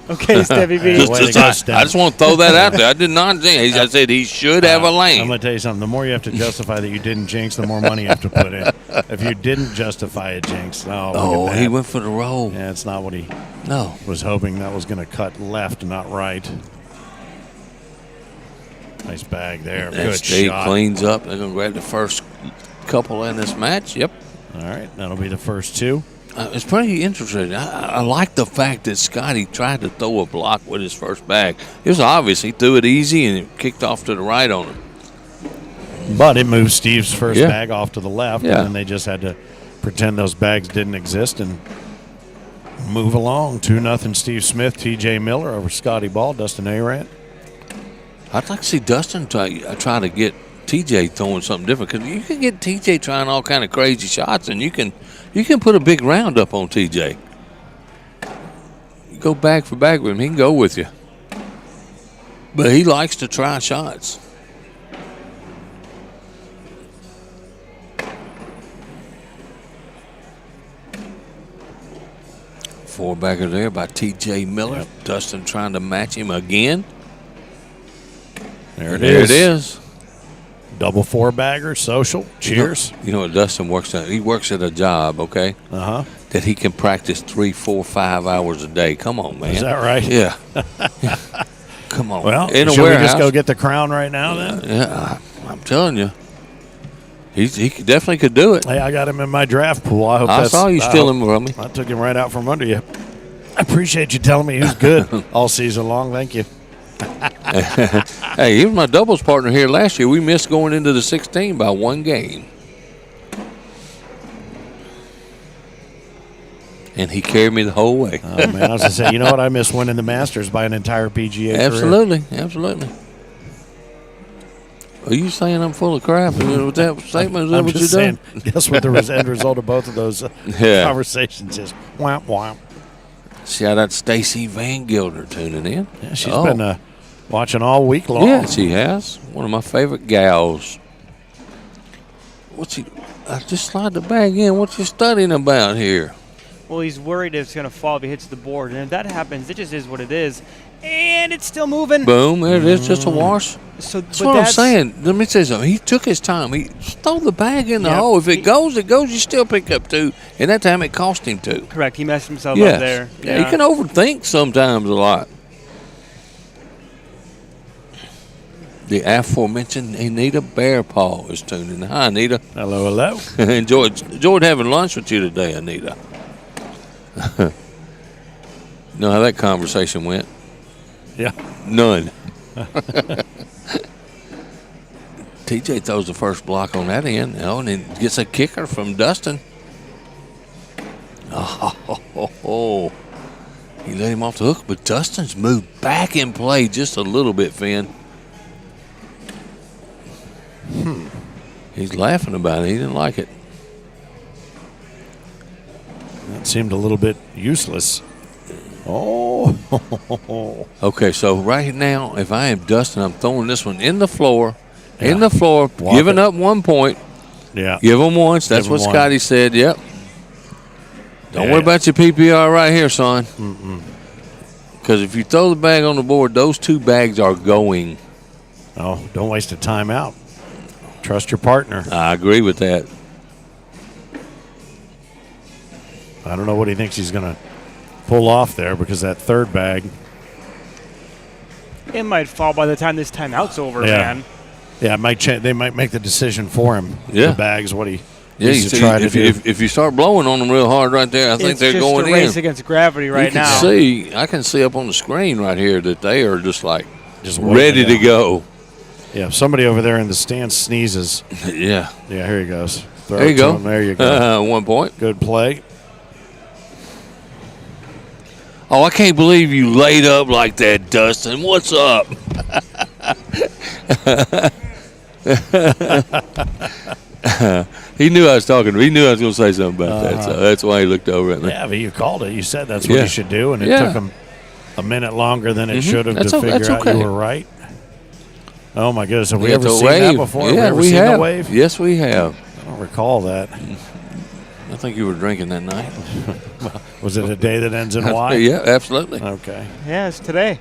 E: Okay, Stevie B.
C: I just want to throw that out there. I did not jinx. I said he should have a lane.
B: I'm going to tell you something. The more you have to justify that you didn't jinx, the more money you have to put in. If you didn't justify a jinx,
C: he went for the roll.
B: Yeah, it's not what he
C: No.
B: was hoping. That was going to cut left, not right. Nice bag there.
C: And
B: Good
C: Steve
B: shot.
C: cleans up. They're going to grab the first couple in this match. Yep.
B: All right, that'll be the first two.
C: It's pretty interesting. I like the fact that Scotty tried to throw a block with his first bag. It was obvious. He threw it easy and it kicked off to the right on him.
B: But it moved Steve's first bag off to the left, and then they just had to pretend those bags didn't exist and move along. 2-0 Steve Smith, TJ Miller over Scotty Ball, Dustin Arant.
C: I'd like to see Dustin try to get TJ throwing something different, because you can get TJ trying all kind of crazy shots, and you can put a big round up on TJ. You go bag for bag with him, he can go with you. But he likes to try shots. Four-bagger there by TJ Miller. Yep. Dustin trying to match him again.
B: There it
C: is. There it is.
B: Double four-bagger, social. Cheers.
C: You know what Dustin works at? He works at a job, okay? That he can practice 3, 4, 5 hours a day. Come on, man.
B: Is that right?
C: Yeah. Come on.
B: Well,
C: in a
B: should
C: warehouse.
B: We just go get the crown right now then?
C: Yeah, I'm telling you. He definitely could do it.
B: Hey, I got him in my draft pool.
C: I saw you steal him from me.
B: I took him right out from under you. I appreciate you telling me who's good all season long. Thank you.
C: Hey, he was my doubles partner here last year. We missed going into the 16 by 1 game. And he carried me the whole way.
B: Oh, man, I was going to say, you know what? I miss winning the Masters by an entire PGA
C: Absolutely,
B: career.
C: Absolutely. Are you saying I'm full of crap? With that statement, is that what you're
B: saying,
C: doing?
B: Guess what the end result of both of those conversations is? Wham, wham.
C: Shout out Stacy Van Gilder tuning in.
B: Yeah, she's been watching all week long.
C: Yeah, she has. One of my favorite gals. I just slide the bag in. What's he studying about here?
E: Well, he's worried it's going to fall if he hits the board. And if that happens, it just is what it is. And it's still moving.
C: Boom. There it is. Just a wash.
E: So,
C: that's what I'm saying. Let me say something. He took his time. He threw the bag in the hole. If it goes, it goes. You still pick up 2. And that time it cost him 2.
E: Correct. He messed himself up there.
C: Yeah, you can overthink sometimes a lot. The aforementioned Anita Bearpaw is tuning in. Hi, Anita.
B: Hello, hello.
C: Enjoyed having lunch with you today, Anita. Know how that conversation went?
B: Yeah.
C: None. TJ throws the first block on that end, and then gets a kicker from Dustin. Oh. He let him off the hook, but Dustin's moved back in play just a little bit, Finn. He's laughing about it. He didn't like it.
B: That seemed a little bit useless. Oh.
C: Okay, so right now, if I am Dustin, I'm throwing this one in the floor.
B: Yeah.
C: In the floor, giving up 1 point.
B: Yeah.
C: Give them once. That's what Scotty said. Yep. Don't worry about your PPR right here, son. Because if you throw the bag on the board, those 2 bags are going.
B: Oh, don't waste a timeout. Trust your partner.
C: I agree with that.
B: I don't know what he thinks he's going to pull off there because that third bag.
E: It might fall by the time this timeout's over, man.
B: Yeah, it might they might make the decision for him.
C: Yeah.
B: The bag's what he
C: Yeah,
B: needs to try to do.
C: if you start blowing on them real hard right there, I think they're going in.
E: It's just a race against gravity right now.
C: I can see up on the screen right here that they are just
B: waiting
C: ready to go.
B: Yeah, if somebody over there in the stands sneezes.
C: Yeah.
B: Yeah, here he goes. Throw
C: There you
B: it to
C: go.
B: him. There you go.
C: 1 point.
B: Good play.
C: Oh, I can't believe you laid up like that, Dustin. What's up? He knew I was talking to him. He knew I was going to say something about that, so that's why he looked over at me.
B: Yeah, but you called it. You said that's what you should do, and it took him a minute longer than it should have to figure out you were right. Oh, my goodness. Have we ever seen that before?
C: Yeah,
B: have we ever seen the wave?
C: Yes, we have.
B: I don't recall that.
C: I think you were drinking that night.
B: Was it a day that ends in Y?
C: Yeah, absolutely.
B: Okay.
E: Yeah, it's today.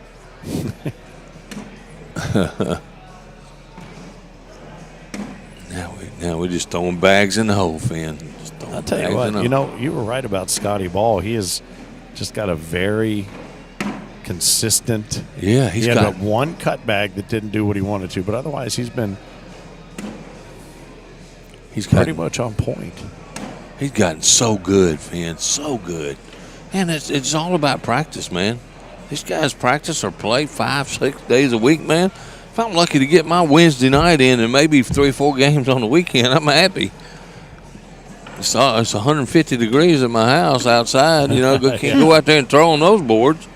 C: Now we're just throwing bags in the hole, Finn.
B: I'll tell you what, you were right about Scotty Ball. He has just got a very consistent.
C: Yeah,
B: he had that one cut bag that didn't do what he wanted to, but otherwise he's been pretty much on point.
C: He's gotten so good, Finn, so good. And it's all about practice, man. These guys practice or play 5-6 days a week, man. If I'm lucky to get my Wednesday night in and maybe 3 or 4 games on the weekend, I'm happy. It's 150 degrees at my house outside. Can't go out there and throw on those boards.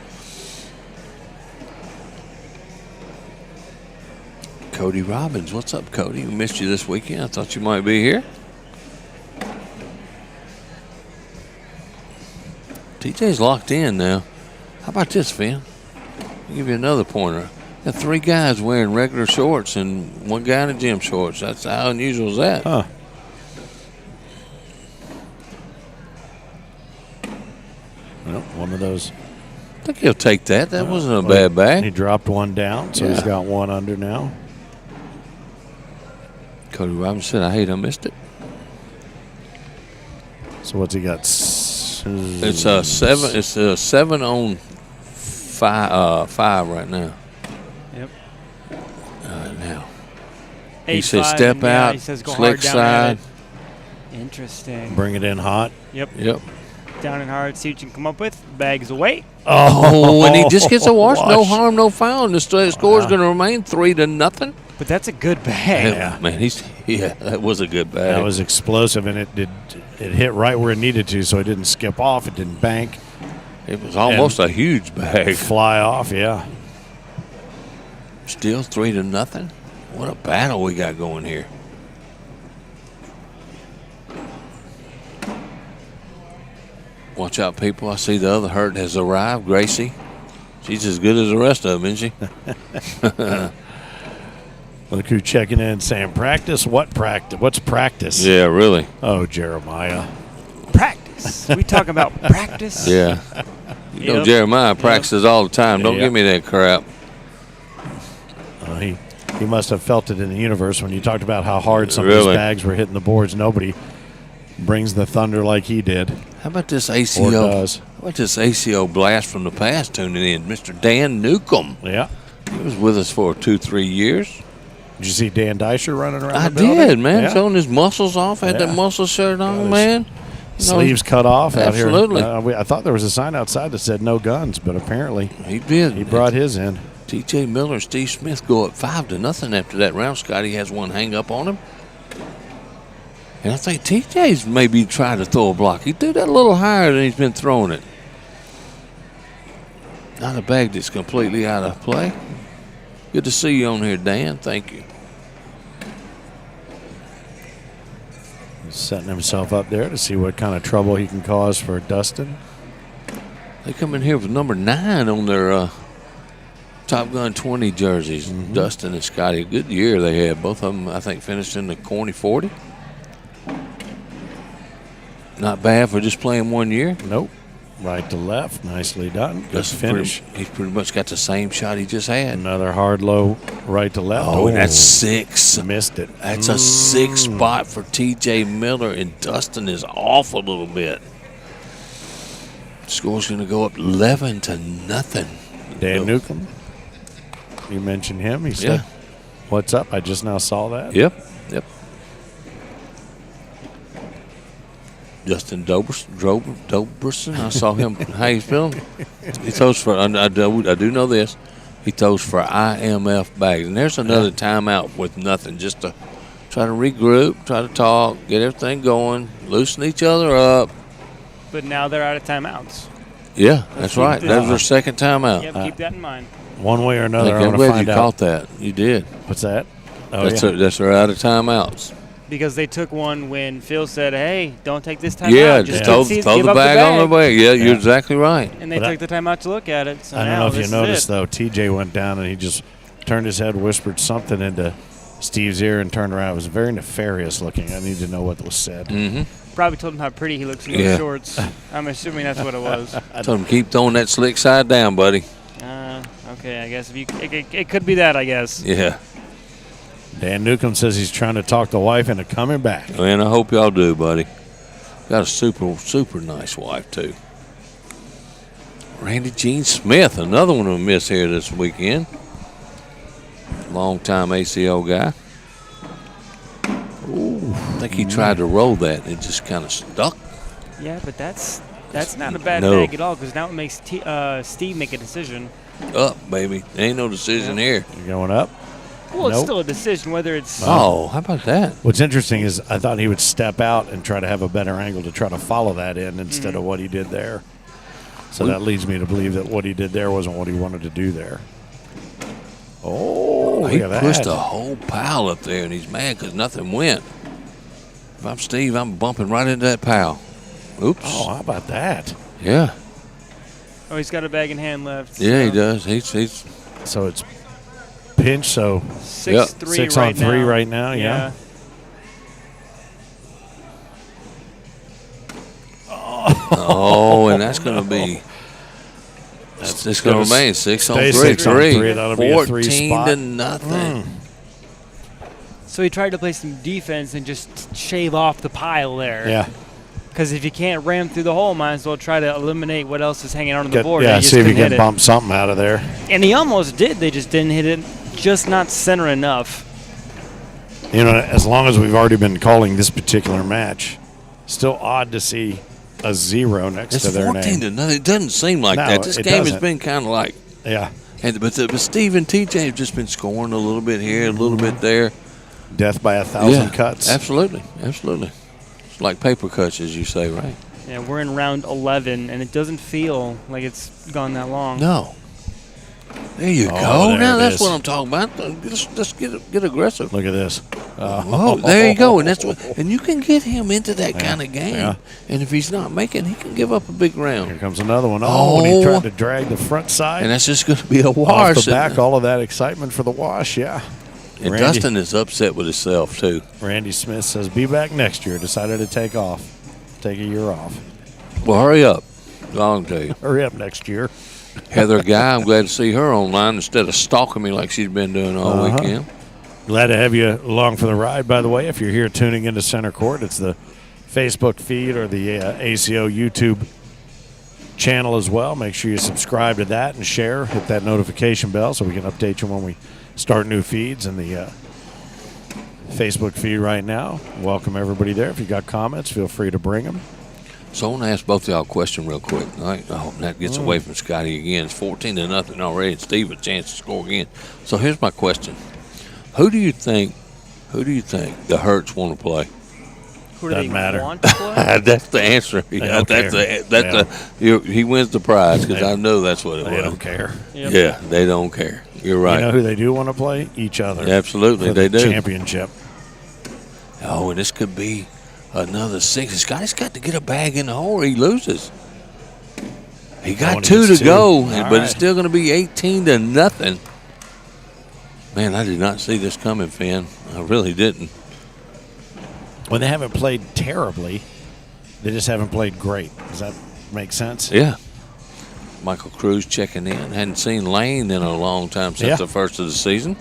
C: Cody Robbins, what's up, Cody? We missed you this weekend. I thought you might be here. TJ's locked in now. How about this, Finn? I'll give you another pointer. Got 3 guys wearing regular shorts and 1 guy in the gym shorts. That's how unusual is that?
B: Huh. Well, one of those.
C: I think he'll take that. That wasn't a bad bag.
B: He dropped one down, so he's got 1 under now.
C: Cody Robbins said, I missed it.
B: So what's he got?
C: It's a 7. It's a 7 on 5 right now.
E: Yep.
C: Now.
E: 8,
C: He says
E: 5,
C: step out,
E: he says go
C: slick
E: hard down
C: side.
E: at it. Interesting.
B: Bring it in hot.
E: Yep. Down and hard, see what you can come up with. Bags away.
C: Oh, and he just gets a wash. No harm, no foul. And the score is going to remain 3-0.
E: But that's a good bag.
C: Yeah, man, that was a good bag.
B: That was explosive, and it hit right where it needed to, so it didn't skip off. It didn't bank.
C: It was almost a huge bag.
B: Fly off, yeah.
C: Still 3-0. What a battle we got going here. Watch out, people. I see the other hurt has arrived, Gracie. She's as good as the rest of them, isn't she?
B: Look who checking in saying, practice? What practice? What's practice?
C: Yeah, really.
B: Oh, Jeremiah.
E: Practice. We talking about practice?
C: Yeah. You know, Jeremiah practices all the time. Don't give me that crap.
B: He must have felt it in the universe when you talked about how hard some of these bags were hitting the boards. Nobody brings the thunder like he did.
C: How about this ACO? How about this ACO blast from the past tuning in? Mr. Dan Newcomb.
B: Yeah.
C: He was with us for 2-3 years.
B: Did you see Dan Deisher running around
C: I
B: the building?
C: did, man.
B: Yeah.
C: Showing his muscles off. Had that muscle shirt on, man.
B: Sleeves cut off
C: absolutely.
B: out here. I thought there was a sign outside that said no guns, but apparently
C: he did.
B: He brought his in.
C: TJ Miller and Steve Smith go up 5-0 after that round. Scotty has one hang up on him. And I think TJ's maybe tried to throw a block. He threw that a little higher than he's been throwing it. Not a bag that's completely out of play. Good to see you on here, Dan. Thank you.
B: He's setting himself up there to see what kind of trouble he can cause for Dustin.
C: They come in here with number 9 on their Top Gun 20 jerseys. Dustin and Scotty. Good year they had. Both of them, I think, finished in the Corny 40. Not bad for just playing 1 year.
B: Nope. Right to left. Nicely done. Good finish.
C: He's pretty much got the same shot he just had.
B: Another hard low right to left.
C: Oh, and that's 6.
B: Missed it.
C: That's a 6 spot for TJ Miller, and Dustin is off a little bit. Score's going to go up 11-0.
B: Dan Newcomb, you mentioned him. He said, "What's up?" I just now saw that.
C: Yep. Justin Doberson, I saw him. How you feeling? He throws for. I do know this. He throws for IMF bags, and there's another timeout with nothing, just to try to regroup, try to talk, get everything going, loosen each other up.
E: But now they're out of timeouts.
C: Yeah, that's right. That was their second timeout.
E: Yep, keep that in mind.
B: One way or another,
C: I'm
B: I'm going to
C: glad
B: find
C: you
B: out.
C: caught that. You did.
B: What's that? Oh,
C: That's their out of timeouts.
E: Because they took one when Phil said, "Hey, don't take this timeout.
C: Yeah,
E: Just
C: throw
E: give
C: the
E: up
C: bag on the way. Yeah, you're exactly right.
E: And they took the timeout to look at it. So
B: I don't
E: now
B: know if
E: this
B: you
E: is
B: noticed,
E: it.
B: though, TJ went down and he just turned his head, whispered something into Steve's ear, and turned around. It was very nefarious looking. I need to know what was said.
C: Mm-hmm.
E: Probably told him how pretty he looks in those shorts. I'm assuming that's what it was.
C: Told him keep throwing that slick side down, buddy.
E: Okay, I guess it could be that, I guess.
C: Yeah.
B: Dan Newcomb says he's trying to talk the wife into coming back.
C: Man, I hope y'all do, buddy. Got a super nice wife, too. Randy Gene Smith, another one who missed here this weekend. Long-time ACO guy. Ooh, I think he tried to roll that and it just kind of stuck.
E: Yeah, but that's not a bad
C: No.
E: bag at all because now it makes Steve make a decision.
C: Up, baby. There ain't no decision here.
B: You're going up?
E: Well, it's
B: Nope.
E: still a decision whether it's
C: Oh, how about that?
B: What's interesting is I thought he would step out and try to have a better angle to try to follow that in instead of what he did there. So that leads me to believe that what he did there wasn't what he wanted to do there. Oh,
C: He
B: look at
C: pushed
B: that.
C: a whole pile up there, and he's mad because nothing went. If I'm Steve, I'm bumping right into that pile. Oops.
B: Oh, how about that?
C: Yeah.
E: Oh, he's got a bag in hand left.
C: Yeah, he
E: so
C: does. He's
B: So it's pinch, so
E: 6-3
B: 6
E: right
B: on 3
E: now.
B: right now, yeah.
C: oh, and that's going to be. It's going to remain 6 on
B: stay
C: 3.
B: 6 on 3. That'll be a 3
C: 14
B: spot.
C: to nothing.
E: So he tried to play some defense and just shave off the pile there.
B: Yeah.
E: Because if you can't ram through the hole, might as well try to eliminate what else is hanging out on the board.
B: Yeah,
E: and he just
B: see if you
E: couldn't
B: can
E: hit
B: bump something out of there.
E: it. And he almost did. They just didn't hit it, just not center enough.
B: You know, as long as we've already been calling this particular match, still odd to see a 0 next
C: It's
B: to their
C: 14
B: name.
C: to nothing. It doesn't seem like
B: No,
C: that. This
B: it
C: game has
B: doesn't.
C: been kind of like.
B: Yeah.
C: But Steve and TJ have just been scoring a little bit here, a little bit there.
B: Death by 1,000 cuts.
C: Absolutely. It's like paper cuts, as you say, right?
E: Yeah, we're in round 11, and it doesn't feel like it's gone that long.
C: No. There you
B: Oh,
C: go.
B: there
C: Now
B: it
C: that's
B: is.
C: what I'm talking about. Just get aggressive.
B: Look at this.
C: Oh, there you go. And and you can get him into that kind of game.
B: yeah.
C: And if he's not making, he can give up a big
B: Here
C: round.
B: comes another one. Oh, and he
C: Oh.
B: tried to drag the front side.
C: And that's just going to be a
B: off
C: wash.
B: the back, all of that excitement for the wash, yeah.
C: And
B: Randy-
C: Dustin is upset with himself, too.
B: Randy Smith says, be back next year. Decided to take a year off.
C: Well, hurry up. I'll tell you.
B: Hurry up next year.
C: Heather Guy, I'm glad to see her online instead of stalking me like she's been doing all weekend.
B: Glad to have you along for the ride, by the way. If you're here tuning into Center Court, it's the Facebook feed or the ACO YouTube channel as well. Make sure you subscribe to that and share. Hit that notification bell so we can update you when we start new feeds in the Facebook feed right now. Welcome everybody there. If you got comments, feel free to bring them.
C: So I want to ask both of y'all a question real quick. All right? I hope that gets away from Scotty again. It's 14 to nothing already, and Steve a chance to score again. So here's my question: Who do you think the Hurts want to play?
E: Who do
B: Doesn't
E: they
B: matter.
E: want to play?
C: That's the answer. Yeah,
B: don't care.
C: He wins the prize because I know that's what it
B: They
C: was.
B: don't care.
E: Yep.
C: Yeah, they don't care. You're right.
B: You know who they do want to play? Each other.
C: Absolutely,
B: for
C: they
B: the
C: do.
B: championship.
C: Oh, and this could be another 6. Scotty's got to get a bag in the hole or he loses. He got
B: Only
C: 2
B: gets
C: to
B: 2.
C: go,
B: All
C: but
B: right.
C: it's still going to be 18 to nothing. Man, I did not see this coming, Finn. I really didn't.
B: When they haven't played terribly, they just haven't played great. Does that make sense?
C: Yeah. Michael Cruz checking in. Hadn't seen Lane in a long time since
B: Yeah.
C: the first of the season.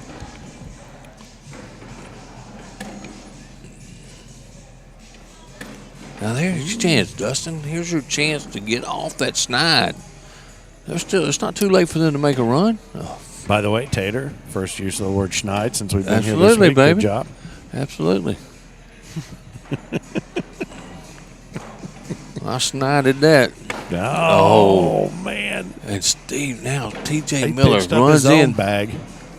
C: Now there's your chance, Dustin. Here's your chance to get off that snide. It's not too late for them to make a run. Oh,
B: By the way, Tater, first use of the word schneid since we've been here
C: absolutely,
B: this week.
C: baby.
B: Good job.
C: Absolutely. I snided that.
B: Oh, man.
C: And Steve, now T.J.
B: He
C: Miller
B: pitched up
C: runs
B: his own
C: in.
B: bag.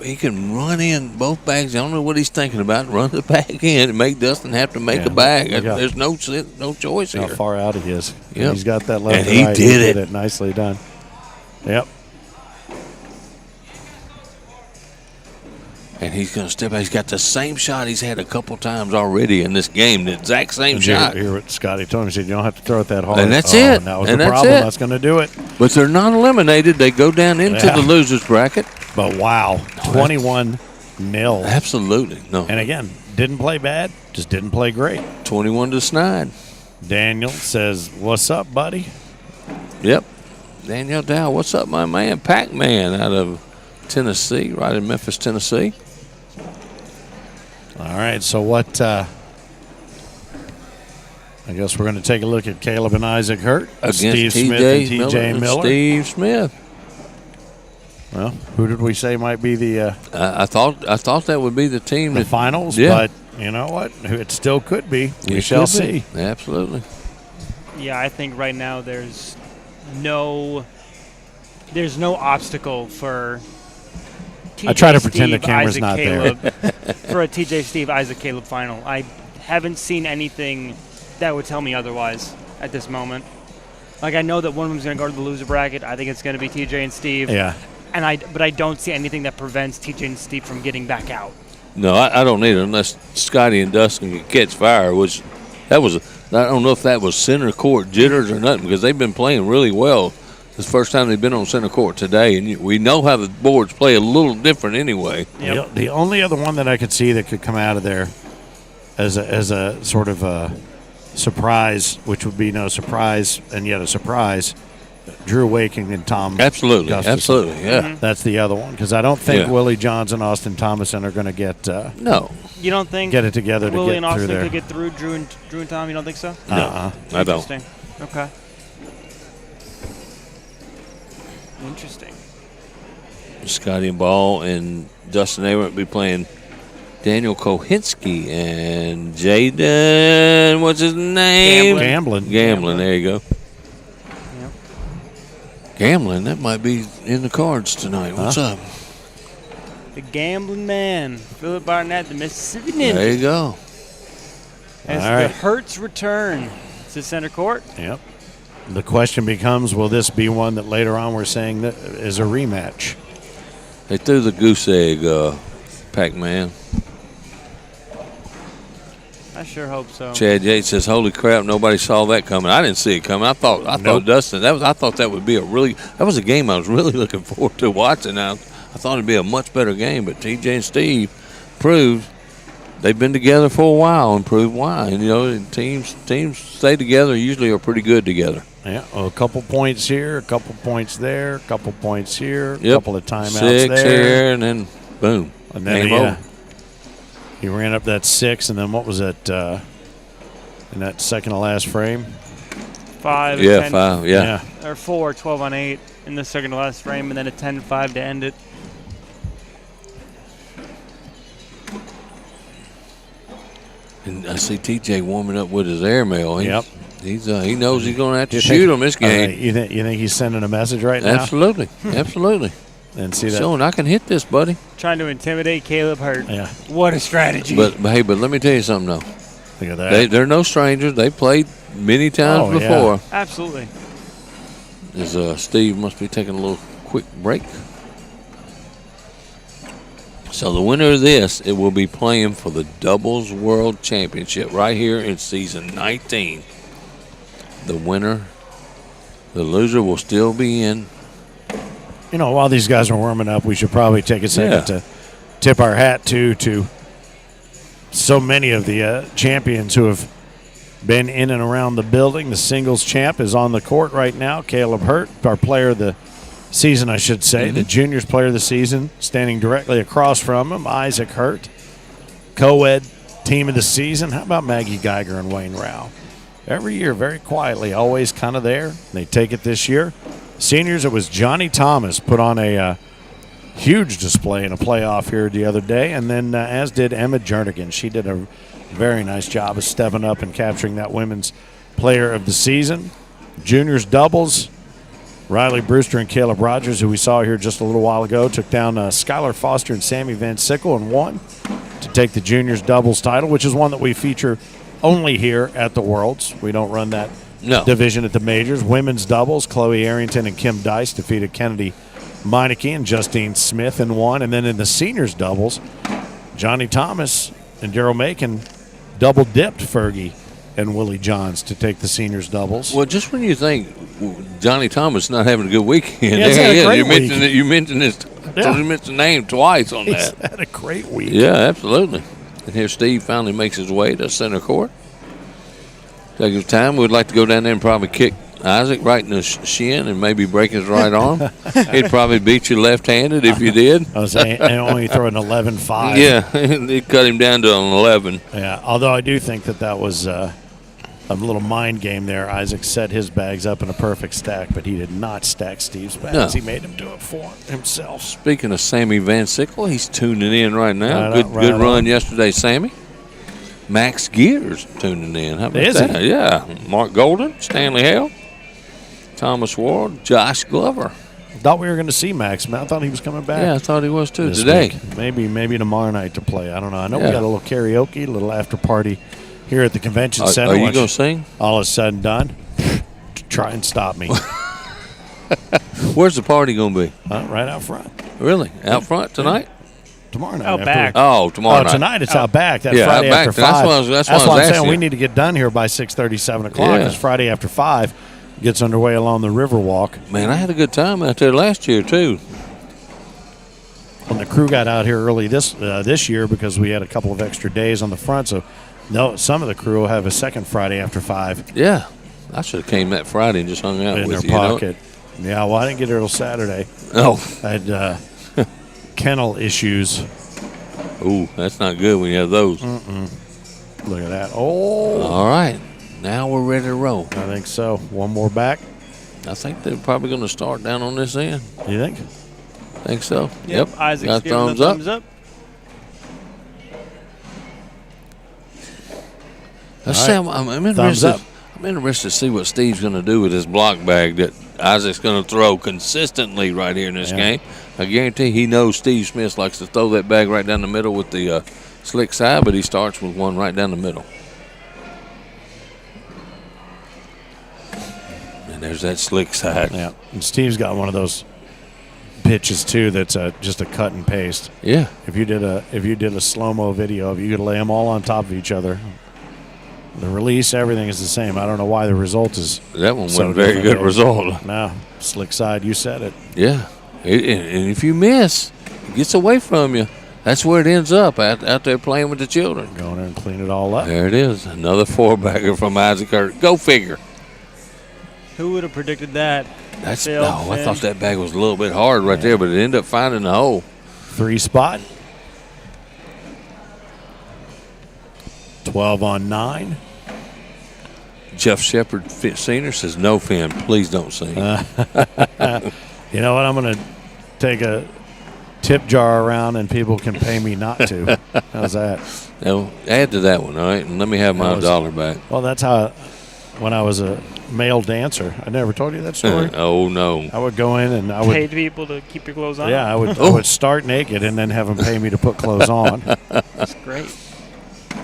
C: He can run in both bags. I don't know what he's thinking about. Run the bag in and make Dustin have to make a bag.
B: look out.
C: There's no choice
B: How
C: here.
B: far out he is.
C: Yep.
B: He's got that left
C: And
B: and
C: he
B: right.
C: did it.
B: Nicely done. Yep.
C: And he's going to step out. He's got the same shot he's had a couple times already in this game. The exact same shot.
B: Hear what Scotty told him. He said, you don't have to throw it that hard.
C: And that's
B: Oh,
C: it.
B: And that was
C: And
B: the
C: that's
B: problem.
C: it.
B: That's going to do it.
C: But they're not eliminated. They go down into
B: Yeah.
C: the losers bracket.
B: But wow, 21-0.
C: Absolutely. No.
B: And again, didn't play bad, just didn't play great.
C: 21 to snide.
B: Daniel says, what's up, buddy?
C: Yep. Daniel Dow. What's up, my man? Pac-Man out of Tennessee, right in Memphis, Tennessee.
B: All right, so what? I guess we're going to take a look at Caleb and Isaac Hurt,
C: Against
B: Steve Smith and T.J. Miller.
C: Steve Smith.
B: Well, who did we say might be the
C: I thought that would be the team.
B: the
C: that,
B: finals?
C: Yeah.
B: But you know what? It still could be. We
C: It
B: shall
C: could be.
B: see.
C: Absolutely.
E: Yeah, I think right now there's no obstacle for TJ
B: I try to pretend the
E: Steve,
B: camera's
E: Isaac,
B: not there.
E: Caleb, for a TJ Steve Isaac Caleb final. I haven't seen anything that would tell me otherwise at this moment. Like, I know that one of them's going to go to the loser bracket. I think it's going to be TJ and Steve.
B: Yeah.
E: But I don't see anything that prevents TJ and Steve from getting back out.
C: No, I don't need it unless Scotty and Dustin can catch fire. I don't know if that was center court jitters or nothing because they've been playing really well. It's the first time they've been on center court today, and we know how the boards play a little different anyway.
E: Yep.
B: The only other one that I could see that could come out of there as a sort of a surprise, which would be no surprise and yet a surprise, Drew Waking and Tom.
C: Absolutely,
B: Gustafson.
C: absolutely, yeah.
E: Mm-hmm.
B: That's the other one because I don't think
C: Yeah.
B: Willie Johns and Austin Thomason are going to get
C: No,
E: You don't think
B: get it together to
E: Willie
B: get
E: and
B: through
E: Austin
B: there.
E: could get through Drew and Tom? You don't think so?
C: I don't.
E: Interesting. Okay. Interesting.
C: Scotty and Ball and Dustin Averett will be playing Daniel Kohinski and Jaden, what's his name?
B: Gambling.
C: Gambling, there you go.
E: Yep.
C: Gambling, that might be in the cards tonight. What's up?
E: The gambling man, Philip Barnett, the Mississippi
C: There
E: Ninja,
C: you go.
E: as
B: All
E: the
B: right.
E: Hertz return to center court.
B: Yep. The question becomes, will this be one that later on we're saying that is a rematch?
C: They threw the goose egg, Pac-Man.
E: I sure hope so.
C: Chad Yates says, "Holy crap! Nobody saw that coming. I didn't see it coming. I thought
B: Nope.
C: Dustin. I thought that would be that was a game I was really looking forward to watching. I thought it'd be a much better game, but TJ and Steve proved they've been together for a while and proved why. And you know, teams stay together usually are pretty good together.
B: Yeah, well, a couple points here, a couple points there, a couple points here, a
C: Yep.
B: couple of timeouts
C: 6
B: there.
C: here, and then boom,
B: And then
C: game over.
B: he ran up that 6, and then what was it in that second to last frame?
E: 5,
C: Yeah,
E: 10,
C: 5. Yeah.
E: or 4, 12 on 8 in the second to last frame, and then a 10-5 to end it.
C: And I see TJ warming up with his airmail.
B: Yep.
C: He knows he's going to have to
B: You
C: shoot
B: think-
C: on this game.
B: You think he's sending a message right now?
C: Absolutely, absolutely.
B: And see that?
C: Showing I can hit this, buddy.
E: Trying to intimidate Caleb Hurt.
B: Yeah.
E: What a strategy.
C: But let me tell you something though.
B: Look at that.
C: They're no strangers. They played many times
B: Oh, yeah.
C: before.
E: Absolutely.
C: As Steve must be taking a little quick break. So the winner of this, it will be playing for the Doubles World Championship right here in season 19. The winner, the loser will still be in.
B: You know, while these guys are warming up, we should probably take a second
C: Yeah.
B: to tip our hat to so many of the champions who have been in and around the building. The singles champ is on the court right now. Caleb Hurt, our player of the season, I should say. The juniors player of the season, standing directly across from him, Isaac Hurt. Co-ed team of the season. How about Maggie Geiger and Wayne Rao? every year, very quietly, always kind of there. They take it this year. Seniors, it was Johnny Thomas put on a huge display in a playoff here the other day, and then as did Emma Jernigan. She did a very nice job of stepping up and capturing that Women's Player of the Season. Juniors doubles, Riley Brewster and Caleb Rogers, who we saw here just a little while ago, took down Skylar Foster and Sammy Van Sickle and won to take the juniors doubles title, which is one that we feature only here at the Worlds. We don't run that division at the majors. Women's doubles, Chloe Arrington and Kim Dice defeated Kennedy Meineke and Justine Smith and won. And then in the seniors doubles, Johnny Thomas and Daryl Macon double-dipped Fergie and Willie Johns to take the seniors doubles.
C: Well, just when you think Johnny Thomas not having a good weekend,
B: Yeah, he's had a great week.
C: You mentioned his
B: Yeah.
C: you mentioned the name twice on
B: He's
C: that.
B: had a great week.
C: Yeah, absolutely. And here Steve finally makes his way to center court. Take his time. We'd like to go down there and probably kick Isaac right in the shin and maybe break his right arm. He'd probably beat you left-handed if you did.
B: I was saying, and only throw an 11-5.
C: Yeah, they cut him down to an 11.
B: Yeah, although I do think that was a little mind game there. Isaac set his bags up in a perfect stack, but he did not stack Steve's bags.
C: No.
B: He made him do it for himself.
C: Speaking of Sammy Van Sickle, he's tuning in right now.
B: Right
C: Good
B: on.
C: run yesterday, Sammy. Max Gears tuning in. How about
B: Is
C: that?
B: he?
C: Yeah. Mark Golden, Stanley Hale, Thomas Ward, Josh Glover.
B: Thought we were going to see Max. I thought he was coming back.
C: Yeah, I thought he was too
B: this
C: today.
B: week. Maybe tomorrow night to play. I don't know. I know we
C: Yeah.
B: got a little karaoke, a little after party here at the convention center.
C: Are you
B: Once
C: going to sing?
B: all is said and done, try and stop me.
C: Where's the party going to be?
B: Right out front.
C: Really? Out front tonight?
B: Tomorrow night.
E: Out
B: after
E: back.
C: Oh, tomorrow night.
B: Tonight it's out back. That
C: Yeah,
B: Friday
C: out back.
B: after
C: That's
B: 5.
C: what I was- that's
B: That's
C: what I
B: why
C: was
B: I'm saying
C: asking.
B: we need to get done here by 6:30, 7 o'clock.
C: Yeah.
B: Because Friday after 5 gets underway along the Riverwalk.
C: Man, I had a good time out there last year too.
B: And the crew got out here early this year because we had a couple of extra days on the front. So some of the crew will have a second Friday after 5
C: Yeah. I should have came that Friday and just hung out
B: in
C: with
B: their
C: you.
B: pocket. Yeah, well, I didn't get here till Saturday.
C: Oh.
B: I had kennel issues.
C: Ooh, that's not good when you have those.
B: Look at that. Oh,
C: All right. Now we're ready to roll.
B: I think so. One more back.
C: I think they're probably going to start down on this end.
B: You think?
C: Think so?
E: Yep. Isaac's
C: Got
E: giving
C: thumbs
E: the
C: up.
E: thumbs up.
C: Let's
B: All
C: see.
B: right.
C: I'm
B: Thumbs
C: interested.
B: up.
C: I'm interested to see what Steve's going to do with his block bag that Isaac's going to throw consistently right here in this
B: Yeah.
C: game. I guarantee he knows Steve Smith likes to throw that bag right down the middle with the slick side, but he starts with one right down the middle. And there's that slick side.
B: Yeah. And Steve's got one of those pitches too that's just a cut and paste.
C: Yeah.
B: If you did a slow-mo video, if you could lay them all on top of each other, the release, everything is the same. I don't know why the result is
C: That one
B: so
C: wasn't a very
B: different.
C: good result.
B: No, slick side, you said it.
C: Yeah. And if you miss, it gets away from you. That's where it ends up, out there playing with the children.
B: Go in there and clean it all up.
C: There it is. Another four-bagger from Isaac Hurt. Go figure.
E: Who would have predicted that?
C: That's
E: Phil,
C: no. I
E: Finn.
C: thought that bag was a little bit hard right there, but it ended up finding the hole.
B: 3 spot. 12 on 9.
C: Jeff Shepard Senior says, "No, Finn, please don't sing."
B: You know what? I'm going to take a tip jar around and people can pay me not to. How's that?
C: Now, add to that one, all right, and let me have my
B: was-
C: $1 back.
B: Well, that's how when I was a male dancer. I never told you that story.
C: Oh no!
B: I would go in and I would
E: Paid people to keep your clothes on.
B: I would start naked and then have them pay me to put clothes on.
E: That's great.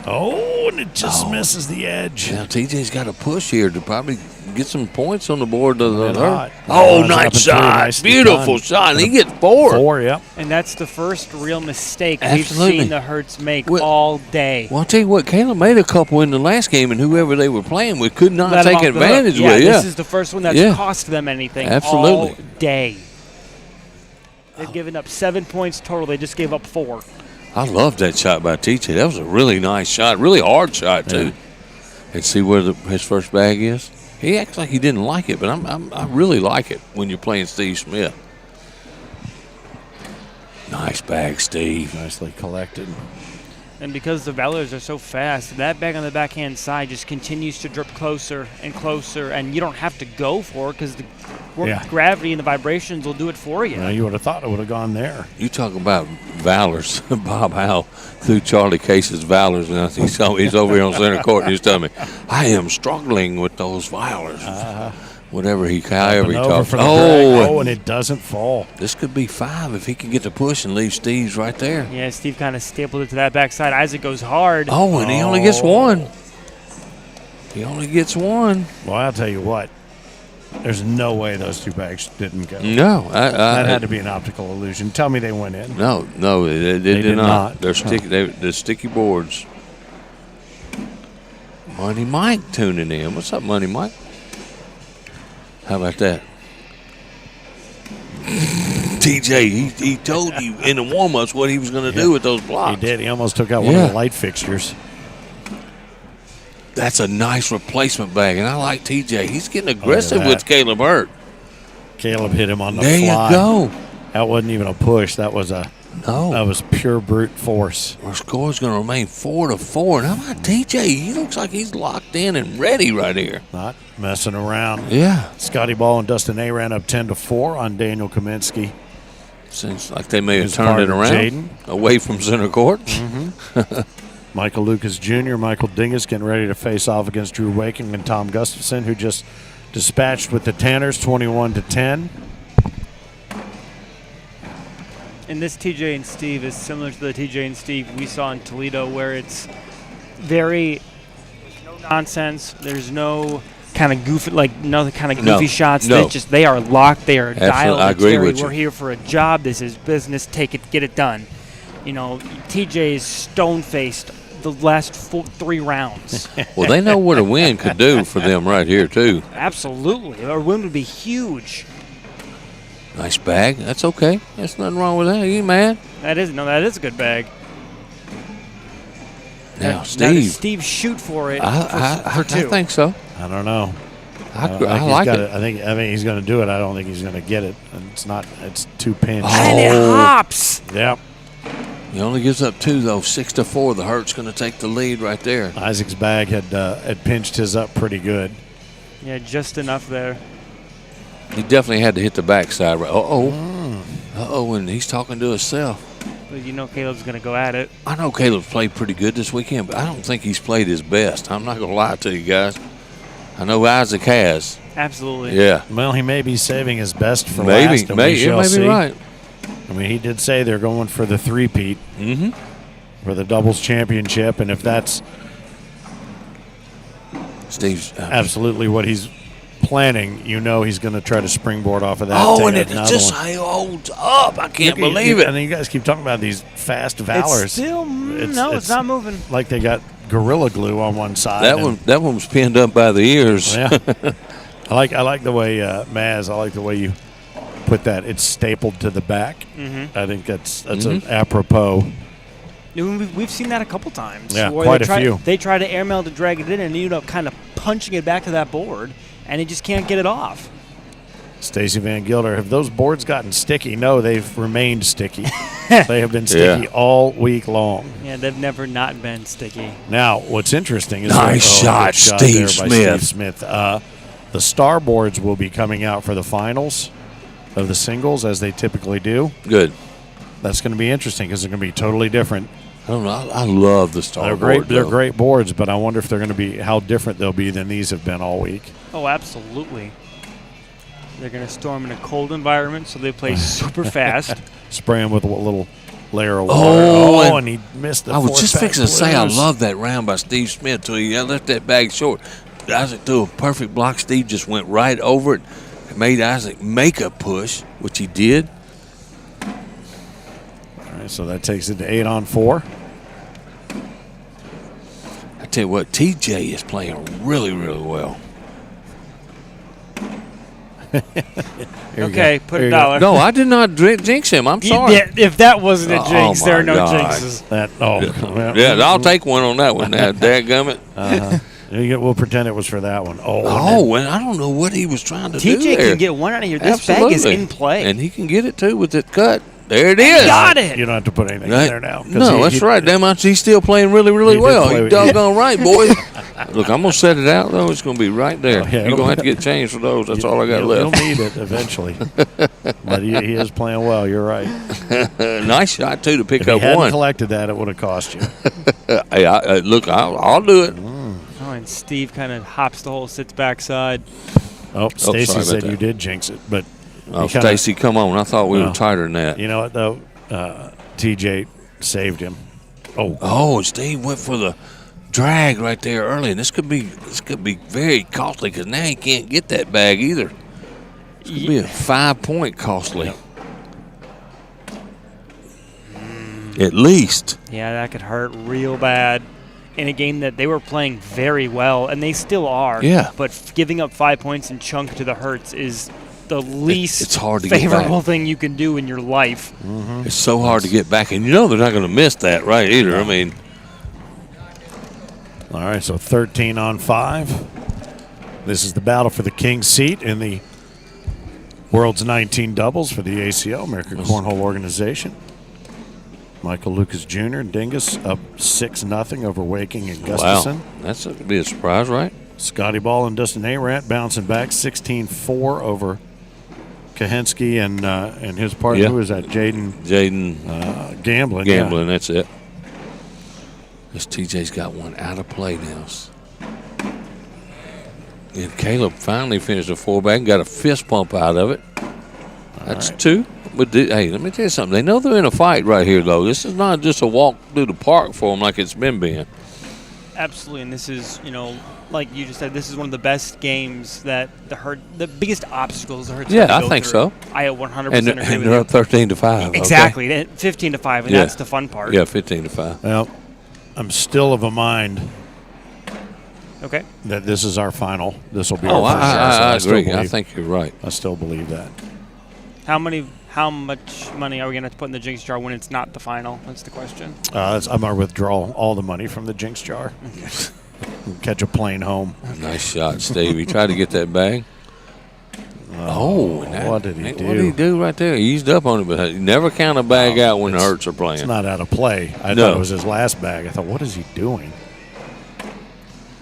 B: Oh, and it just misses the edge.
C: Now TJ's got a push here to probably get some points on the board.
B: Been hot.
C: Oh,
B: Runs up and
C: nice
B: through,
C: shot!
B: nicely
C: Beautiful
B: done.
C: shot. And he gets 4.
B: 4, yep.
E: And that's the first real mistake
C: Absolutely.
E: we've seen the Hertz make
C: Well-
E: all day.
C: Well, I'll tell you what, Caleb made a couple in the last game, and whoever they were playing with could not
E: Let 'em
C: take
E: off the hook.
C: advantage
E: Yeah,
C: with.
E: this is the first one that's
C: Yeah.
E: cost them anything
C: Absolutely.
E: all day. They've given up 7 points total. They just gave up 4.
C: I love that shot by TJ. That was a really nice shot, really hard shot too.
B: Yeah.
C: And see where his first bag is. He acts like he didn't like it, but I really like it when you're playing Steve Smith. Nice bag, Steve.
B: Nicely collected.
E: And because the Valors are so fast, that bag on the backhand side just continues to drip closer and closer, and you don't have to go for it because the gravity and the vibrations will do it for you.
B: You would have thought it would have gone there.
C: You talk about Valors. Bob Howe threw Charlie Case's Valors, and he's over here on center court, and he's telling me, I am struggling with those Valors. However he talks.
B: And it doesn't fall.
C: This could be 5 if he can get the push and leave Steve's right there.
E: Yeah, Steve kind of stapled it to that backside. Isaac goes hard.
C: Oh, and he only gets 1. He only gets 1.
B: Well, I'll tell you what. There's no way those 2 bags didn't go.
C: No.
B: That had to be an optical illusion. Tell me they went in.
C: No, they did not. They're sticky boards. Money Mike tuning in. What's up, Money Mike? How about that? TJ, he told you in the warm-ups what he was going to do with those blocks.
B: He did. He almost took out one of the light fixtures.
C: That's a nice replacement bag, and I like TJ. He's getting aggressive with Caleb Hurt.
B: Caleb hit him on the
C: fly. There you go.
B: That wasn't even a push. That was that was pure brute force.
C: Our score is going to remain 4-4. And how about TJ? He looks like he's locked in and ready right here.
B: Not messing around.
C: Yeah.
B: Scotty Ball and Dustin A ran up 10-4 on Daniel Kaminsky.
C: Seems like they may have turned it around away from center court.
B: Michael Lucas Jr., Michael Dingus getting ready to face off against Drew Waking and Tom Gustafson, who just dispatched with the Tanners 21-10.
E: And this TJ and Steve is similar to the TJ and Steve we saw in Toledo, where it's very no nonsense. There's no kind of goofy shots.
C: No.
E: They are locked. They are dialed.
C: I agree with you.
E: We're here for a job. This is business. Take it, get it done. TJ is stone-faced the last 3 rounds.
C: Well, they know what a win could do for them right here, too.
E: Absolutely. A win would be huge.
C: Nice bag. That's okay. There's nothing wrong with that. You ain't mad.
E: That is a good bag.
C: Now, Steve.
E: Steve shoot for it
C: I
E: 2.
C: I think so.
B: I don't know.
C: I like it.
B: I think he's going to do it. I don't think he's going to get it. It's too pinched.
E: And it hops.
B: Yep.
C: He only gives up 2, though. 6-4. The Hurt's going to take the lead right there.
B: Isaac's bag had pinched his up pretty good.
E: Yeah, just enough there.
C: He definitely had to hit the backside. And he's talking to himself.
E: But Caleb's going to go at it.
C: I know Caleb's played pretty good this weekend, but I don't think he's played his best. I'm not going to lie to you guys. I know Isaac has.
E: Absolutely.
C: Yeah.
B: Well, he may be saving his best for
C: maybe,
B: last.
C: Maybe be right.
B: I mean, he did say they're going for the 3-peat for the doubles championship, and if that's
C: Steve's
B: absolutely what he's planning, he's going to try to springboard off of that.
C: And it just holds up. I can't believe it.
B: And you guys keep talking about these fast Valors.
E: It's still it's not moving.
B: Like they got Gorilla Glue on one side.
C: That one was pinned up by the ears.
B: Yeah. I like the way Maz. I like the way you put that. It's stapled to the back. I think that's an apropos.
E: We've seen that a couple times.
B: Yeah, quite a few.
E: They try to airmail to drag it in and end up kind of punching it back to that board, and he just can't get it off.
B: Stacy Van Gilder, have those boards gotten sticky? No, they've remained sticky. They have been sticky all week long.
E: Yeah, they've never not been sticky.
B: Now, what's interesting is
C: nice shot, Steve
B: Smith. The star boards will be coming out for the finals of the singles, as they typically do.
C: Good.
B: That's going to be interesting because they're going to be totally different.
C: I don't know. I love the star boards.
B: They're great boards, but I wonder if they're going to be how different they'll be than these have been all week.
E: Oh, absolutely. They're going to storm in a cold environment, so they play super fast.
B: Spray them with a little layer of water. And he missed the
C: I was just fixing to say I
B: lose.
C: love that round by Steve Smith till he left that bag short. Isaac threw a perfect block. Steve just went right over it. Made Isaac make a push, which he did.
B: All right, so that takes it to 8-on-4.
C: I tell you what, TJ is playing really, really well.
E: Okay, put $1.
C: No, I did not jinx him. I'm sorry.
E: Yeah, if that wasn't a jinx, there are no jinxes.
C: I'll take one on that one. Dadgummit.
B: We'll pretend it was for that one.
C: And I don't know what he was trying to do
E: TJ
C: there.
E: can get one out of here. This bag is in play.
C: And he can get it, too, with it cut. There it is.
E: Got it.
B: You don't have to put anything
C: Right.
B: in there now. 'cause
C: No, that's right. Damn, he's still playing really, really
B: He did
C: well.
B: play
C: You
B: with-
C: doggone right, boy. Look, I'm going to set it out, though. It's going to be right there.
B: Oh, yeah,
C: You're
B: it'll
C: going to have to
B: be-
C: get changed for those. That's all I got
B: You'll
C: left.
B: need it eventually. But he is playing well. You're right.
C: Nice shot, too, to pick
B: If he
C: up
B: hadn't
C: one.
B: collected that, it would have cost you.
C: Hey, look, I'll do it.
E: Oh, and Steve kind of hops the hole, sits backside.
B: Oh, Stacy
C: sorry about
B: said
C: that.
B: you did jinx it, but
C: Oh,
B: you kinda-
C: Stacy, come on. I thought we
B: No.
C: were tighter than that.
B: You know what though? TJ saved him. Oh,
C: Oh, Steve went for the drag right there early, and this could be very costly because now he can't get that bag either. It's gonna be a 5-point costly, at least.
E: Yeah, that could hurt real bad in a game that they were playing very well, and they still are.
C: Yeah.
E: But giving up 5 points and chunk to the Hurts is the least
C: it's hard to get
E: favorable
C: back.
E: thing you can do in your life.
C: It's so hard to get back, and you know they're not going to miss that, right? Either. I mean,
B: all right. So 13 on 5. This is the battle for the king's seat in the World's 19 doubles for the ACO, American Cornhole Organization. Michael Lucas Jr. and Dingus up 6-0 over Waking and Gustafson.
C: wow, that's going to be a surprise, right?
B: Scotty Ball and Dustin Arant bouncing back 16-4 over Kahensky and his partner.
C: Yeah.
B: Who is that? Jaden
C: Gambling,
B: Gamblin.
C: that's it. This TJ's got one out of play now. And Caleb finally finished a 4-bag and got a fist pump out of it. That's
B: right.
C: 2. But hey, let me tell you something. They know they're in a fight right here, though. This is not just a walk through the park for them like it's been.
E: Absolutely, and this is, like you just said, this is one of the best games that the biggest obstacles the Hurts
C: Yeah,
E: have to
C: I
E: go
C: think
E: through.
C: so.
E: I 100%
C: And
E: agree with
C: they're
E: you.
C: up 13-5. okay?
E: Exactly, 15-5, and
C: Yeah.
E: that's the fun part.
C: Yeah, 15-5.
B: Well, I'm still of a mind
E: Okay.
B: that this is our final. This will be
C: Oh,
B: our final. So
C: I
B: still
C: agree. I
B: believe-
C: think you're right.
B: I still believe that.
E: How much money are we going to put in the Jinx jar when it's not the final? That's the question.
B: I'm going to withdraw all the money from the Jinx jar. Catch a plane home.
C: Nice shot, Steve. He tried to get that bag. And
B: what did he
C: What
B: do?
C: did he do right there? He eased up on it, but he never count a bag out when the Hurts are
B: It's
C: playing.
B: not out of play. I
C: No.
B: thought it was his last bag. I thought, what is he doing?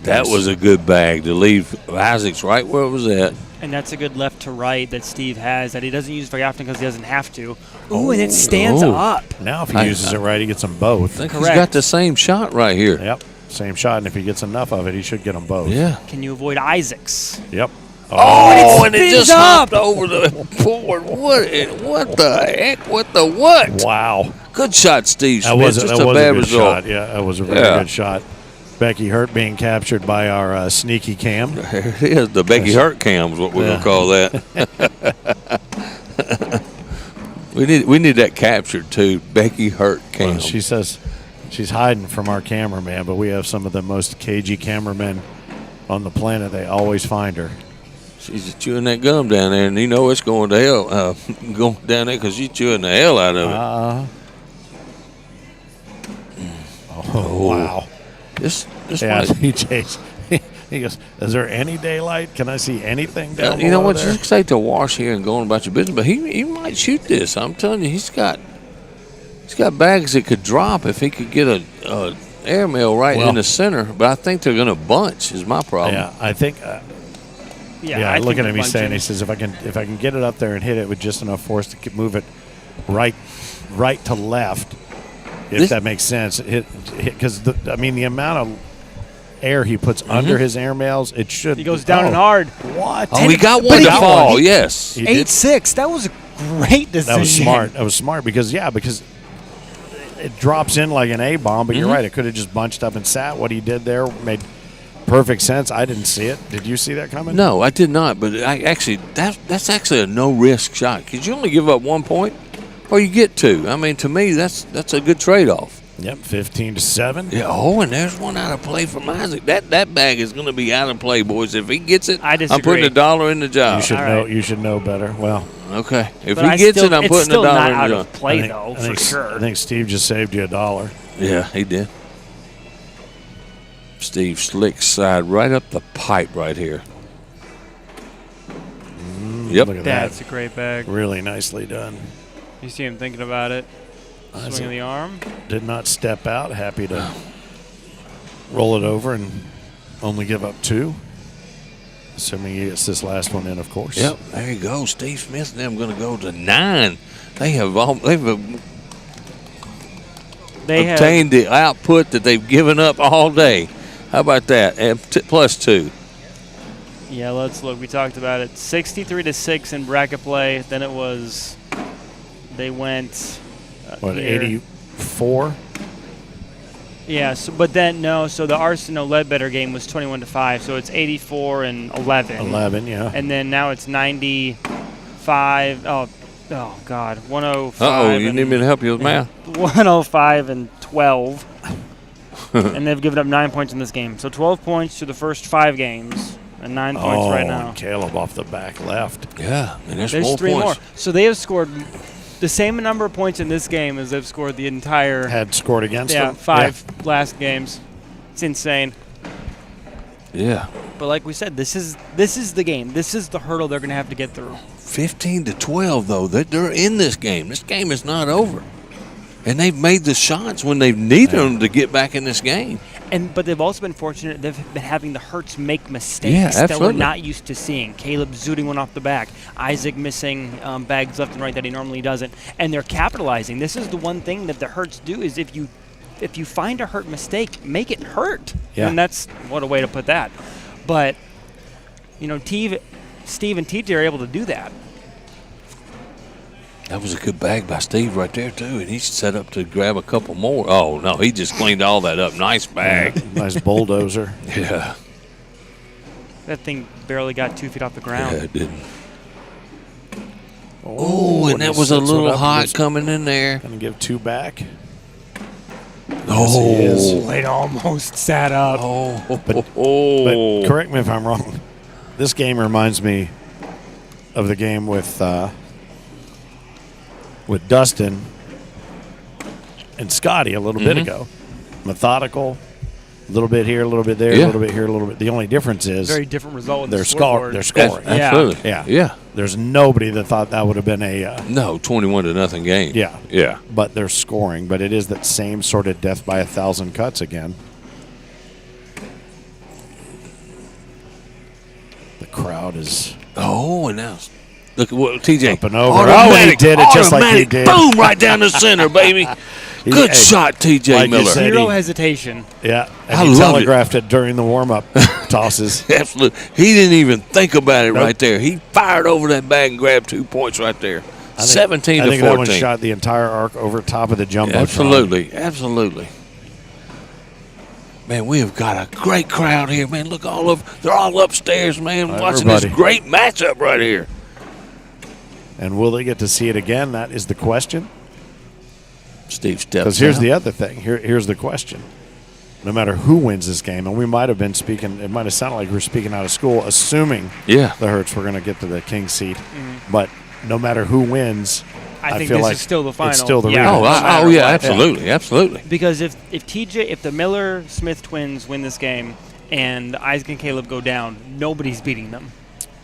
C: That was a good bag to leave Isaac's right where it was at.
E: And that's a good left to right that Steve has that he doesn't use very often because he doesn't have to. Ooh, and it stands
C: Oh.
E: up.
B: Now, if he uses it right, he gets them both.
C: I think he's
E: Correct.
C: got the same shot right here.
B: Yep, same shot. And if he gets enough of it, he should get them both.
C: Yeah.
E: Can you avoid Isaac's?
B: Yep.
C: Oh, and it
E: spins
C: just
E: up.
C: hopped over the board. What the heck? What the what?
B: Wow.
C: Good shot, Steve
B: That
C: Smith.
B: was,
C: Just
B: that
C: a
B: was
C: bad
B: a good
C: result.
B: shot. Yeah, that was a very
C: Yeah.
B: good shot. Becky Hurt being captured by our sneaky cam.
C: There it is. The Becky Hurt cam is what we're gonna call that. we need that captured too. Becky Hurt cam.
B: Well, she says she's hiding from our cameraman, but we have some of the most cagey cameramen on the planet. They always find her.
C: She's just chewing that gum down there, and you know it's going to hell. Going down there because she's chewing the hell out of it.
B: Oh, wow.
C: This
B: Yeah,
C: might-
B: TJ's. He goes, is there any daylight? Can I see anything down
C: you know
B: below
C: what?
B: there?
C: You say to wash here and go on about your business, but he might shoot this. I'm telling you, he's got bags that could drop if he could get a airmail right
B: Well-
C: in the center. But I think they're going to bunch. Is my problem.
B: Yeah, I think.
E: Yeah,
B: I look at
E: think
B: him. He's saying,
E: bunching-
B: he says, if I can get it up there and hit it with just enough force to move it right to left, if that makes sense. Because the amount of air he puts under his airmails, it should.
E: He goes down and hard.
B: What?
C: Oh, he got
E: But
C: one
E: he
C: to
E: got
C: fall.
E: one.
C: Yes.
B: He did.
E: 8-6. That was a great decision.
B: That was smart. That was smart because it drops in like an A-bomb, but you're right. It could have just bunched up and sat. What he did there made perfect sense. I didn't see it. Did you see that coming?
C: No, I did not. But that's actually a no-risk shot because you only give up 1 point or you get 2. I mean, to me, that's a good trade-off.
B: Yep, 15-7.
C: Yeah. Oh, and there's one out of play from Isaac. That bag is going to be out of play, boys. If he gets it,
E: I
C: I'm
E: disagree.
C: putting $1 in the job.
B: You should
E: All
B: know.
E: right.
B: You should know better. Well,
C: Okay. If
E: But
C: he
E: I
C: gets
E: still,
C: it, I'm
E: it's
C: putting
E: still
C: $1
E: not
C: in
E: out
C: the
E: of
C: job.
E: play, though, for
B: I
E: sure.
B: think Steve just saved you $1.
C: Yeah, he did. Steve slick side right up the pipe right here. Yep.
B: Look at
E: That's
B: that.
E: a great bag.
B: Really nicely done.
E: You see him thinking about it. Swing of the arm.
B: Did not step out. Happy to roll it over and only give up 2. Assuming he gets this last one in, of course.
C: Yep, there you go. Steve Smith and them going to go to 9. They've obtained the output that they've given up all day. How about that? And plus 2.
E: Yeah, let's look. We talked about it. 63-6 in bracket play. Then it was. They went.
B: What,
E: here.
B: 84?
E: Yeah, but then no. So the Arsenal Ledbetter game was 21-5. So it's 84-11.
B: 11, yeah.
E: And then now it's 95. Oh God, 105.
C: Uh-oh, you need me to help you with math?
E: 105-12. And they've given up 9 points in this game. So 12 points to the first 5 games. And 9 points right now.
B: And Caleb off the back left.
C: Yeah, and there's
E: 3
C: points.
E: more. So they have scored the same number of points in this game as they've scored the entire.
B: Had scored against them.
E: 5 last games. It's insane.
C: Yeah.
E: But like we said, this is the game. This is the hurdle they're going to have to get through.
C: 15-12 though. They're in this game. This game is not over. And they've made the shots when they've needed them to get back in this game.
E: But they've also been fortunate. They've been having the Hertz make mistakes that we're not used to seeing. Caleb zooting one off the back. Isaac missing bags left and right that he normally doesn't. And they're capitalizing. This is the one thing that the Hertz do is if you find a hurt mistake, make it hurt.
B: Yeah.
E: And that's what a way to put that. But, Steve and TJ are able to do that.
C: That was a good bag by Steve right there, too. And he's set up to grab a couple more. Oh, no, he just cleaned all that up. Nice bag.
B: Nice bulldozer.
C: Yeah.
E: That thing barely got 2 feet off the ground.
C: Yeah, it didn't. Oh, and that was a little hot coming in there.
B: Going to give 2 back.
C: Oh.
B: Yes, he is.
E: It almost sat up.
B: But correct me if I'm wrong. This game reminds me of the game with Dustin and Scotty a little bit ago. Methodical, a little bit here, a little bit there, a little bit here, a little bit. The only difference is
E: very different result.
B: They're scoring.
C: Absolutely.
B: Yeah. There's nobody that thought that would have been a
C: 21-0 game.
B: Yeah. But they're scoring. But it is that same sort of death by 1,000 cuts again. The crowd is.
C: Oh, and now look at what TJ.
B: Up and over. He did it just like he did.
C: Boom, right down the center, baby. Good shot, TJ
B: like
C: Miller.
E: Zero hesitation.
B: Yeah. And
C: I
B: he
C: love
B: telegraphed it during the warm-up tosses.
C: Absolutely. He didn't even think about it right there. He fired over that bag and grabbed 2 points right there. 17-14.
B: I think that one shot the entire arc over top of the jumbo.
C: Absolutely. Man, we have got a great crowd here, man. Look, they're all upstairs, man, watching this great matchup right here.
B: And will they get to see it again? That is the question.
C: Steve steps
B: Because here's the other thing. Here's the question. No matter who wins this game, and we might have been speaking, it might have sounded like we were speaking out of school, assuming the Hertz were going to get to the King seat. But no matter who wins,
E: I think
B: feel
E: this
B: like
E: is still the final.
B: it's still the
E: rematch.
C: Absolutely.
E: Because if the Miller-Smith twins win this game and Isaac and Caleb go down, nobody's beating them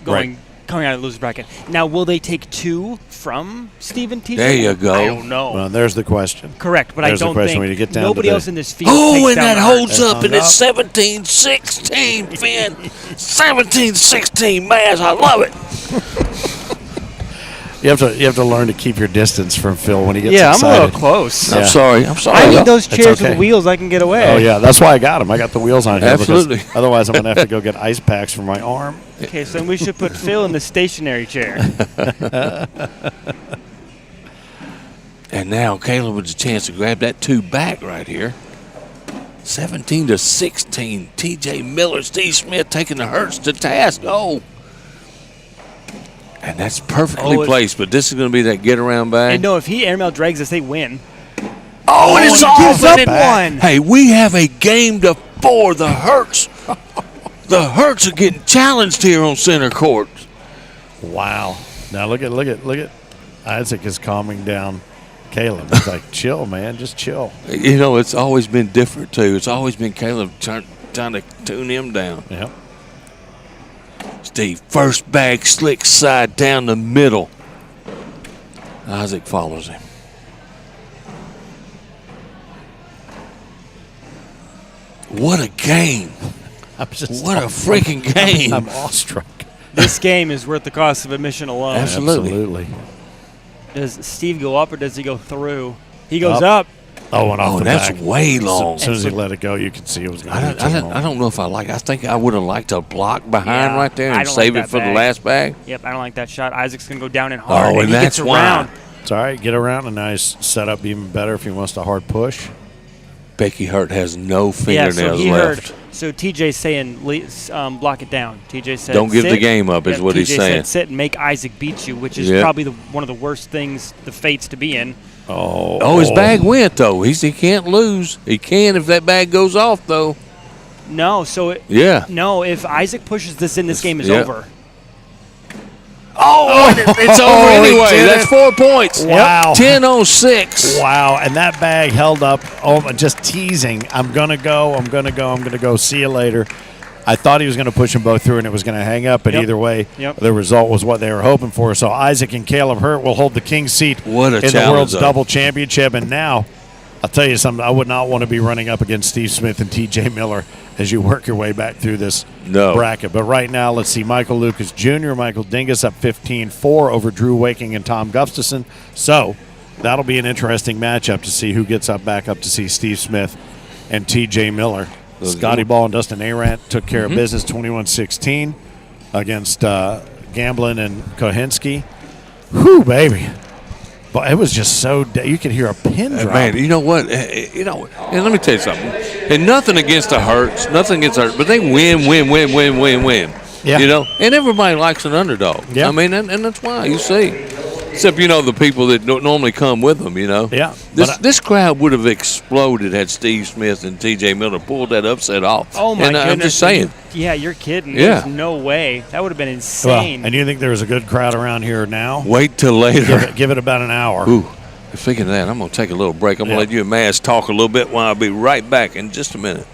E: coming out of the loser bracket. Now, will they take 2 from Steve and TJ?
C: There you go.
E: I don't know.
B: Well, there's the question.
E: Correct, but
B: There's
E: I don't
B: the question
E: think
B: when you get down
E: nobody
B: to
E: else in this field
C: Oh,
E: takes
C: and
E: down
C: that
E: the
C: holds
E: Hertz.
C: up, and it's 17-16, Finn. 17-16, man. I love it.
B: You have to learn to keep your distance from Phil when he gets
E: Yeah,
B: excited.
E: I'm a little close.
C: I'm sorry.
E: I need those chairs
B: okay.
E: with wheels I can get away.
B: Oh, yeah. That's why I got them. I got the wheels on here.
C: Absolutely.
B: Because otherwise, I'm going to have to go get ice packs for my arm.
E: Okay, so then we should put Phil in the stationary chair.
C: And now Caleb with a chance to grab that 2 back right here. 17-16. TJ Miller, Steve Smith taking the Hertz to task. Oh. And that's perfectly placed, but this is going to be that get-around bag.
E: And no, if he airmail drags us, they win.
C: Oh, and it's
E: he
C: all
E: gives up
C: in.
E: one.
C: Hey, we have a game to 4. The Hertz. The Hertz are getting challenged here on center court.
B: Wow. Now look at Isaac is calming down Caleb. He's like, chill, man. Just chill.
C: You know, it's always been different, too. It's always been Caleb trying to tune him down.
B: Yep.
C: Steve, first bag, slick side down the middle. Isaac follows him. What a game. What a freaking game.
B: I'm awestruck.
E: This game is worth the cost of admission alone.
C: Absolutely.
E: Does Steve go up or does he go through? He goes up.
B: Oh, and off the
C: that's
B: back.
C: way long.
B: As soon as he let it go, you could see it was going to be too long.
C: I don't know if I like. I think I would have liked to block behind
E: Yeah,
C: right there
E: I
C: and
E: don't
C: save
E: like
C: it for
E: that
C: the
E: bag.
C: last bag.
E: Yep, I don't like that shot. Isaac's going to go down and hard.
C: Oh, and
E: he
C: that's
E: gets
C: why.
E: around.
B: It's all right. Get around a nice setup, even better if he wants to hard push.
C: Becky Hurt has no
E: Yeah,
C: fingernails
E: so he
C: left.
E: heard. So TJ's saying, block it down. TJ said,
C: Don't give
E: sit.
C: the game up, is
E: Yep,
C: what he's
E: TJ
C: saying.
E: said, sit and make Isaac beat you, which is
C: Yep.
E: probably one of the worst things, the fates to be in.
C: Oh, his bag went, though. He can't lose. He can if that bag goes off, though.
E: No, no, if Isaac pushes this in, this game is
C: Yep.
E: over.
C: Oh, it's over
B: he
C: anyway.
B: did
C: That's
B: it.
C: 4 points.
B: Wow.
C: 10-06.
B: Wow, and that bag held up, just teasing. I'm going to go. See you later. I thought he was going to push them both through and it was going to hang up, but
E: Yep.
B: either way,
E: Yep.
B: the result was what they were hoping for. So Isaac and Caleb Hurt will hold the king seat
C: What a
B: in the
C: challenge,
B: World's
C: though.
B: Double Championship. And now, I'll tell you something, I would not want to be running up against Steve Smith and TJ Miller as you work your way back through this bracket. But right now, let's see, Michael Lucas Jr., Michael Dingus up 15-4 over Drew Waking and Tom Gustafson. So that'll be an interesting matchup to see who gets back up to see Steve Smith and TJ Miller. Scotty Ball and Dustin Arant took care of business 21-16 against Gamblin and Kohinski. Whew, baby. But it was just so you could hear a pin drop.
C: Man, you know what? And let me tell you something. And nothing against the Hurts, but they win.
B: Yeah.
C: You know, and everybody likes an underdog.
B: Yeah.
C: I mean, and that's why you see. Except, the people that don't normally come with them,
B: Yeah.
C: This crowd would have exploded had Steve Smith and T.J. Miller pulled that upset off.
E: Oh, my goodness.
C: I'm just saying.
E: Yeah, you're kidding.
C: Yeah.
E: There's no way. That would have been
B: Well,
E: insane.
B: and you think there's a good crowd around here now?
C: Wait till later.
B: Give it about an hour.
C: Ooh, speaking of that, I'm going to take a little break. I'm going to let you and Maz talk a little bit while I'll be right back in just a minute.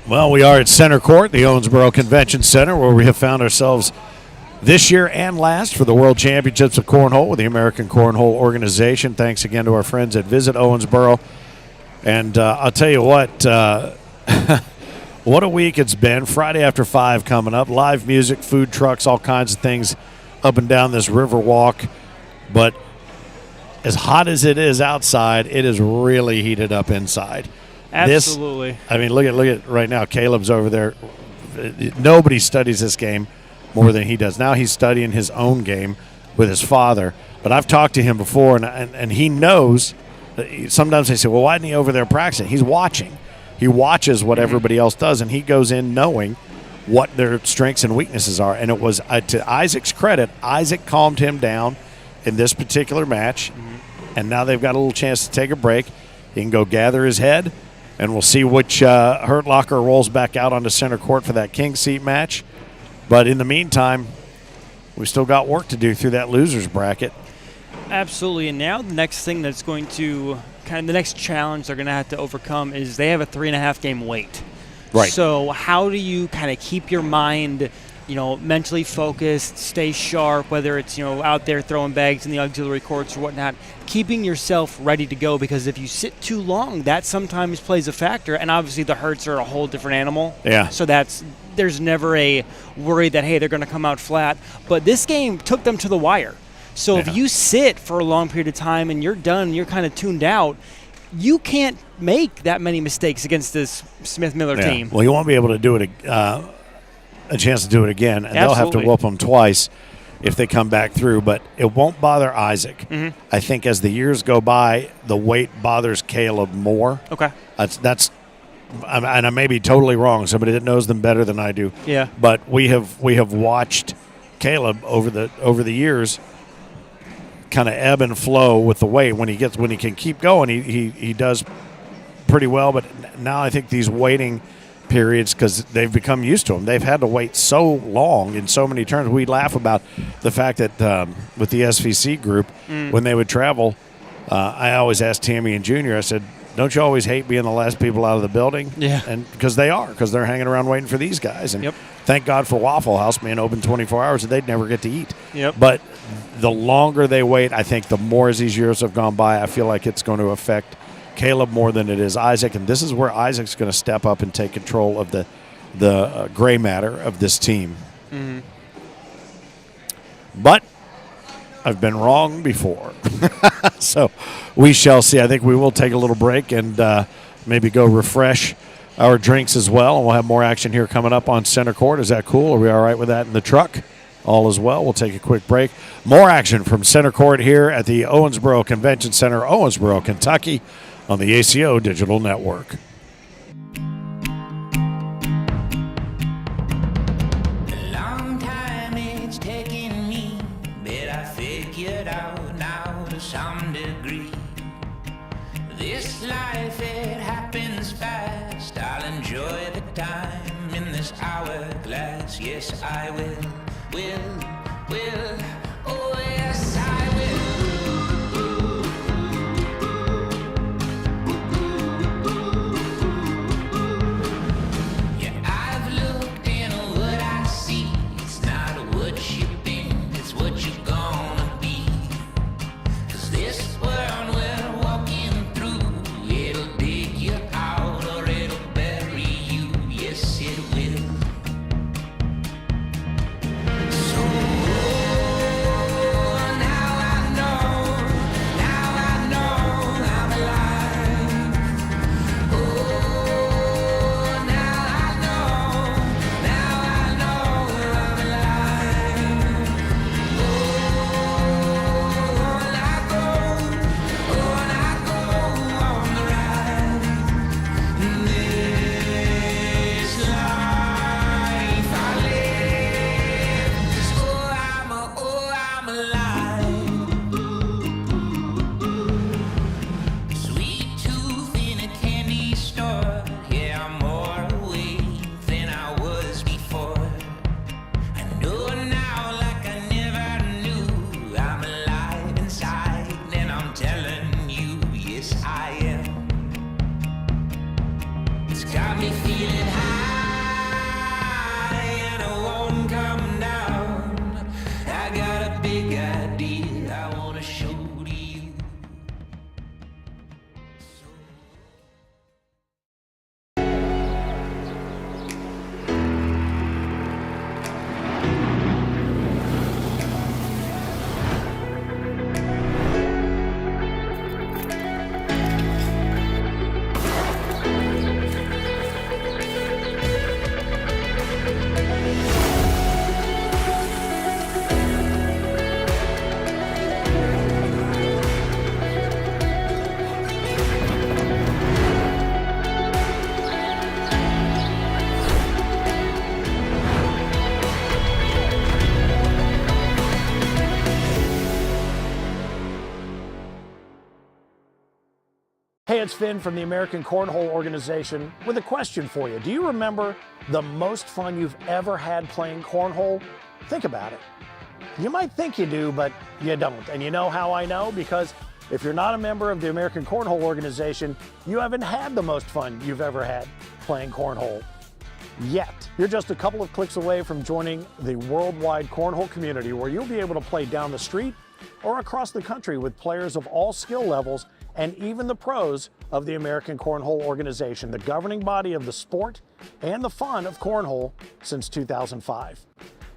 B: Well, we are at Center Court, the Owensboro Convention Center, where we have found ourselves this year and last for the World Championships of Cornhole with the American Cornhole Organization. Thanks again to our friends at Visit Owensboro. And I'll tell you what, what a week it's been. Friday after 5 coming up. Live music, food trucks, all kinds of things up and down this river walk. But as hot as it is outside, it is really heated up inside.
E: Absolutely.
B: Look at right now. Caleb's over there. Nobody studies this game more than he does. Now he's studying his own game with his father. But I've talked to him before, and he knows. Sometimes they say, well, why isn't he over there practicing? He's watching. He watches what everybody else does, and he goes in knowing what their strengths and weaknesses are. And it was, to Isaac's credit, Isaac calmed him down in this particular match, and now they've got a little chance to take a break. He can go gather his head, and we'll see which Hurt Locker rolls back out onto Center Court for that king seat match. But in the meantime, we still got work to do through that loser's bracket.
E: Absolutely. And now the next thing that's going to the next challenge they're going to have to overcome is they have a 3.5 game wait.
B: Right.
E: So how do you kind of keep your mind, mentally focused, stay sharp, whether it's, out there throwing bags in the auxiliary courts or whatnot, keeping yourself ready to go, because if you sit too long, that sometimes plays a factor. And obviously the Hurts are a whole different animal.
B: Yeah.
E: So there's never a worry that, hey, they're going to come out flat. But this game took them to the wire. So if you sit for a long period of time and you're done, you're kind of tuned out, you can't make that many mistakes against this Smith-Miller team.
B: Well, you won't be able to do it a chance to do it again, and they'll have to
E: Absolutely.
B: whoop them twice if they come back through. But it won't bother Isaac. I think as the years go by, the weight bothers Caleb more.
E: Okay.
B: And I may be totally wrong. Somebody that knows them better than I do.
E: Yeah.
B: But we have watched Caleb over the years kind of ebb and flow with the weight. When he can keep going, he does pretty well. But now I think these waiting periods, because they've become used to them, they've had to wait so long in so many turns. We laugh about the fact that with the SVC group, when they would travel, I always asked Tammy and Junior, I said, don't you always hate being the last people out of the building?
E: Yeah.
B: And because they're hanging around waiting for these guys. And Thank God for Waffle House being open 24 hours and they'd never get to eat.
E: Yep.
B: But the longer they wait, I think the more as these years have gone by, I feel like it's going to affect Caleb more than it is Isaac. And this is where Isaac's going to step up and take control of the gray matter of this team.
E: Mm-hmm.
B: But I've been wrong before. So we shall see. I think we will take a little break and maybe go refresh our drinks as well. And we'll have more action here coming up on center court. Is that cool? Are we all right with that in the truck? All is well. We'll take a quick break. More action from center court here at the Owensboro Convention Center, Owensboro, Kentucky, on the ACO Digital Network.
A: A long time it's taken me, but I figured out now to some degree. This life, it happens fast. I'll enjoy the time in this hourglass. Yes, I will. Oh, yes, I will. Yeah, I've looked in what I see. It's not what you've been, it's what you're gonna be. 'Cause this world we're walking through, it'll dig you out or it'll bury you. Yes, it will. So now I know I'm alive. Oh, now I know I'm alive. On I go on the ride. This life I live. I'm alive. Sweet tooth in a candy store. Yeah, I'm more awake than I was before. I know now like I never knew. I'm alive inside and I'm telling you, yes I am. It's got me feeling high and I won't come down. I got a big idea I want to show to you.
B: Hey, it's Finn from the American Cornhole Organization with a question for you. Do you remember the most fun you've ever had playing cornhole? Think about it. You might think you do, but you don't. And you know how I know? Because if you're not a member of the American Cornhole Organization, you haven't had the most fun you've ever had playing cornhole yet. You're just a couple of clicks away from joining the worldwide cornhole community where you'll be able to play down the street or across the country with players of all skill levels and even the pros of the American Cornhole Organization, the governing body of the sport and the fun of cornhole since 2005.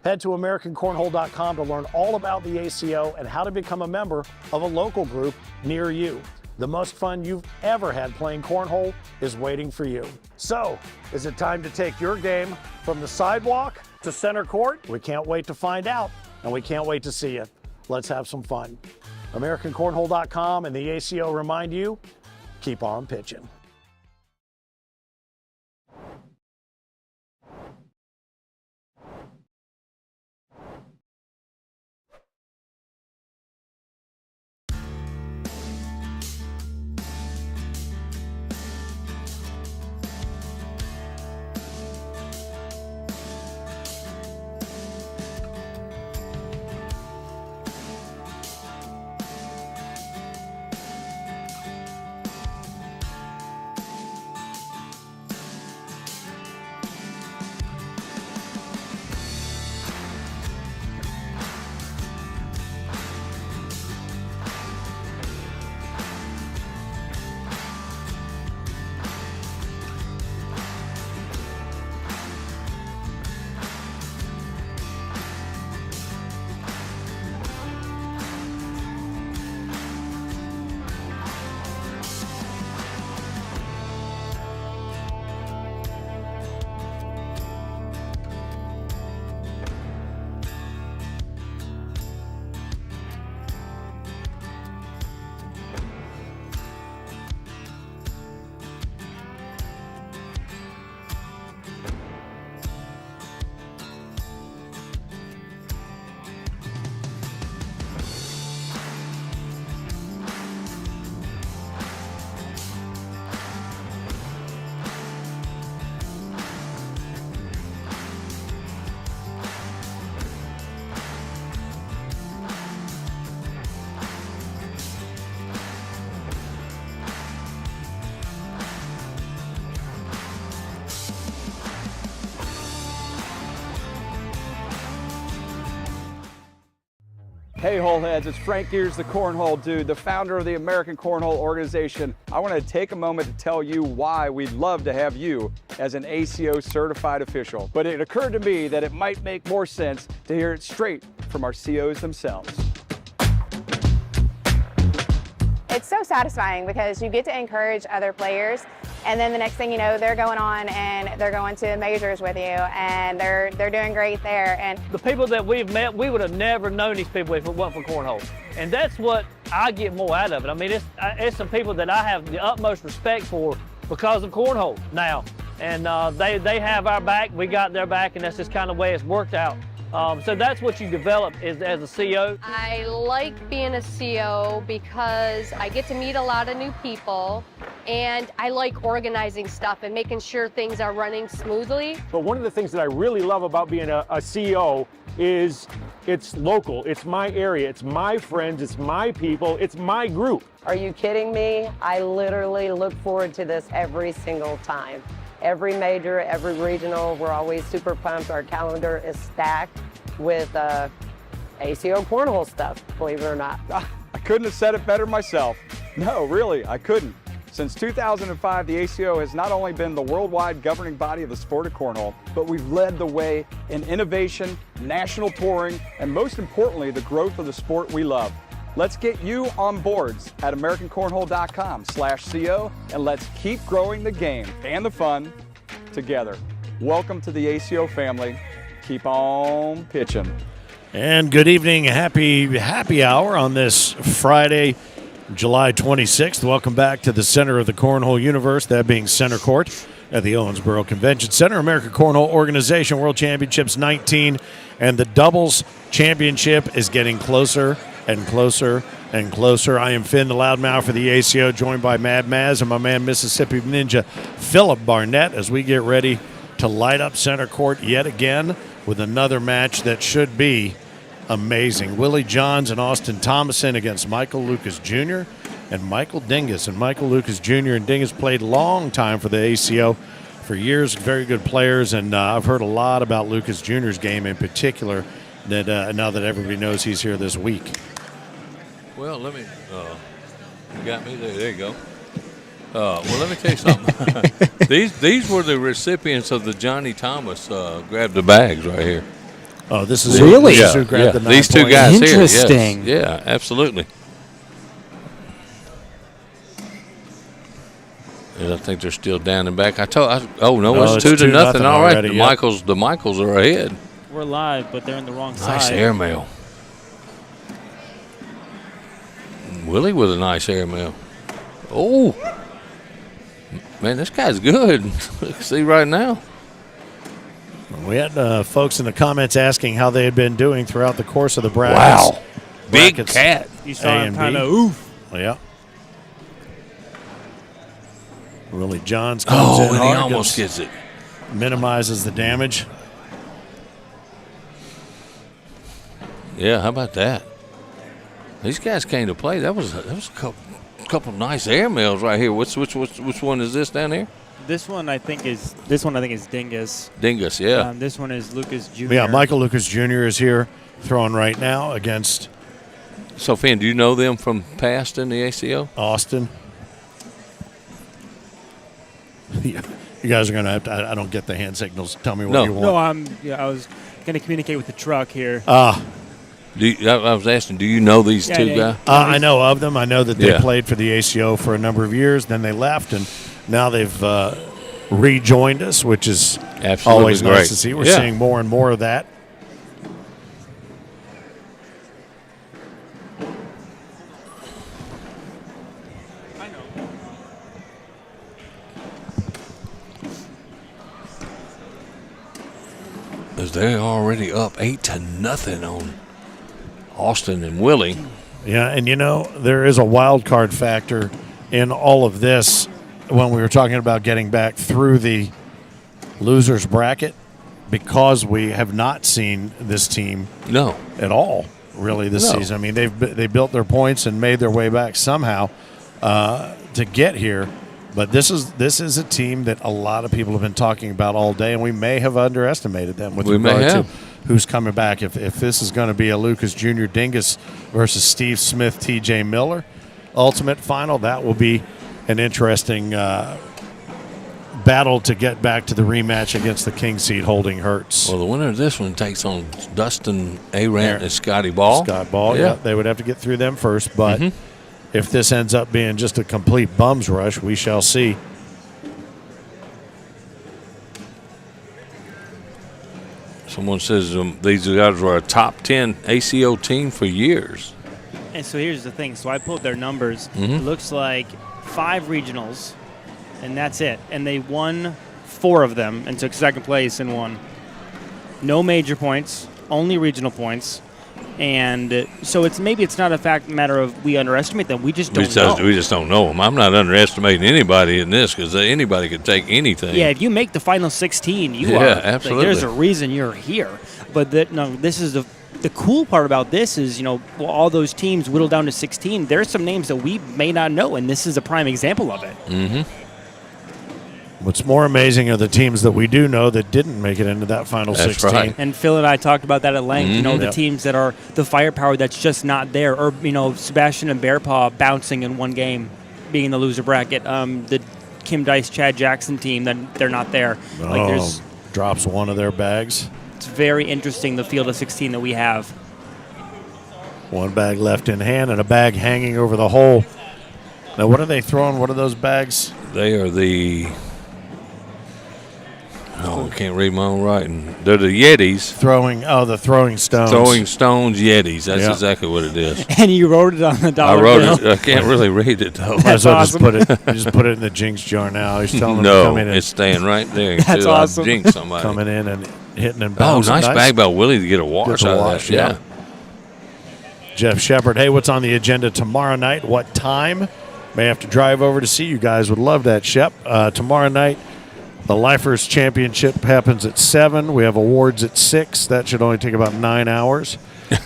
B: Head to AmericanCornhole.com to learn all about the ACO and how to become a member of a local group near you. The most fun you've ever had playing cornhole is waiting for you. So, is it time to take your game from the sidewalk to center court? We can't wait to find out, and we can't wait to see you. Let's have some fun. AmericanCornhole.com and the ACO remind you, keep on pitching.
F: Hey, Holeheads, it's Frank Gears, the Cornhole Dude, the founder of the American Cornhole Organization. I want to take a moment to tell you why we'd love to have you as an ACO certified official. But it occurred to me that it might make more sense to hear it straight from our COs themselves.
G: It's so satisfying because you get to encourage other players, and then the next thing you know, they're going on and they're going to majors with you, and they're doing great there. And
D: The people that we've met, we would have never known these people if it wasn't for Cornhole. And that's what I get more out of it. I mean, it's some people that I have the utmost respect for because of Cornhole now. And they have our back, we got their back, and that's just kind of the way it's worked out. So that's what you develop as a CO.
H: I like being a CO because I get to meet a lot of new people, and I like organizing stuff and making sure things are running smoothly.
I: But one of the things that I really love about being a CO is it's local, it's my area, it's my friends, it's my people, it's my group.
J: Are you kidding me? I literally look forward to this every single time. Every major, every regional, we're always super pumped. Our calendar is stacked with ACO Cornhole stuff, believe it or not.
F: I couldn't have said it better myself. No, really, I couldn't. Since 2005, the ACO has not only been the worldwide governing body of the sport of cornhole, but we've led the way in innovation, national touring, and most importantly, the growth of the sport we love. Let's get you on boards at AmericanCornhole.com/CO, and let's keep growing the game and the fun together. Welcome to the ACO family. Keep on pitching.
B: And good evening, happy hour on this Friday, July 26th. Welcome back to the center of the Cornhole universe, that being center court at the Owensboro Convention Center. American Cornhole Organization World Championships 19, and the doubles championship is getting closer and closer and closer. I am Finn, the loudmouth for the ACO, joined by Mad Maz and my man Mississippi Ninja Philip Barnett, as we get ready to light up center court yet again with another match that should be amazing. Willie Johns and Austin Thomason against Michael Lucas Jr. and Michael Dingus. And Michael Lucas Jr. and Dingus played a long time for the ACO for years, very good players, and I've heard a lot about Lucas Jr.'s game in particular that now that everybody knows he's here this week.
C: Well, let me, you got me there. There you go. Well, let me tell you something. These were the recipients of the Johnny Thomas grab the bags right here.
B: Oh, this is
K: really?
B: This is who grabbed the 9
C: these two
B: points.
C: guys here.
K: Interesting.
C: Yes. Yeah, absolutely. And I think they're still down and back. It's 2-0. All right,
B: already,
C: the Michaels are ahead.
E: We're live, but they're in the wrong
C: Nice
E: side.
C: airmail. Willie with a nice airmail. Oh, man, this guy's good. See right now.
B: We had folks in the comments asking how they had been doing throughout the course of the brackets.
C: Wow. Big
B: Brackets
C: cat.
E: You saw
B: A
E: him
B: and
E: kind
B: B.
E: of oof.
B: Yeah. Willie Johns comes in
C: And he
B: hard,
C: almost gets it.
B: minimizes the damage.
C: Yeah, how about that? These guys came to play. That was a couple nice airmails right here. Which one is this down here?
E: This one I think is Dingus.
C: Dingus, yeah.
E: This one is Lucas Jr.
B: Yeah, Michael Lucas Jr. is here throwing right now against
C: So, Finn, do you know them from past in the ACO?
B: Austin. You guys are going to have to, I don't get the hand signals. Tell me what you want.
E: No, I was going to communicate with the truck here.
C: I was asking, do you know these two guys?
B: I know of them. I know that they
C: Yeah.
B: played for the ACO for a number of years. Then they left, and now they've rejoined us, which is
C: Absolutely
B: always
C: great.
B: nice to see. We're
C: Yeah.
B: seeing more and more of that.
C: As they're already up 8-0 on Austin and Willie.
B: Yeah, and there is a wild card factor in all of this when we were talking about getting back through the losers bracket, because we have not seen this team at all really this season. I mean, they built their points and made their way back somehow to get here. But this is a team that a lot of people have been talking about all day, and we may have underestimated them with regard to who's coming back. If this is going to be a Lucas Jr. Dingus versus Steve Smith, TJ Miller ultimate final, that will be an interesting battle to get back to the rematch against the king seed holding Hurts.
C: Well, the winner of this one takes on Dustin Arant and Scotty Ball.
B: Scott Ball, yeah. They would have to get through them first, but if this ends up being just a complete bums rush, we shall see.
C: Someone says these guys were a top 10 ACO team for years.
E: And so here's the thing. So I pulled their numbers. It looks like 5 regionals, and that's it. And they won 4 of them and took second place in one. No major points, only regional points. And so it's not a matter of we underestimate them. We just don't know.
C: We just don't know them. I'm not underestimating anybody in this because anybody could take anything.
E: Yeah, if you make the final 16, you are.
C: Absolutely.
E: There's a reason you're here. But this is the cool part about this is, all those teams whittle down to 16. There's some names that we may not know, and this is a prime example of it.
B: What's more amazing are the teams that we do know that didn't make it into that final 16.
C: Right.
E: And Phil and I talked about that at length. The teams that are the firepower that's just not there, or Sebastian and Bearpaw bouncing in one game, being in the loser bracket. The Kim Dice, Chad Jackson team, that they're not there.
B: Drops one of their bags.
E: It's very interesting, the field of 16 that we have.
B: One bag left in hand and a bag hanging over the hole. Now, what are they throwing? What are those bags?
C: They are the... Oh, I can't read my own writing. They're the Yetis.
B: The throwing stones.
C: Throwing stones, Yetis. That's exactly what it is.
E: And you wrote it on the dollar
C: bill.
E: bill.
C: I wrote it. I can't really read it, though.
E: That's awesome.
B: Just put it in the jinx jar now. He's telling them to come in.
C: It's staying right there.
E: That's awesome.
C: Jinx somebody.
B: Coming in and hitting and bouncing.
C: Nice bag by Willie to get a wash out of that. Yeah.
B: Jeff Shepard, hey, what's on the agenda tomorrow night? What time? May have to drive over to see you guys. Would love that, Shep. Tomorrow night, the Lifers Championship happens at 7. We have awards at 6. That should only take about 9 hours.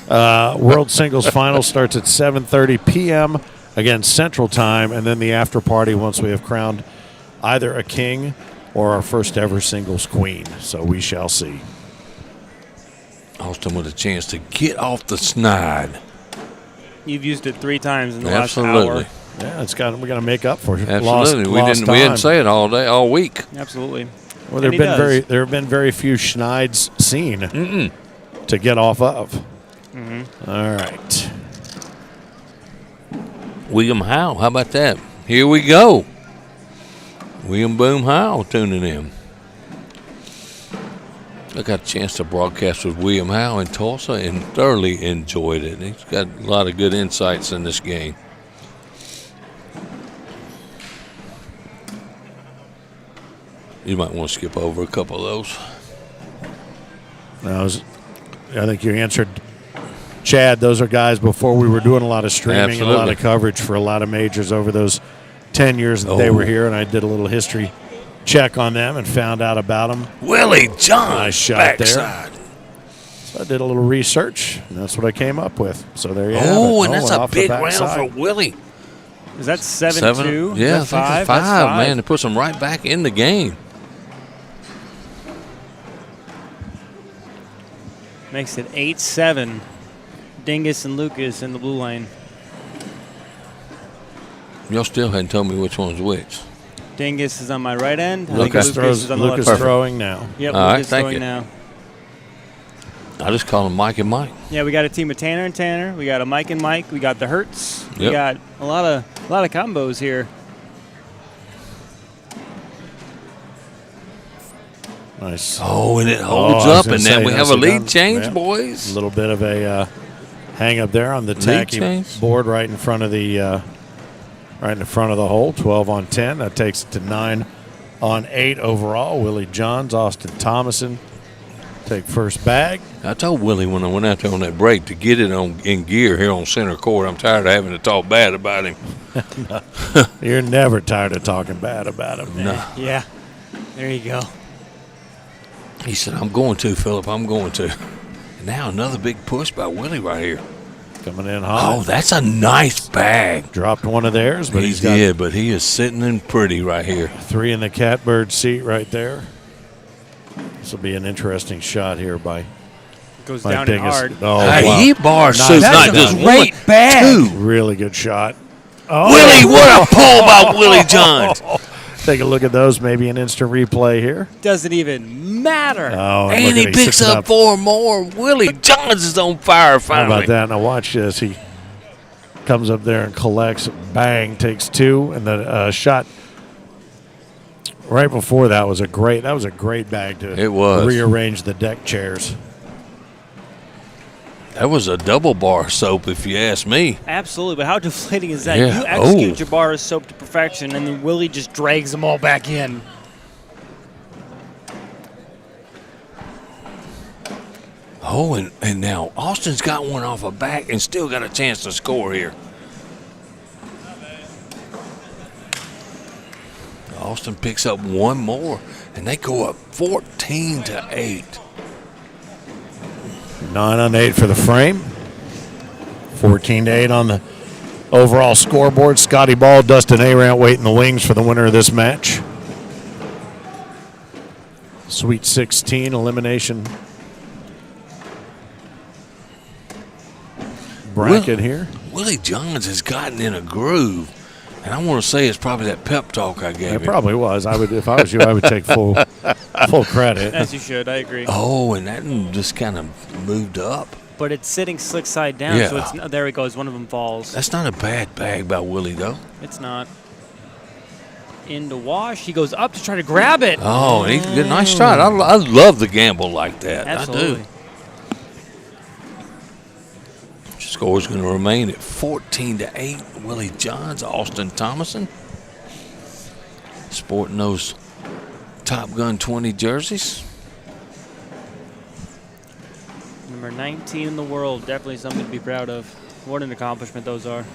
B: World Singles Final starts at 7:30 p.m. again Central Time, and then the after party once we have crowned either a king or our first ever singles queen. So we shall see.
C: Austin with a chance to get off the snide.
E: You've used it 3 times in the last hour.
B: Yeah, we got to make up for
C: Absolutely.
B: lost time.
C: We didn't say it all week.
E: Absolutely.
B: Well, there have been very few schnides seen to get off of. All right.
C: William Howe, how about that? Here we go. William Boom Howe tuning in. I got a chance to broadcast with William Howe in Tulsa and thoroughly enjoyed it. He's got a lot of good insights in this game. You might want to skip over a couple of those.
B: I think you answered, Chad. Those are guys before we were doing a lot of streaming and a lot of coverage for a lot of majors over those 10 years that they were here, and I did a little history check on them and found out about them.
C: Willie John,
B: nice shot there. So I did a little research, and that's what I came up with. So there you have it.
C: Oh, and that's a big round for Willie.
E: Is that 7-2?
C: Yeah,
E: Is that 5?
C: That's 5, man. It puts them right back in the game.
E: Makes it 8-7. Dingus and Lucas in the blue lane.
C: Y'all still hadn't told me which one's which.
E: Dingus is on my right end.
B: Lucas is on the left. Lucas throwing now.
E: Yep,
C: all
E: Lucas
C: right,
E: throwing now.
C: I just call them Mike and Mike.
E: Yeah, we got a team of Tanner and Tanner. We got a Mike and Mike. We got the Hertz.
C: Yep.
E: We got a lot of combos here.
B: Nice.
C: Oh, and it holds up, and then we have a lead change, boys.
B: A little bit of a hang up there on the tacky board right in front of the hole. 12 on 10. That takes it to 9 on 8 overall. Willie Johns, Austin Thomason take first bag.
C: I told Willie when I went out there on that break to get it in gear here on center court. I'm tired of having to talk bad about him.
B: No, you're never tired of talking bad about him.
C: No.
E: Yeah. There you go.
C: He said, I'm going to, Philip. I'm going to. And now another big push by Willie right here.
B: Coming in hot.
C: Oh, that's a nice bag.
B: Dropped one of theirs, but
C: but he is sitting in pretty right here.
B: 3 in the catbird seat right there. This will be an interesting shot here by
E: Goes
B: Mike
E: down and
B: Dingus.
E: hard.
B: Oh,
C: Hey,
B: wow.
C: he bar soup,
B: That's
C: not
B: a
C: just
E: great
C: one,
E: bag.
C: two.
B: Really good shot. Oh.
C: Willie, what a pull by Willie Johns.
B: Take a look at those. Maybe an instant replay here.
E: Doesn't even matter.
B: Oh,
C: And
B: look
C: he
B: at
C: picks
B: sits
C: up 4 more. Willie Johns is on fire
B: How
C: finally.
B: about that? Now watch this. He comes up there and collects. Bang, takes 2, and the shot right before that was a great. That was a great bag to
C: It was.
B: rearrange the deck chairs.
C: That was a double bar soap, if you ask me.
E: Absolutely, but how deflating is that?
C: Yeah.
E: You execute
C: Oh.
E: your bar of soap to perfection, and then Willie just drags them all back in.
C: Oh, and now Austin's got one off a back and still got a chance to score here. Austin picks up 1 more, and they go up 14-8.
B: 9 on 8 for the frame. 14-8 on the overall scoreboard. Scotty Ball, Dustin Arant wait in the wings for the winner of this match. Sweet 16 elimination bracket here.
C: Willie Johns has gotten in a groove, and I want to say it's probably that pep talk I gave
B: It
C: him.
B: probably was. I would, if I was you, I would take full credit.
E: As you should, I agree.
C: Oh, and that one just kind of moved up.
E: But it's sitting slick side down, so
C: Yeah.
E: it's there it goes. One of them falls.
C: That's not a bad bag by Willie, though.
E: It's not. Into wash. He goes up to try to grab it.
C: Oh, and he did a nice shot. I love the gamble like that.
E: Absolutely.
C: I do. Score is going to remain at 14-8. Willie Johns, Austin Thomason, sporting those Top Gun 20 jerseys.
E: Number 19 in the world. Definitely something to be proud of. What an accomplishment those are.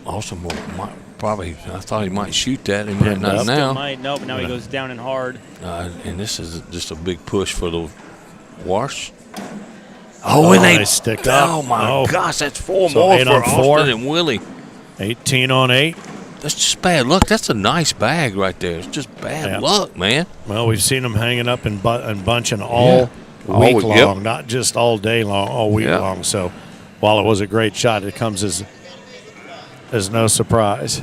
C: Austin might probably, I thought he might shoot that. He might not
E: Still
C: now.
E: might. Nope, now he goes down and hard.
C: And this is just a big push for the wash. Oh, and
B: they stick up.
C: Oh, my gosh, that's 4
B: So
C: more
B: 8
C: for
B: on 4.
C: Austin and Willie.
B: 18 on 8.
C: That's just bad luck. That's a nice bag right there. It's just bad luck, man.
B: Well, we've seen them hanging up and bunching all
C: All
B: week
C: week, yep.
B: long, not just all day long, all week
C: Yeah.
B: long. So while it was a great shot, it comes as no surprise.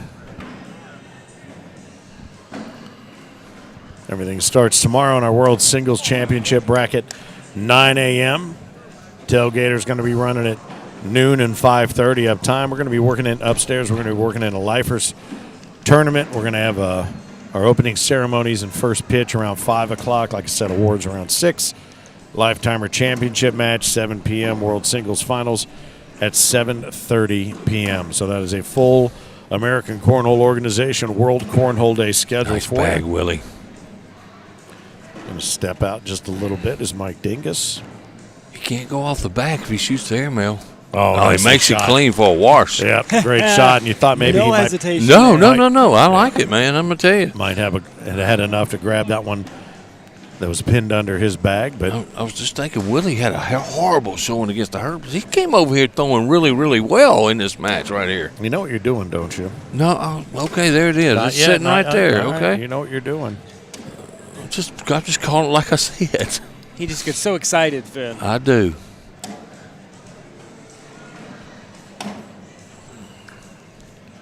B: Everything starts tomorrow in our World Singles Championship bracket, 9 a.m. Tailgater's going to be running at noon and 5:30 up time. We're going to be working in upstairs. We're going to be working in a lifers tournament. We're going to have our opening ceremonies and first pitch around 5 o'clock. Like I said, awards around 6. Lifetimer Championship match, 7 p.m. World Singles Finals at 7:30 p.m. So that is a full American Cornhole Organization World Cornhole Day schedule
C: Nice
B: for
C: bag,
B: you.
C: Willie.
B: Going to step out just a little bit is Mike Dingus.
C: He can't go off the back if he shoots the airmail.
B: Oh,
C: he
B: nice
C: makes it
B: shot.
C: clean for a wash.
B: Yep, great shot. And you thought maybe
E: no
B: he
E: hesitation.
C: No,
E: there.
C: no. I like it, man. I'm going to tell you.
B: might have had enough to grab that one that was pinned under his bag. But
C: I was just thinking Willie had a horrible showing against the Herbs. He came over here throwing really, really well in this match right here.
B: you know what you're doing, don't you?
C: No, okay, there it is.
B: Not
C: It's
B: yet,
C: sitting
B: not-
C: right there,
B: all right,
C: okay?
B: You know what you're doing.
C: I'm just calling it like I said.
E: He just gets so excited, Finn.
C: I do.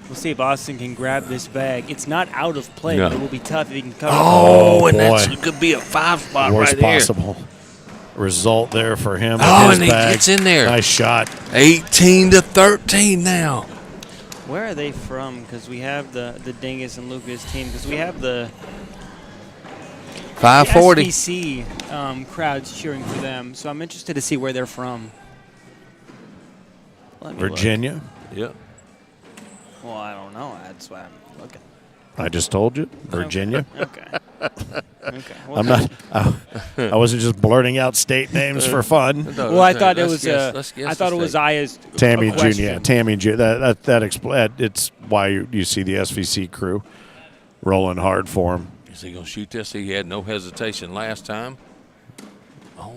E: We'll see if Austin can grab this bag. It's not out of play,
C: No.
E: but it will be tough if he can cover
C: Oh,
B: Oh,
C: and
B: boy.
C: that could be a 5 spot
B: Worst
C: right there.
B: possible result there for him. with
C: Oh,
B: his
C: and he
B: bag.
C: gets in there.
B: Nice shot.
C: 18-13 now.
E: it. Where are they from? Because we have the Dingus and Lucas team. Because we have the
C: 540.
E: SBC crowds cheering for them. So I'm interested to see where they're from. Let me look.
B: Virginia.
C: Yep.
E: Well, I don't know. That's why I'm looking.
B: I just told you. Virginia.
E: Okay. Okay. Well,
B: I'm not. I wasn't just blurting out state names for fun.
E: Well, I thought it was.
C: Let's guess
E: I thought
C: the
E: it was
C: state.
E: Aya's.
B: Tammy
E: a
B: Jr.
E: question.
B: Yeah, Tammy Jr. It's why you see the SVC crew rolling hard for him.
C: Is he going to shoot this? He had no hesitation last time. Oh,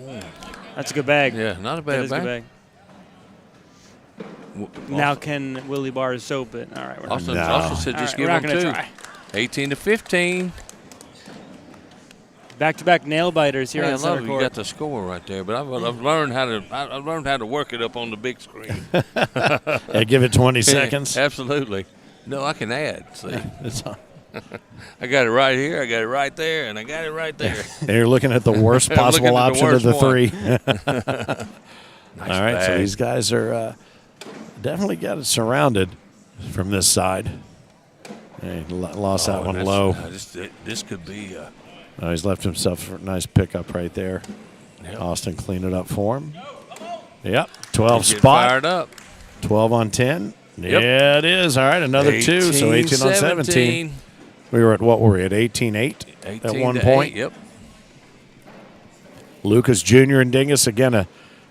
E: That's a good bag.
C: yeah, not a
E: That
C: bad
E: is a good
C: bag.
E: bag. Now can Willie Barrs soap it? All right. We're not
C: Austin,
B: No.
C: Austin said just
E: All right,
C: give
E: we're
C: them
E: not
C: 2.
E: gonna try.
C: 18-15.
E: Back-to-back nail biters here
C: Hey, I
E: on center
C: love you
E: court.
C: got the score right there, but I've learned how to work it up on the big screen.
B: Yeah, give it 20 seconds.
C: Absolutely. No, I can add. See,
B: It's on.
C: I got it right here, I got it right there, and I got it right there.
B: You're looking at the worst
C: I'm looking
B: possible
C: at the
B: option of the
C: worst
B: 3.
C: Nice
B: All right, so
C: bag.
B: these guys are definitely got it surrounded from this side. He lost that one
C: and
B: low.
C: This could be.
B: Oh, he's left himself a nice pickup right there.
C: Yep.
B: Austin cleaned it up for him. Yep, 12
C: Get
B: spot.
C: fired up.
B: 12 on 10.
C: Yep.
B: Yeah, it is. All right, another 2, so 18 on 17. We were at, what were we at, 18-8 at one point?
C: Yep.
B: Lucas Jr. and Dingus, again, a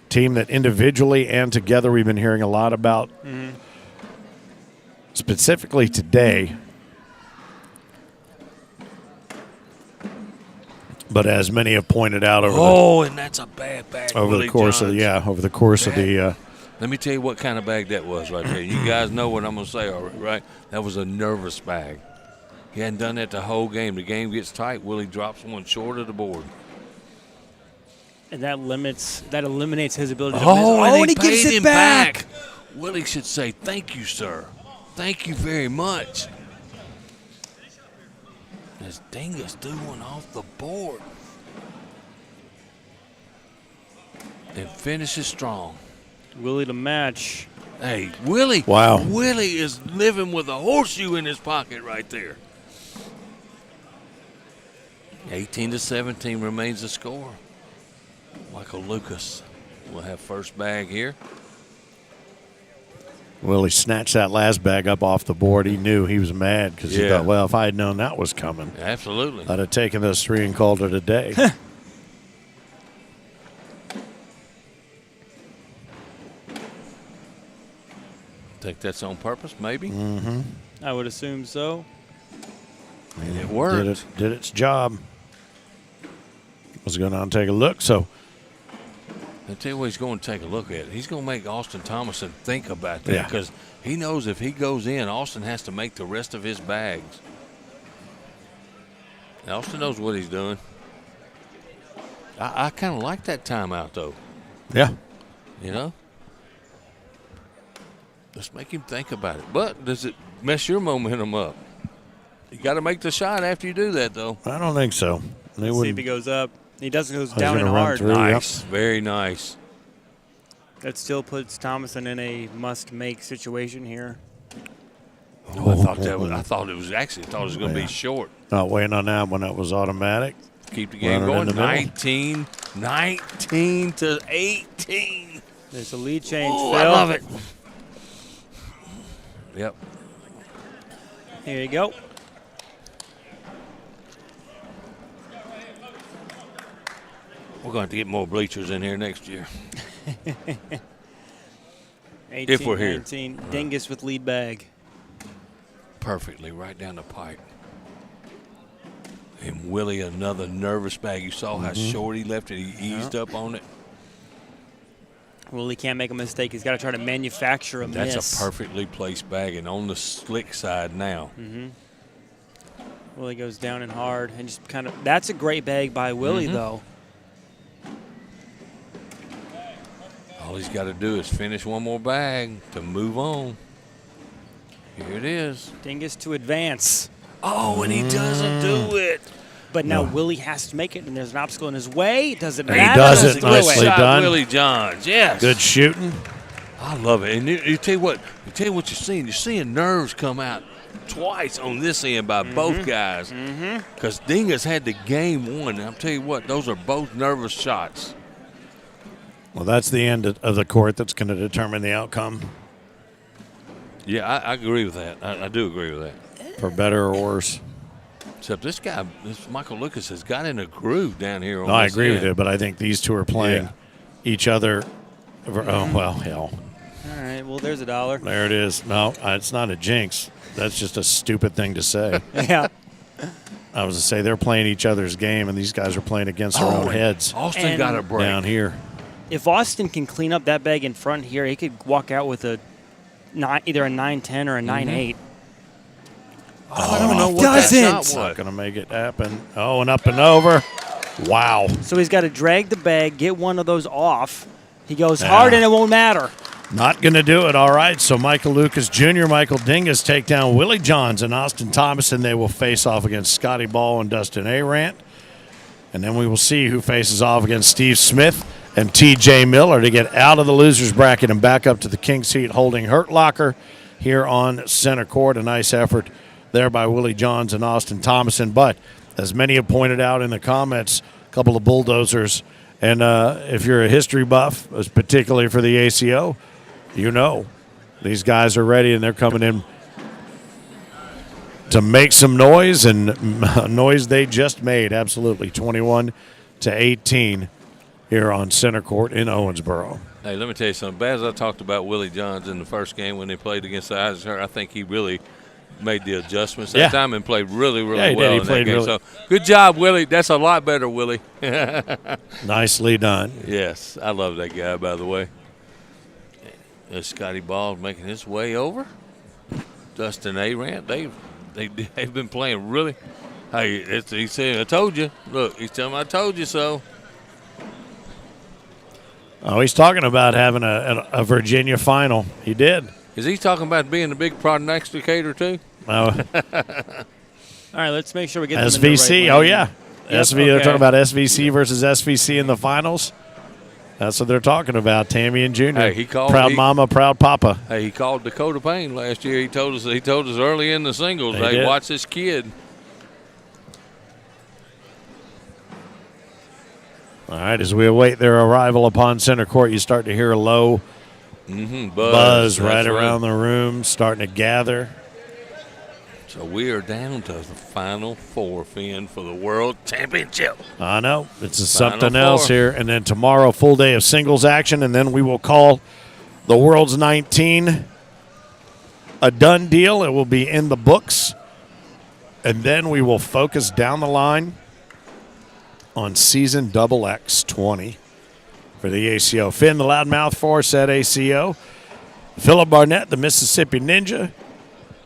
B: team that individually and together we've been hearing a lot about. Specifically today. But as many have pointed out over
C: And that's a bad bag.
B: the
C: Willie
B: course
C: Johns.
B: of the course of the
C: Let me tell you what kind of bag that was right there. You guys know what I'm going to say, all right? That was a nervous bag. He hadn't done that the whole game. The game gets tight. Willie drops one short of the board.
E: And that eliminates his ability to miss.
C: And he
E: gives
C: paid
E: it
C: him
E: back.
C: Willie should say, thank you, sir. Thank you very much. As Dingus threw one off the board. And finishes strong.
E: Willie to match.
C: Hey, Willie.
B: Wow.
C: Willie is living with a horseshoe in his pocket right there. 18-17 remains the score. Michael Lucas will have first bag here.
B: Willie snatched that last bag up off the board. He knew he was mad because he
C: Yeah.
B: thought, well, if I had known that was coming,
C: Absolutely.
B: I'd have taken those 3 and called it a day.
C: Think that's on purpose, maybe?
E: I would assume so.
C: And it worked.
B: Did its job. Was going on and take a look. So
C: I'll tell you what he's going to take a look at. He's going to make Austin Thomason think about that
B: Yeah.
C: because he knows if he goes in, Austin has to make the rest of his bags. And Austin knows what he's doing. I kind of like that timeout, though.
B: yeah,
C: You know? Let's make him think about it. But does it mess your momentum up? You got to make the shot after you do that, though.
B: I don't think so. They
E: See if
B: wouldn't.
E: he goes up. He doesn't goes
B: was
E: down and
B: gonna run
E: hard.
B: through.
C: Nice. Very nice.
E: That still puts Thomason in a must-make situation here.
C: Oh, I thought it was going to be short.
B: Not waiting on that one. That was automatic.
C: Keep the game
B: Running in
C: going.
B: the middle.
C: 19 to 18.
E: There's a lead change,
C: Oh,
E: Phil.
C: I love it. Yep.
E: Here you go.
C: We're going to have to get more bleachers in here next year.
E: 18,
C: If we're here.
E: 19. Dingus with lead bag.
C: Perfectly right down the pipe. And Willie, another nervous bag. You saw how short he left it. He eased up on it.
E: Willie can't make a mistake. He's got to try to manufacture a
C: That's
E: miss.
C: a perfectly placed bag and on the slick side now.
E: Willie goes down and hard and just kind of. That's a great bag by Willie, though.
C: All he's got to do is finish one more bag to move on. Here it is.
E: Dingus to advance.
C: Oh, and he doesn't do it.
E: But now Willie has to make it, and there's an obstacle in his way. Does it
B: He
E: matter?
B: does
E: Does
B: it
E: go
B: nicely
E: away?
C: Shot
B: done.
C: Willie Johns, yes.
B: Good shooting.
C: I love it. And you tell you what you're seeing. You're seeing nerves come out twice on this end by both guys. Because Dingus had the game won. And I'll tell you what, those are both nervous shots.
B: Well, that's the end of the court that's going to determine the outcome,
C: Yeah, I agree with that. I do agree with that.
B: for better or worse.
C: Except this Michael Lucas has got in a groove down here on
B: No, I
C: this
B: agree with
C: end.
B: you, but I think these two are playing each other. Oh, well, hell.
E: All right, well, there's $1.
B: There it is. No, it's not a jinx. That's just a stupid thing to say.
E: Yeah.
B: I was to say they're playing each other's game, and these guys are playing against their own
C: and
B: heads
C: Austin got a break.
B: down here.
E: If Austin can clean up that bag in front here, he could walk out with a either a 9-10 or a 9-8.
C: I don't know what
E: doesn't.
C: that
B: It's
C: shot
B: not
C: was.
B: going to make it happen. Oh, and up and over. Wow.
E: So he's got to drag the bag, get one of those off. He goes
B: Yeah.
E: hard and it won't matter.
B: Not going to do it. All right. So Michael Lucas Jr., Michael Dingus take down Willie Johns and Austin Thomas, and they will face off against Scotty Ball and Dustin Arant. And then we will see who faces off against Steve Smith and TJ Miller to get out of the loser's bracket and back up to the king seat holding Hurt Locker here on center court. A nice effort there by Willie Johns and Austin Thomason. But as many have pointed out in the comments, a couple of bulldozers. And if you're a history buff, particularly for the ACO, you know these guys are ready and they're coming in to make some noise, and noise they just made. Absolutely. 21-18 here on center court in Owensboro.
C: Hey, let me tell you something. Bad as I talked about Willie Johns in the first game when they played against the Eisenhower, I think he really made the adjustments that time and played really, really well in that game. So good job, Willie. That's a lot better, Willie.
B: Nicely done.
C: Yes, I love that guy, by the way. Scotty Ball making his way over. Dustin Arant, they've been playing really. Hey, he's saying, I told you. Look, he's telling me I told you so.
B: Oh, he's talking about having a Virginia final. He did.
C: Is he talking about being a big prognosticator too?
B: Oh,
E: All right, let's make sure we get them in the
B: SVC.
E: right
B: oh,
E: lane.
B: yeah.
E: Yep,
B: They're
E: okay.
B: talking about SVC versus SVC in the finals. That's what they're talking about, Tammy and Junior.
C: Hey,
B: proud mama, proud papa.
C: Hey, he called Dakota Payne last year. He told us early in the singles,
B: He
C: hey,
B: did.
C: watch this kid.
B: All right, as we await their arrival upon center court, you start to hear a low buzz right around the room, starting to gather.
C: So we are down to the Final Four, Finn, for the World Championship.
B: I know. It's
C: Final
B: something else
C: four.
B: here. And then tomorrow, full day of singles action, and then we will call the World's 19 a done deal. It will be in the books. And then we will focus down the line on season XX20 for the ACO. Finn, the loudmouth force at ACO. Philip Barnett, the Mississippi Ninja.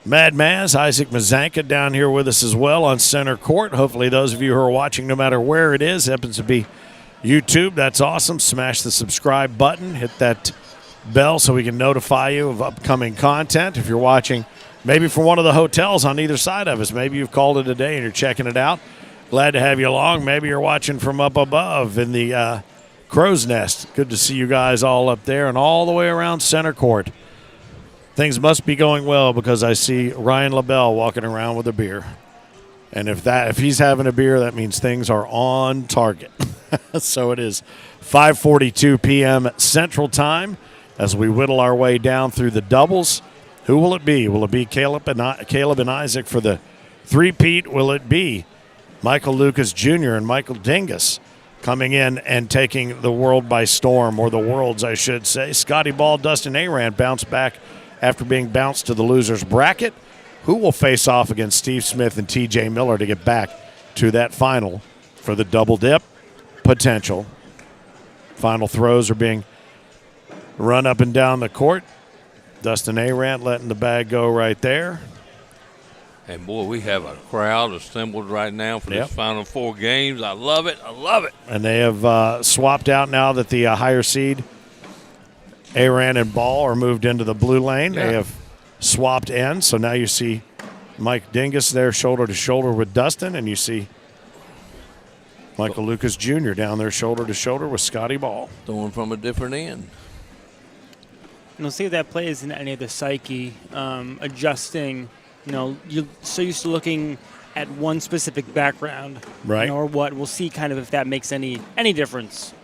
B: Mad Maz, Isaac Mazanka down here with us as well on center court. Hopefully those of you who are watching, no matter where it is, happens to be YouTube, that's awesome. Smash the subscribe button. Hit that bell so we can notify you of upcoming content. If you're watching maybe from one of the hotels on either side of us, maybe you've called it a day and you're checking it out. Glad to have you along. Maybe you're watching from up above in the crow's nest. Good to see you guys all up there and all the way around center court. Things must be going well because I see Ryan LaBelle walking around with a beer. And if he's having a beer, that means things are on target. So it is 5:42 p.m. Central Time as we whittle our way down through the doubles. Who will it be? Will it be Caleb and Isaac for the three-peat? Will it be Michael Lucas Jr. and Michael Dingus coming in and taking the world by storm, or the worlds, I should say? Scotty Ball, Dustin Arant bounce back after being bounced to the loser's bracket. Who will face off against Steve Smith and TJ Miller to get back to that final for the double dip potential? Final throws are being run up and down the court. Dustin Arant letting the bag go right there.
C: And, boy, we have a crowd assembled right now for
B: Yep.
C: this Final Four games. I love it. I love it.
B: And they have swapped out now that the higher seed, Arant and Ball, are moved into the blue lane.
C: Yeah.
B: They have swapped ends. So now you see Mike Dingus there shoulder to shoulder with Dustin, and you see Michael Lucas Jr. down there shoulder to shoulder with Scotty Ball.
C: Throwing from a different end.
E: And we'll see if that plays in any of the psyche, adjusting. You know, you're so used to looking at one specific background,
B: Right.
E: or what. We'll see kind of if that makes any difference.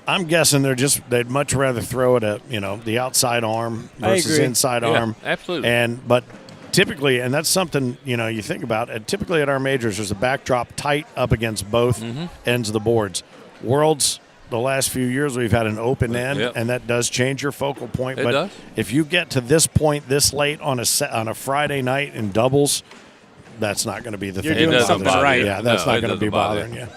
B: I'm guessing they'd much rather throw it at, the outside arm
E: I
B: versus
E: agree.
B: inside
C: Yeah,
B: arm.
C: absolutely.
B: But typically, and that's something, you think about, typically at our majors, there's a backdrop tight up against both ends of the boards. Worlds, the last few years, we've had an open end,
C: Yep.
B: and that does change your focal point.
C: It
B: but
C: does.
B: if you get to this point this late on a Friday night in doubles, that's not going to be the
E: You're
B: thing.
E: doing
B: that
E: something
B: bothers you.
E: right.
B: Yeah, that's
C: No,
B: not
C: it
B: going to be
C: doesn't bother
B: bothering you.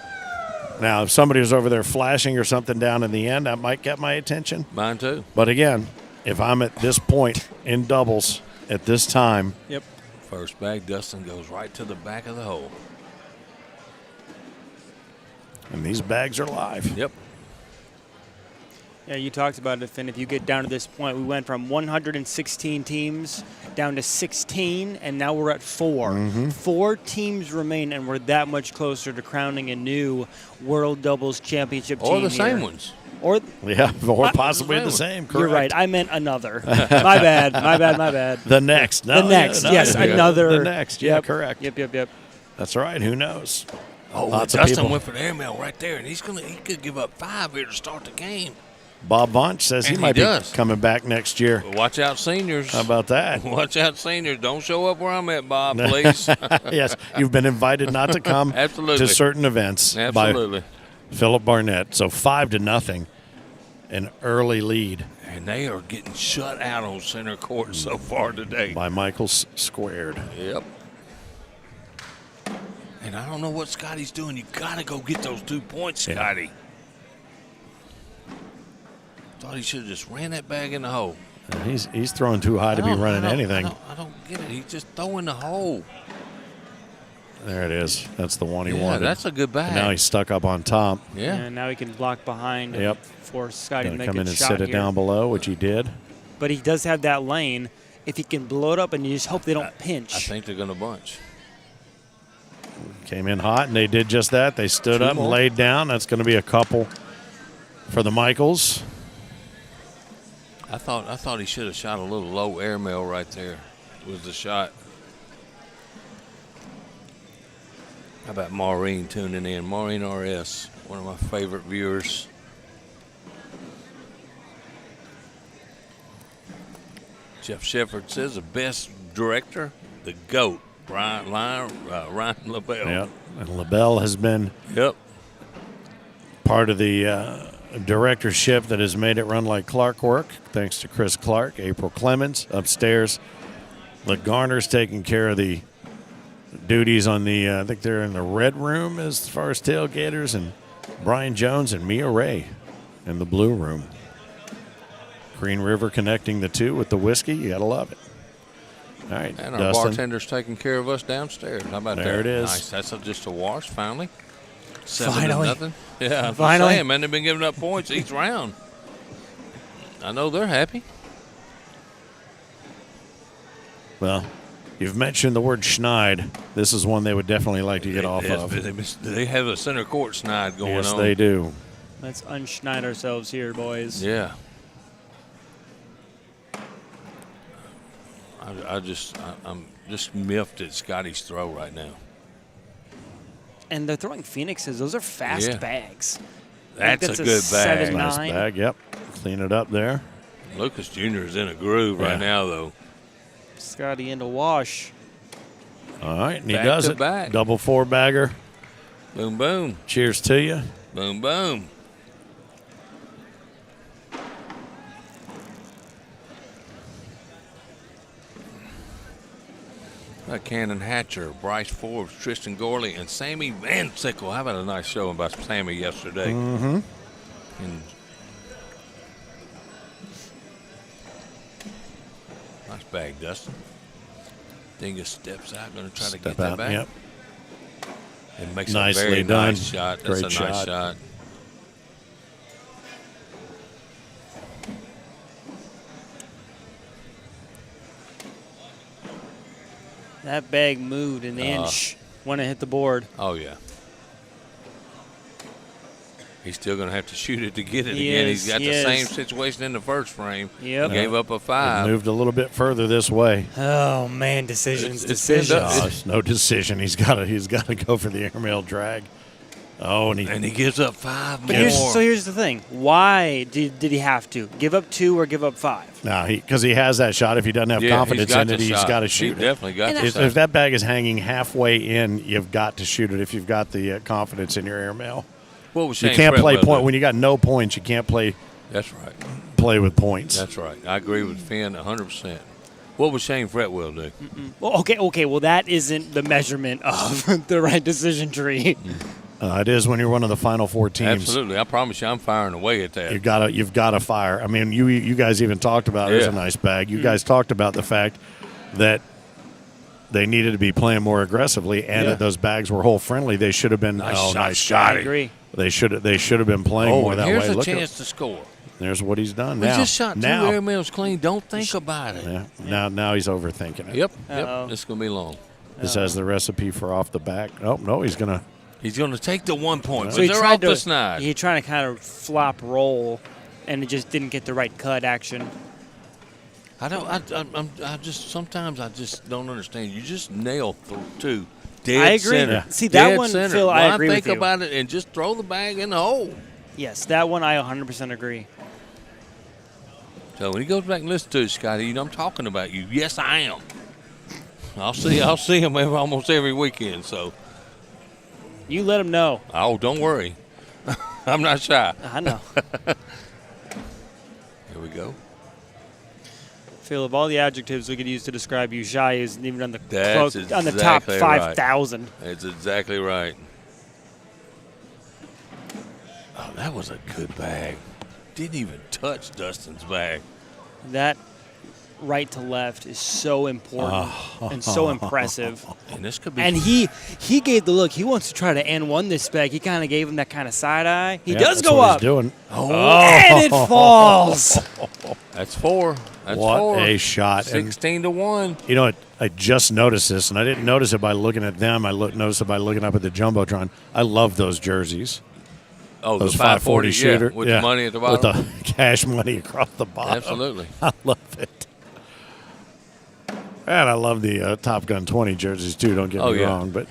B: Now, if somebody was over there flashing or something down in the end, that might get my attention.
C: Mine too.
B: But again, if I'm at this point in doubles at this time.
E: Yep.
C: First bag, Dustin goes right to the back of the hole.
B: And these bags are live.
C: Yep.
E: Yeah, you talked about it, Finn. If you get down to this point, we went from 116 teams down to 16, and now we're at 4.
B: Mm-hmm.
E: 4 teams remain, and we're that much closer to crowning a new World Doubles Championship team.
C: Or the same
E: here.
C: ones.
E: Or
B: Yeah, or possibly the same. Correct.
E: You're right. I meant another. My bad. My bad.
B: The next. No,
E: The next.
B: no,
E: Yes,
B: yeah.
E: another.
B: The next. Yeah,
E: Yep.
B: correct.
E: Yep.
B: That's right. Who knows?
C: Oh,
B: Lots of
C: Dustin
B: people.
C: went for the airmail right there, and he could give up 5 here to start the game.
B: Bob Vonch says he
C: And he
B: might
C: does.
B: be coming back next year.
C: But watch out, seniors.
B: How about that?
C: Watch out, seniors. Don't show up where I'm at, Bob, please.
B: Yes, you've been invited not to come
C: Absolutely.
B: to certain events
C: Absolutely.
B: by Philip Barnett. So 5-0, an early lead
C: And they are getting shut out on center court so far today.
B: by Michaels squared.
C: Yep. And I don't know what Scotty's doing. You got to go get those 2 points, Scotty. Thought he should have just ran that bag in the hole.
B: He's throwing too high to be running anything.
C: I don't get it. He's just throwing the hole.
B: There it is. That's the one he
C: Yeah,
B: wanted.
C: that's a good bag.
B: And now he's stuck up on top.
C: Yeah.
E: And now he can block behind.
B: Yep.
E: For Scotty to
B: Gonna
E: make
B: come
E: a
B: in and
E: shot
B: sit it
E: here.
B: down below, which he did.
E: But he does have that lane. If he can blow it up, and you just hope they don't pinch.
C: I think they're going to bunch.
B: Came in hot, and they did just that. They stood
C: 2
B: up and
C: more.
B: laid down. That's going to be a couple for the Michaels.
C: I thought he should have shot a little low airmail right there. Was the shot. How about Maureen tuning in? Maureen RS, one of my favorite viewers. Jeff Shepard says the best director, the GOAT, Ryan LaBelle.
B: Yep. And LaBelle has been
C: Yep.
B: part of the directorship that has made it run like clockwork, thanks to Chris Clark, April Clemens upstairs. The Garner's taking care of the duties on the, I think they're in the red room as far as tailgaters, and Brian Jones and Mia Ray in the blue room. Green River connecting the two with the whiskey. You got to love it. All right,
C: And our
B: Dustin.
C: bartender's taking care of us downstairs. How about that?
B: There it is.
C: Nice. That's just a wash, finally. 7-0. Yeah, I'm
E: Finally.
C: saying, man, they've been giving up points each round. I know they're happy.
B: Well, you've mentioned the word schneid. This is one they would definitely like to get off of.
C: They have a center court snide going
B: Yes,
C: on.
B: they do.
E: Let's unschneid ourselves here, boys.
C: Yeah. I'm just miffed at Scotty's throw right now.
E: And they're throwing Phoenixes. Those are fast
C: Yeah.
E: bags.
C: That's a good bag.
E: 7-9.
B: Nice bag, yep. Clean it up there.
C: Lucas Jr. is in a groove right
B: Yeah.
C: now, though.
E: Scotty into wash.
B: All right, and he
C: Back
B: does
C: to
B: it.
C: back.
B: Double 4-bagger.
C: Boom, boom.
B: Cheers to you.
C: Boom, boom. Cannon Hatcher, Bryce Forbes, Tristan Gorley, and Sammy Van Sickle. How about a nice show about Sammy yesterday?
B: Mm-hmm.
C: And nice bag, Dustin. Dingus steps out, going to try to get that
B: out,
C: back.
B: yep.
C: And makes
B: Nicely
C: a very
B: done.
C: nice shot. That's
B: Great
C: a nice
B: shot.
C: shot.
E: That bag moved an inch when it hit the board.
C: Oh, yeah. He's still going to have to shoot it to get it
E: He
C: again.
E: is,
C: He's got
E: he
C: the
E: is.
C: same situation in the first frame.
E: Yep.
C: He gave up a
B: It
C: 5.
B: moved a little bit further this way.
E: Oh man, decisions.
C: It's been done.
B: Oh, it's no decision. He's got to go for the airmail drag. Oh, and
C: And he gives up 5
E: But
C: more.
E: here's the thing. Why did he have to give up 2 or give up 5?
B: no, because he has that shot. If he doesn't have
C: Yeah,
B: confidence
C: he's got
B: in it,
C: the
B: he's
C: shot.
B: got to
C: He
B: shoot it.
C: definitely got the
B: If
C: shot.
B: that bag is hanging halfway in, you've got to shoot it if you've got the confidence in your airmail.
C: What was
B: You
C: Shane
B: can't play
C: Fretwell
B: point
C: do?
B: when you got no points. You can't play
C: That's right.
B: with points.
C: That's right. I agree with Finn 100%. What would Shane Fretwell do?
E: Well, okay. Well, that isn't the measurement of the right decision tree.
B: It is when you're one of the Final Four teams.
C: Absolutely. I promise you I'm firing away at that.
B: You've got to fire. I mean, you guys even talked about it. It's a nice bag. You guys talked about the fact that they needed to be playing more aggressively, and that those bags were hole friendly. They should have been. Nice shot.
E: I agree.
B: They should have been playing more that way.
C: Here's a chance to score.
B: There's what he's done
C: We
B: now.
C: just shot 2 air mails clean. Don't think about it.
B: Yeah. Now he's overthinking it.
C: Yep. It's going to be long.
B: This has the recipe for off the back. Oh, no, he's going to.
C: He's going to take the 1 point.
E: So
C: But
E: he
C: they're
E: tried
C: off the snide.
E: He tried to kind of flop roll, and it just didn't get the right cut action.
C: Sometimes I just don't understand. You just nail 2.
E: I agree.
C: Center.
E: See, that
C: Dead
E: one,
C: center.
E: Phil, I agree with you.
C: think about it and just throw the bag in the hole.
E: Yes, that one I 100% agree.
C: So when he goes back and listens to it, Scotty, I'm talking about you. Yes, I am. I'll see him almost every weekend. So
E: you let him know.
C: Oh, don't worry. I'm not shy.
E: I know.
C: Here we go.
E: Phil, of all the adjectives we could use to describe you, shy isn't even on the
C: That's
E: top
C: exactly
E: 5,000.
C: Right. That's exactly right. Oh, that was a good bag. Didn't even touch Dustin's bag.
E: That right to left is so important and so impressive.
C: And this could be.
E: And he gave the look. He wants to try to N1 this bag. He kind of gave him that kind of side eye. He does go up.
B: He's doing.
E: And it falls.
C: That's 4. That's
B: what
C: 4.
B: A shot.
C: 16-1.
B: You know what? I just noticed this, and I didn't notice it by looking at them. I noticed it by looking up at the Jumbotron. I love those jerseys.
C: Oh,
B: those
C: the 540
B: shooter.
C: with the money at the bottom.
B: With the cash money across the bottom.
C: Absolutely.
B: I love it. And I love the Top Gun 20 jerseys, too. Don't get me wrong. But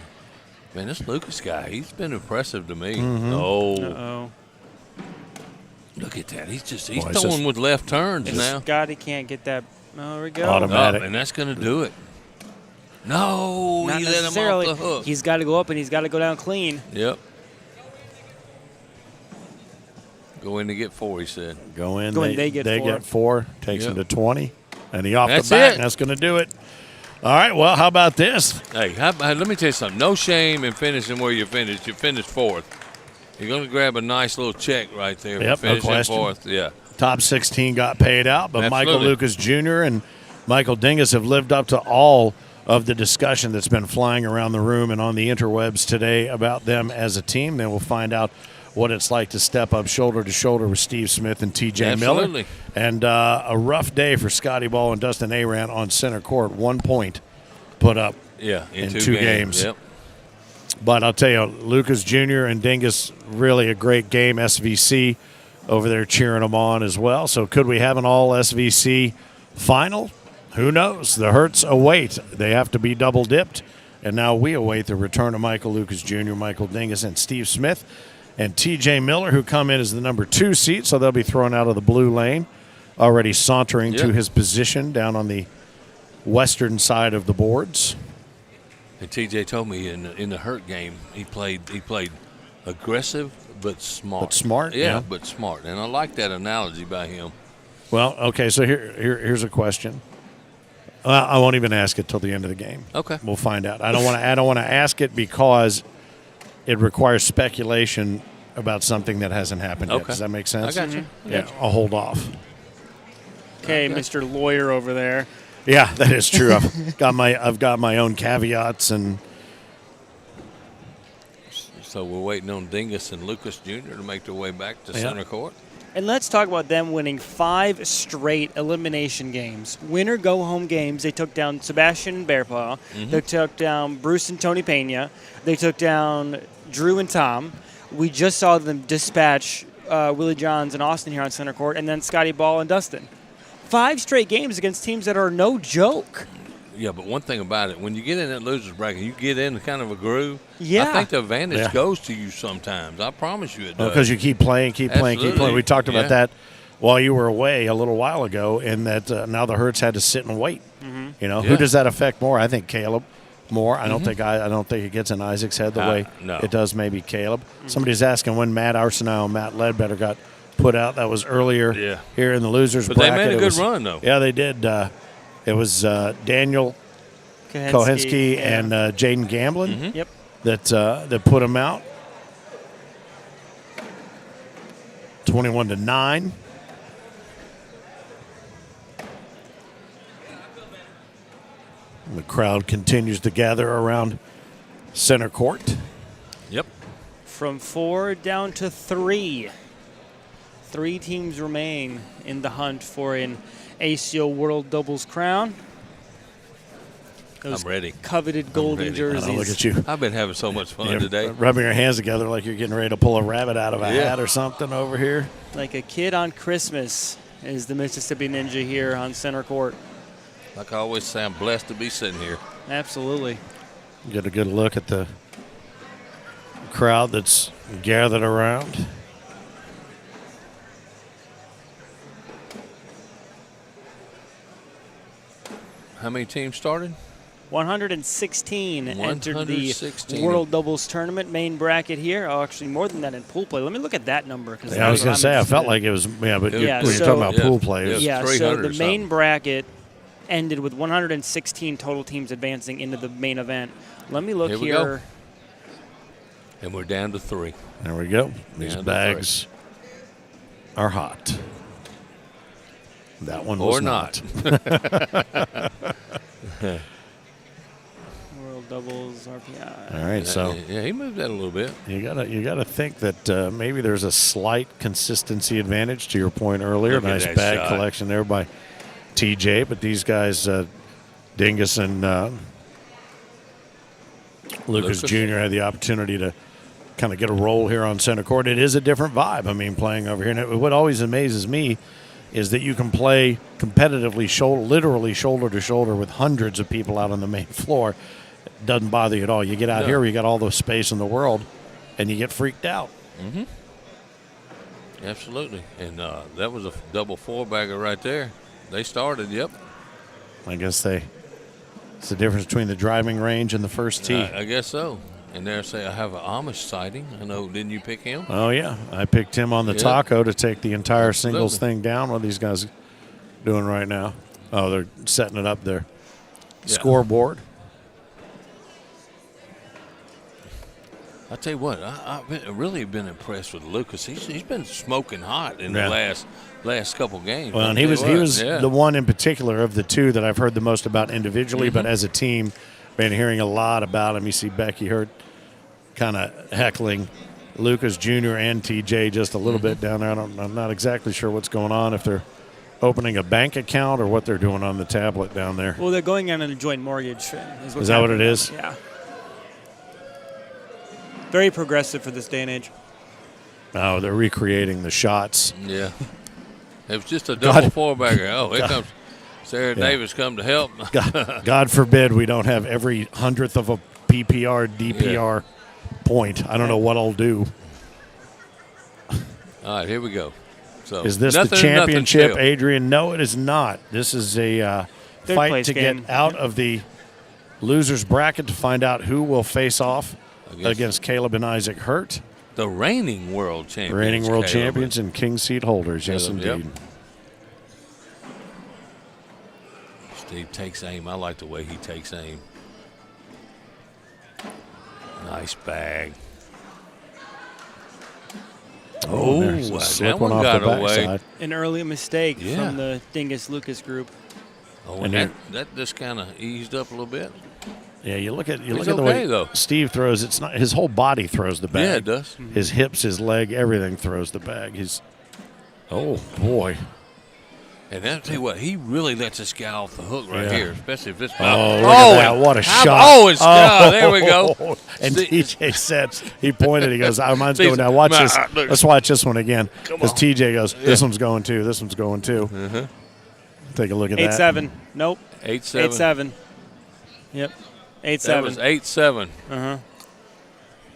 C: man, this Lucas guy, he's been impressive to me.
B: Mm-hmm.
E: Uh-oh.
C: Look at that. He's throwing with left turns now.
E: Scotty can't get that. Oh, there we go.
B: Automatic.
C: And that's going to do it. No,
E: Not
C: he let him
E: necessarily.
C: off the hook.
E: He's got to go up and he's got to go down clean.
C: Yep. Go in to get 4, he said.
B: Go in.
E: They get
B: 4. Takes him to 20. And he off
C: That's
B: the back.
C: it.
B: That's going to do it. All right. Well, how about this?
C: Hey, let me tell you something. No shame in finishing where you finished. You finished 4th. You're going to grab a nice little check right there
B: Yep,
C: for
B: no
C: finishing
B: question.
C: 4th. Yeah.
B: Top 16 got paid out, but
C: Absolutely.
B: Michael Lucas Jr. and Michael Dingus have lived up to all of the discussion that's been flying around the room and on the interwebs today about them as a team. Then we'll find out what it's like to step up shoulder to shoulder with Steve Smith and TJ Miller.
C: Absolutely.
B: And a rough day for Scotty Ball and Dustin Arant on center court. 1 point put up
C: in
B: 2 games.
C: Yep.
B: But I'll tell you, Lucas Jr. and Dingus, really a great game. SVC over there cheering them on as well. So could we have an all SVC final? Who knows? The Hertz await. They have to be double dipped. And now we await the return of Michael Lucas Jr., Michael Dingus, and Steve Smith. And TJ Miller, who come in as the number 2 seed, so they'll be thrown out of the blue lane, already sauntering to his position down on the western side of the boards.
C: And TJ told me in the Hurt game, he played aggressive but smart.
B: But smart,
C: yeah,
B: yeah.
C: but smart. And I like that analogy by him.
B: Well, okay, so here's a question. I won't even ask it till the end of the game.
C: Okay.
B: We'll find out. I don't want to ask it because it requires speculation about something that hasn't happened yet.
C: Okay.
B: Does that make sense?
C: I got you.
B: Yeah, I'll hold off.
E: Okay, Mr. Lawyer over there.
B: Yeah, that is true. I've got my own caveats, and
C: So we're waiting on Dingus and Lucas Jr. to make their way back to center court.
E: And let's talk about them winning 5 straight elimination games. Winner go-home games. They took down Sebastian and Bearpaw. They took down Bruce and Tony Pena. They took down Drew and Tom. We just saw them dispatch Willie Johns and Austin here on center court, and then Scotty Ball and Dustin. 5 straight games against teams that are no joke.
C: Yeah, but one thing about it, when you get in that loser's bracket, you get in kind of a groove.
E: Yeah.
C: I think the advantage goes to you sometimes. I promise you it does.
B: because you keep playing.
C: Absolutely.
B: We talked about
C: Yeah.
B: that while you were away a little while ago, and that now the Hertz had to sit and wait. You know, who does that affect more? I think Caleb more. I don't think it gets in Isaac's head the way
C: no.
B: it does maybe Caleb. Somebody's asking when Matt Arsenault and Matt Ledbetter got put out. That was earlier here in the losers
C: But
B: bracket.
C: they made a
B: It
C: good
B: was-
C: run, though.
B: Yeah, they did. It was Daniel Kohenski and Jaden Gamblin
E: Yep.
B: that put them out. 21-9. The crowd continues to gather around center court.
C: Yep.
E: From 4 down to 3. 3 teams remain in the hunt for an ACO World Doubles crown. Those
C: I'm ready.
E: Coveted golden
C: ready.
E: jerseys.
B: Oh, look at you.
C: I've been having so much fun
B: You're
C: today.
B: rubbing your hands together like you're getting ready to pull a rabbit out of a hat or something over here.
E: Like a kid on Christmas is the Mississippi Ninja here on center court.
C: Like I always say, I'm blessed to be sitting here.
E: Absolutely.
B: Get a good look at the crowd that's gathered around.
C: How many teams started?
E: 116 entered
C: 116.
E: the World Doubles Tournament main bracket here. Oh, actually, more than that in pool play. Let me look at that number.
B: Yeah, I was going to say, I felt like it was, but
E: Yeah,
B: when you're talking about pool play.
C: Yeah.
E: Yeah, so
C: 300
E: the
C: or
E: main
C: something.
E: bracket ended with 116 total teams advancing into the main event. Let me look
C: Here we
E: here.
C: go. And we're down to 3.
B: There we go. These
C: Down to
B: bags are hot. That one
C: Or
B: was
C: not.
E: World Doubles RPI.
B: All right, so
C: Yeah, he moved that a little bit.
B: you gotta think that maybe there's a slight consistency advantage to your point earlier.
C: Look at
B: Nice
C: that
B: bag
C: shot.
B: collection there by TJ, but these guys, Dingus and Lucas Jr. had the opportunity to kind of get a roll here on center court. It is a different vibe. I mean, playing over here. And what always amazes me is that you can play competitively, literally shoulder to shoulder with hundreds of people out on the main floor. It doesn't bother you at all. You get out
C: No.
B: here where you got all the space in the world, and you get freaked out.
C: Mm-hmm. Absolutely. And that was a double 4-bagger right there. They started, yep.
B: I guess it's the difference between the driving range and the first tee.
C: I guess so. And there say I have an Amish sighting. I know, didn't you pick him?
B: Oh, yeah. I picked him on the
C: Yeah.
B: taco to take the entire singles
C: Absolutely.
B: thing down. What are these guys doing right now? Oh, they're setting it up there.
C: Yeah.
B: Scoreboard.
C: I tell you what, I've really been impressed with Lucas. He's been smoking hot in
B: Yeah.
C: the last couple games.
B: Well, and
C: I
B: he
C: tell
B: was
C: you what, yeah.
B: the one in particular of the two that I've heard the most about individually, but as a team, been hearing a lot about him. You see Becky Hurt kind of heckling Lucas Jr. and TJ just a little bit down there. I'm not exactly sure what's going on, if they're opening a bank account or what they're doing on the tablet down there.
E: Well, they're going on a joint mortgage.
B: Is that what it is?
E: Yeah. Very progressive for this day and age.
B: Oh, they're recreating the shots.
C: Yeah. It was just a double 4-bagger. Oh, here comes Sarah
B: Yeah.
C: Davis come to help.
B: God forbid we don't have every 100th of a PPR, DPR point. I don't know what I'll do.
C: All right, here we go. So
B: Is this
C: nothing
B: the
C: and
B: championship,
C: nothing still.
B: Adrian? No, it is not. This is a
E: Third
B: fight
E: place
B: to
E: game.
B: get out of the losers bracket to find out who will face off against Caleb and Isaac Hurt.
C: The reigning world champions.
B: Reigning world
C: Caleb.
B: champions and king seat holders. Yes,
C: Caleb, yep.
B: indeed.
C: Steve takes aim. I like the way he takes aim. Nice bag. Oh,
B: there's a
C: that
B: slip
C: one
B: off
C: got
B: the
C: away.
B: backside.
E: An early mistake
C: Yeah.
E: from the Dingus Lucas group.
C: Oh,
B: And
C: and that just kind of eased up a little bit.
B: Yeah, you look at the
C: okay,
B: way
C: though.
B: Steve throws. It's not his whole body throws the bag.
C: Yeah, it does.
B: His hips, his leg, everything throws the bag. Oh boy.
C: And I'll tell you what, he really lets this guy off the hook right
B: Yeah.
C: here, especially if this.
B: Oh, look at that. What a shot.
C: There we go.
B: And
C: Steve-
B: TJ said, he pointed, he goes, mine's
C: Steve's-
B: going down. Watch this.
C: look.
B: Let's watch this one again.
C: Come
B: Because
C: on.
B: TJ goes, this one's going too. This one's going too.
C: Uh-huh.
B: Take a look at that.
E: 8-7. Nope.
C: 8-7.
E: 8-7. Yep. 8-7.
C: That was 8-7.
E: Uh-huh.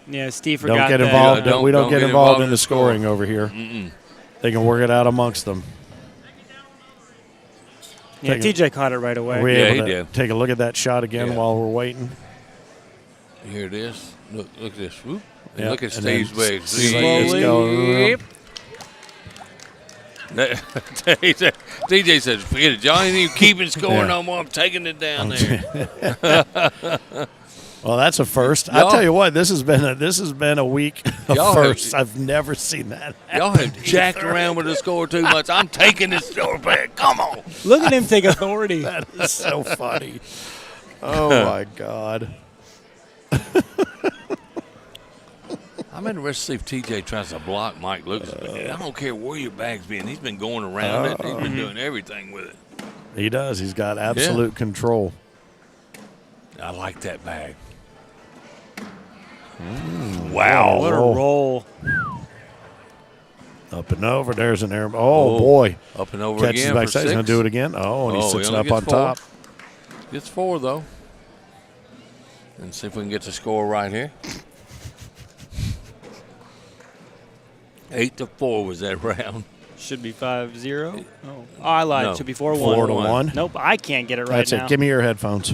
E: Yeah, Steve
B: Don't
E: forgot
B: get
E: that.
B: involved.
C: Yeah,
B: we don't
C: don't
B: get
C: get
B: involved
C: involved
B: in the scoring over here.
C: Mm-mm.
B: They can work it out amongst them.
E: Yeah,
B: Take
E: TJ caught it right
B: Are
E: away.
B: we
C: Yeah,
B: able
C: he
B: to
C: did.
B: take a look at that shot again
C: Yeah.
B: while we're waiting?
C: Here it is. Look at this. Whoop. And
B: Yeah,
C: look at
B: and then
C: Steve's leg.
B: slowly go.
C: DJ says, forget it. Y'all ain't even keeping score
B: Yeah.
C: no more. I'm taking it down there.
B: Well, that's a first. I tell you what, this has been a week of firsts. I've never seen that.
C: Y'all have jacked around with the score too much. I'm taking this score back. Come on.
E: Look at him take authority.
B: That is so funny. Oh, my God.
C: I'm interested to see if TJ tries to block Mike Lucas. I don't care where your bag's been. He's been going around it. He's been doing everything with it.
B: He does. He's got absolute control.
C: I like that bag. Wow.
E: What a roll.
B: Up and over. There's an air. Oh, boy.
C: Up and over
B: Catches
C: again
B: back
C: for
B: side. He's going to do it again. Oh, and he sits it up on top.
C: Gets 4, though. And see if we can get the score right here. 8-4 was that round.
E: Should be 5-0. Oh, I lied.
C: No.
E: Should be 4-1.
B: 4-1.
E: Nope, I can't get it right
B: That's
E: now.
B: it. Give me your headphones.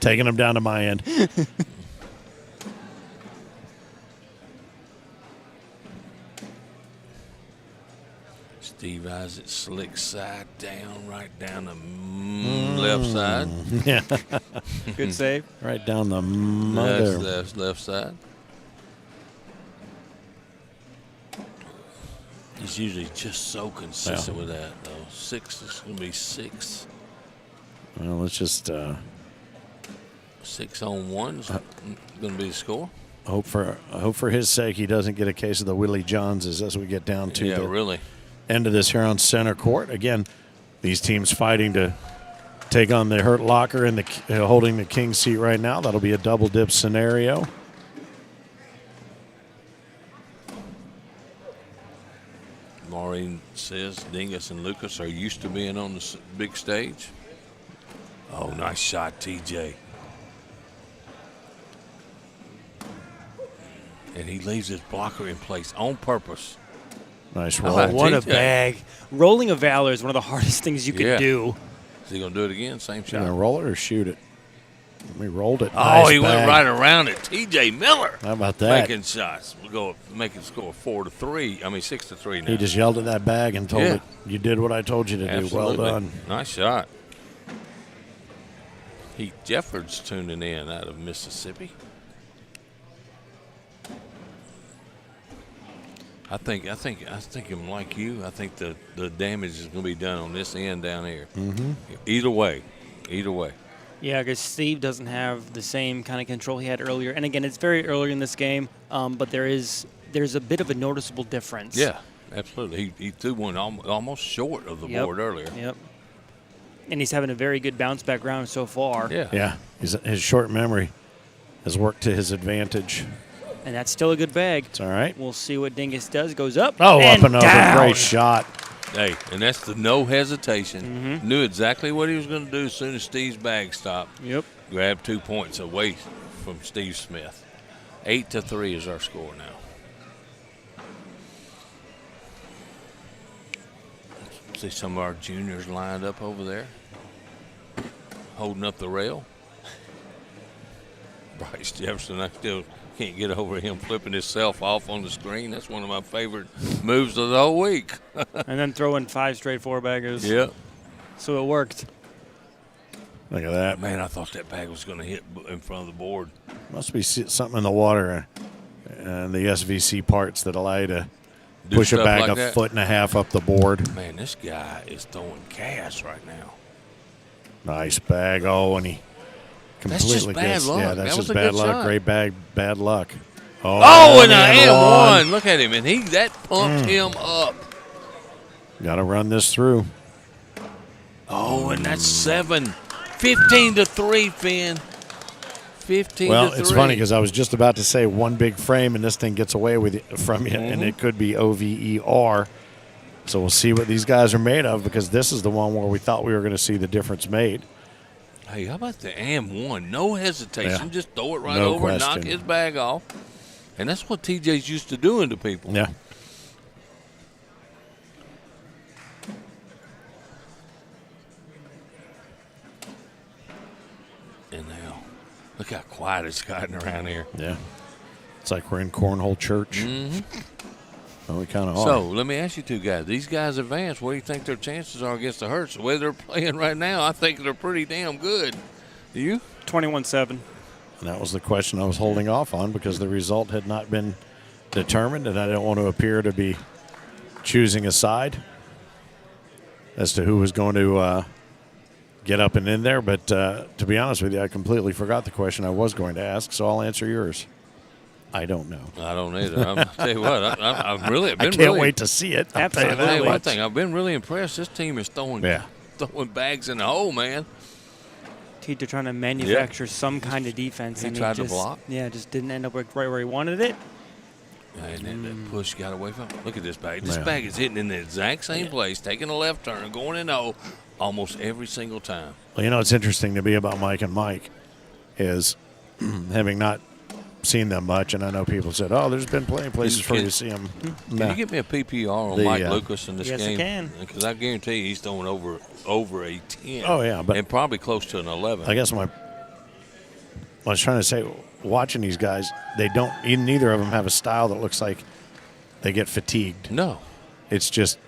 B: Taking them down to my end.
C: Steve eyes it slick side down, right down the left side.
B: Yeah.
E: Good save.
B: Right down the mother.
C: That's left side. He's usually just so consistent with that, though. 6 is going to be 6.
B: Well, let's just
C: 6 on 1 is going to be the score.
B: hope for his sake he doesn't get a case of the Willie Johnses as we get down to the end of this here on center court. Again, these teams fighting to take on the Hurt Locker and the holding the king seat right now. That'll be a double dip scenario.
C: Maureen says Dingus and Lucas are used to being on the big stage. Oh, nice shot, TJ. And he leaves his blocker in place on purpose.
B: Nice roll.
E: What a bag. Rolling a Valor is one of the hardest things you can do.
C: Is he going to do it again? Same shot.
B: Going to roll it or shoot it? We rolled it.
C: Oh,
B: nice
C: he
B: bag.
C: went right around it. TJ Miller.
B: How about that?
C: Making shots. We'll go make it score 4-3. I mean 6-3 now.
B: He just yelled at that bag and told it, you did what I told you to
C: Absolutely.
B: do. Well done.
C: Nice shot. Heath Jeffords tuning in out of Mississippi. I think I'm like you. I think the damage is going to be done on this end down here.
B: Mm-hmm.
C: Either way.
E: Yeah, because Steve doesn't have the same kind of control he had earlier. And again, it's very early in this game, but there's a bit of a noticeable difference.
C: Yeah, absolutely. He threw one almost short of the board earlier.
E: Yep. And he's having a very good bounce back round so far.
B: Yeah. His short memory has worked to his advantage.
E: And that's still a good bag.
B: It's all right.
E: We'll see what Dingus does. Goes up.
B: Oh,
E: and
B: up and over.
E: down.
B: Great shot.
C: Hey, and that's the no hesitation. Knew exactly what he was going to do as soon as Steve's bag stopped.
E: Yep.
C: Grabbed 2 points away from Steve Smith. 8-3 is our score now. See some of our juniors lined up over there, holding up the rail. Bryce Jefferson, I still can't get over him flipping himself off on the screen. That's one of my favorite moves of the whole week.
E: And then throwing 5 straight 4-baggers.
C: Yep.
E: So it worked.
B: Look at that.
C: Man, I thought that bag was going to hit in front of the board.
B: Must be something in the water and the SVC parts that allow you to push it back
C: like
B: a
C: that.
B: 1.5 feet up the board.
C: Man, this guy is throwing gas right now.
B: Nice bag. Oh, and he
C: That's
B: completely
C: just bad
B: gets.
C: luck.
B: Yeah, that's
C: That
B: just
C: was a
B: bad
C: good
B: luck.
C: shot.
B: Great bag, bad luck.
C: Oh, and
B: an
C: an M1. Look at him. And that pumped him up.
B: Got to run this through.
C: Oh, and that's 7. 15-3, Finn. 15-3.
B: Well, it's funny because I was just about to say one big frame and this thing gets away from you, and it could be OVER. So we'll see what these guys are made of, because this is the one where we thought we were going to see the difference made.
C: Hey, how about the AM1? No hesitation.
B: Yeah.
C: Just throw it right
B: No
C: over and knock
B: question.
C: his bag off. And that's what TJ's used to doing to people.
B: Yeah.
C: And now, look how quiet it's gotten around here.
B: Yeah. It's like we're in Cornhole Church. Well, we kind of are.
C: So, let me ask you two guys. These guys advance. What do you think their chances are against the Hurts? The way they're playing right now, I think they're pretty damn good. Do you?
E: 21-7.
B: And that was the question I was holding off on because the result had not been determined, and I don't want to appear to be choosing a side as to who was going to get up and in there. But to be honest with you, I completely forgot the question I was going to ask, so I'll answer yours. I don't know.
C: I don't either. I'll tell you what, I've been
B: I can't wait to see it.
C: I'll tell you one thing. I've been really impressed. This team is throwing bags in the hole, man.
E: They're trying to manufacture some kind of defense.
C: He tried to block.
E: Yeah, just didn't end up right where he wanted it.
C: And that push got away from him. Look at this bag. This bag is hitting in the exact same place, taking a left turn and going in O almost every single time.
B: Well, you know what's interesting to me about Mike and Mike is having not seen them much, and I know people said, "Oh, there's been plenty of places for you to see them."
C: Can you get me a PPR on Mike Lucas in this game?
E: Yes, I can.
C: Because I guarantee you he's throwing over a 10.
B: Oh yeah, but
C: and probably close to an 11.
B: I guess I was trying to say, watching these guys, neither of them have a style that looks like they get fatigued.
C: No,
B: it's just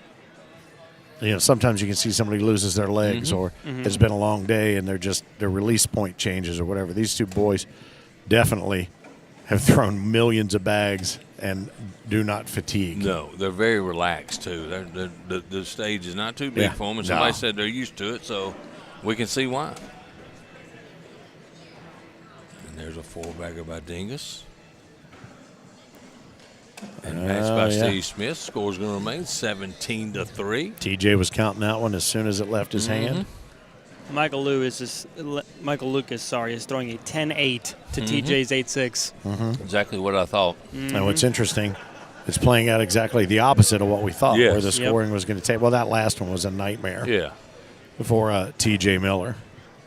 B: sometimes you can see somebody loses their legs or it's been a long day and their release point changes or whatever. These two boys definitely have thrown millions of bags and do not fatigue.
C: No, they're very relaxed too. The stage is not too big for them, and somebody said they're used to it, so we can see why. And there's a 4-bagger by Dingus. And matched by Steve Smith. Score's going to remain 17-3.
B: TJ was counting that one as soon as it left his hand.
E: Michael Lucas is throwing a 10-8 to TJ's 8-6.
C: Exactly what I thought.
B: And what's interesting, it's playing out exactly the opposite of what we thought, where the scoring was going to take. Well, that last one was a nightmare.
C: Yeah.
B: For TJ Miller.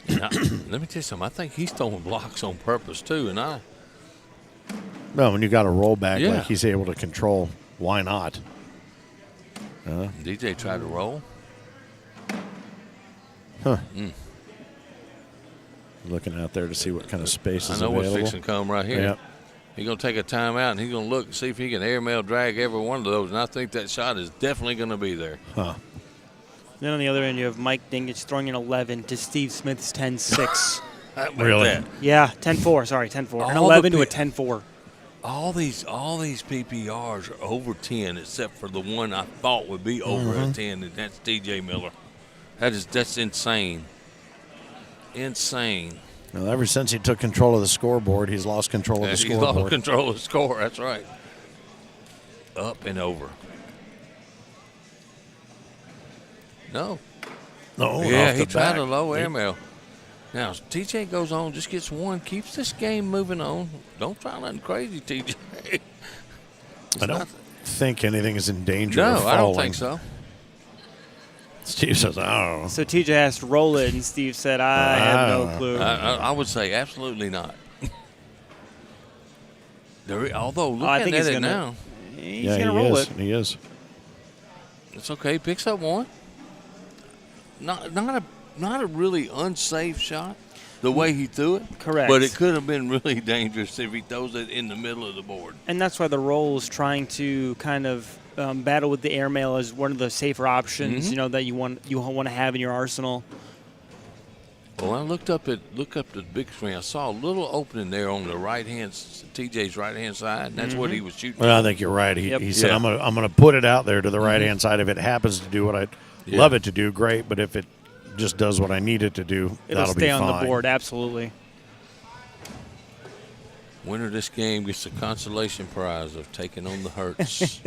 C: Now, let me tell you something. I think he's throwing blocks on purpose too, and
B: No, when you got a rollback like he's able to control, why not?
C: DJ tried to roll.
B: Huh. Looking out there to see what kind of space is
C: available. I know what's fixing to come right here.
B: Yep.
C: He's going to take a timeout, and he's going to look and see if he can airmail drag every one of those, and I think that shot is definitely going to be there.
B: Huh.
E: Then on the other end, you have Mike Dingus throwing an 11 to Steve Smith's 10-6.
B: Really?
E: Yeah, 10-4. Sorry, 10-4. An 11 to a 10-4.
C: All these PPRs are over 10, except for the one I thought would be over a 10, and that's DJ Miller. That's insane. Insane.
B: Well, ever since he took control of the scoreboard, he's lost control of the scoreboard.
C: He's lost control of the score. That's right. Up and over. No. Yeah, he tried a low airmail. Now, TJ goes on, just gets one, keeps this game moving on. Don't try nothing crazy, TJ.
B: I don't think anything is in danger of falling.
C: No, I don't think so.
B: Steve says, I don't know.
E: So TJ has to roll it, and Steve said, I have no clue.
C: I would say absolutely not. Although, looking at it now.
E: He's going to roll it.
B: He is.
C: It's okay. He picks up one. Not a really unsafe shot, the way he threw it.
E: Correct.
C: But it could have bbeen really dangerous if he throws it in the middle of the board.
E: And that's why the roll is trying to kind of battle with the airmail as one of the safer options, that you want to have in your arsenal.
C: Well, I looked up the big screen. I saw a little opening there on the TJ's right hand side, and that's what he was shooting.
B: Well, I think you're right. He said, "I'm gonna put it out there to the right hand side. If it happens to do what I'd love it to do, great. But if it just does what I need it to do,
E: it'll
B: that'll
E: stay
B: be
E: on
B: fine."
E: the board. Absolutely.
C: Winner of this game gets the consolation prize of taking on the Hurts.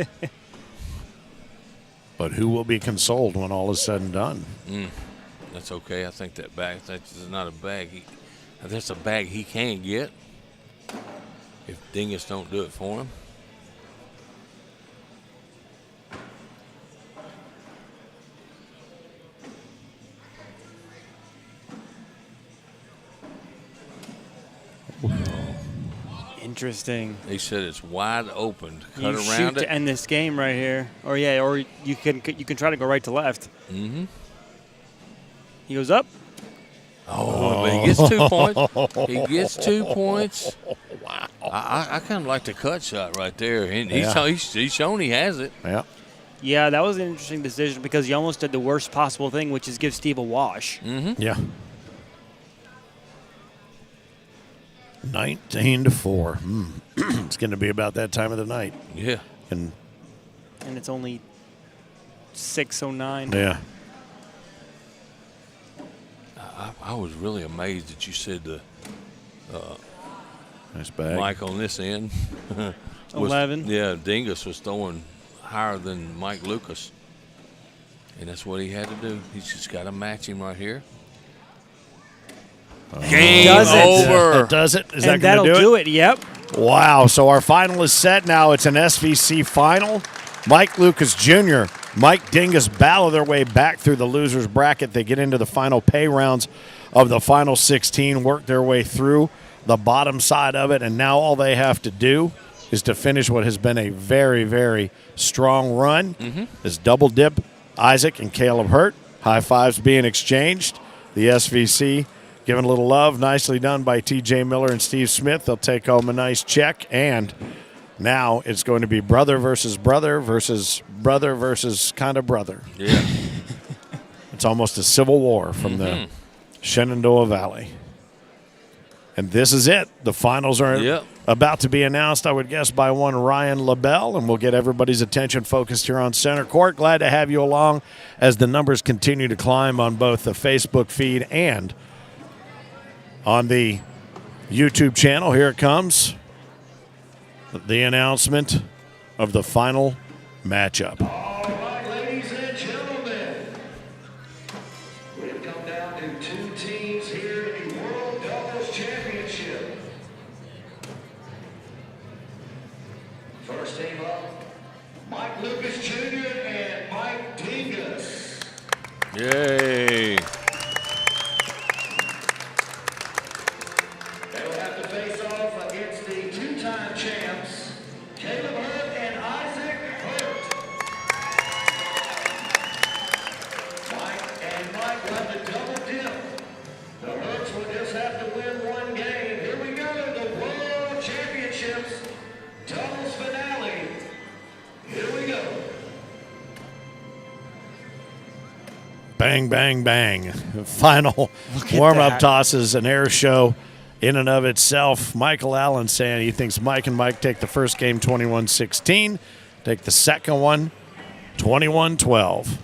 B: But who will be consoled when all is said and done?
C: That's okay. I think that's not a bag. That's a bag he can get if Dingus don't do it for him.
E: Interesting.
C: He said it's wide open. Cut
E: You
C: around
E: shoot
C: it
E: to end this game right here, or you can try to go right to left.
C: Mm-hmm.
E: He goes up.
C: Oh, but he gets 2 points. He gets 2 points. Wow. I kind of like the cut shot right there, and he's shown he has it.
B: Yeah.
E: Yeah, that was an interesting decision because he almost did the worst possible thing, which is give Steve a wash.
C: Mm-hmm.
B: Yeah. 19-4. It's going to be about that time of the night.
C: Yeah.
B: And
E: it's only 6:09.
B: yeah.
C: I was really amazed that you said the
B: Nice bag.
C: Mike on this end.
E: 11.
C: Yeah, Dingus was throwing higher than Mike Lucas. And that's what he had to do. He's just got to match him right here. Game
E: Does it.
C: over.
B: That does it. Is
E: And
B: that going
E: that'll
B: to
E: do it. Yep.
B: Wow. So our final is set now. It's an SVC final. Mike Lucas Jr., Mike Dingus battle their way back through the losers bracket. They get into the final pay rounds of the final 16, work their way through the bottom side of it, and now all they have to do is to finish what has been a very, very strong run. Is double dip Isaac and Caleb Hurt. High fives being exchanged. The SVC giving a little love. Nicely done by TJ Miller and Steve Smith. They'll take home a nice check, and now it's going to be brother versus brother versus brother versus kind of brother.
C: Yeah.
B: It's almost a civil war from the Shenandoah Valley. And this is it. The finals are about to be announced, I would guess, by one Ryan LaBelle, and we'll get everybody's attention focused here on center court. Glad to have you along as the numbers continue to climb on both the Facebook feed and on the YouTube channel. Here it comes. The announcement of the final matchup.
D: All right, ladies and gentlemen, we've come down to two teams here in the World Doubles Championship. First team up, Mike Lucas Jr. and Mike Dingus.
C: Yay.
D: They'll have to face off against the two-time champs, Caleb Hurt and Isaac Hurt. Mike will have to double dip. The Hurts will just have to win one game. Here we go, the World Championships doubles finale. Here we go.
B: Bang, bang, bang. Final warm-up tosses, an air show in and of itself. Michael Allen saying he thinks Mike and Mike take the first game 21-16, take the second one 21-12.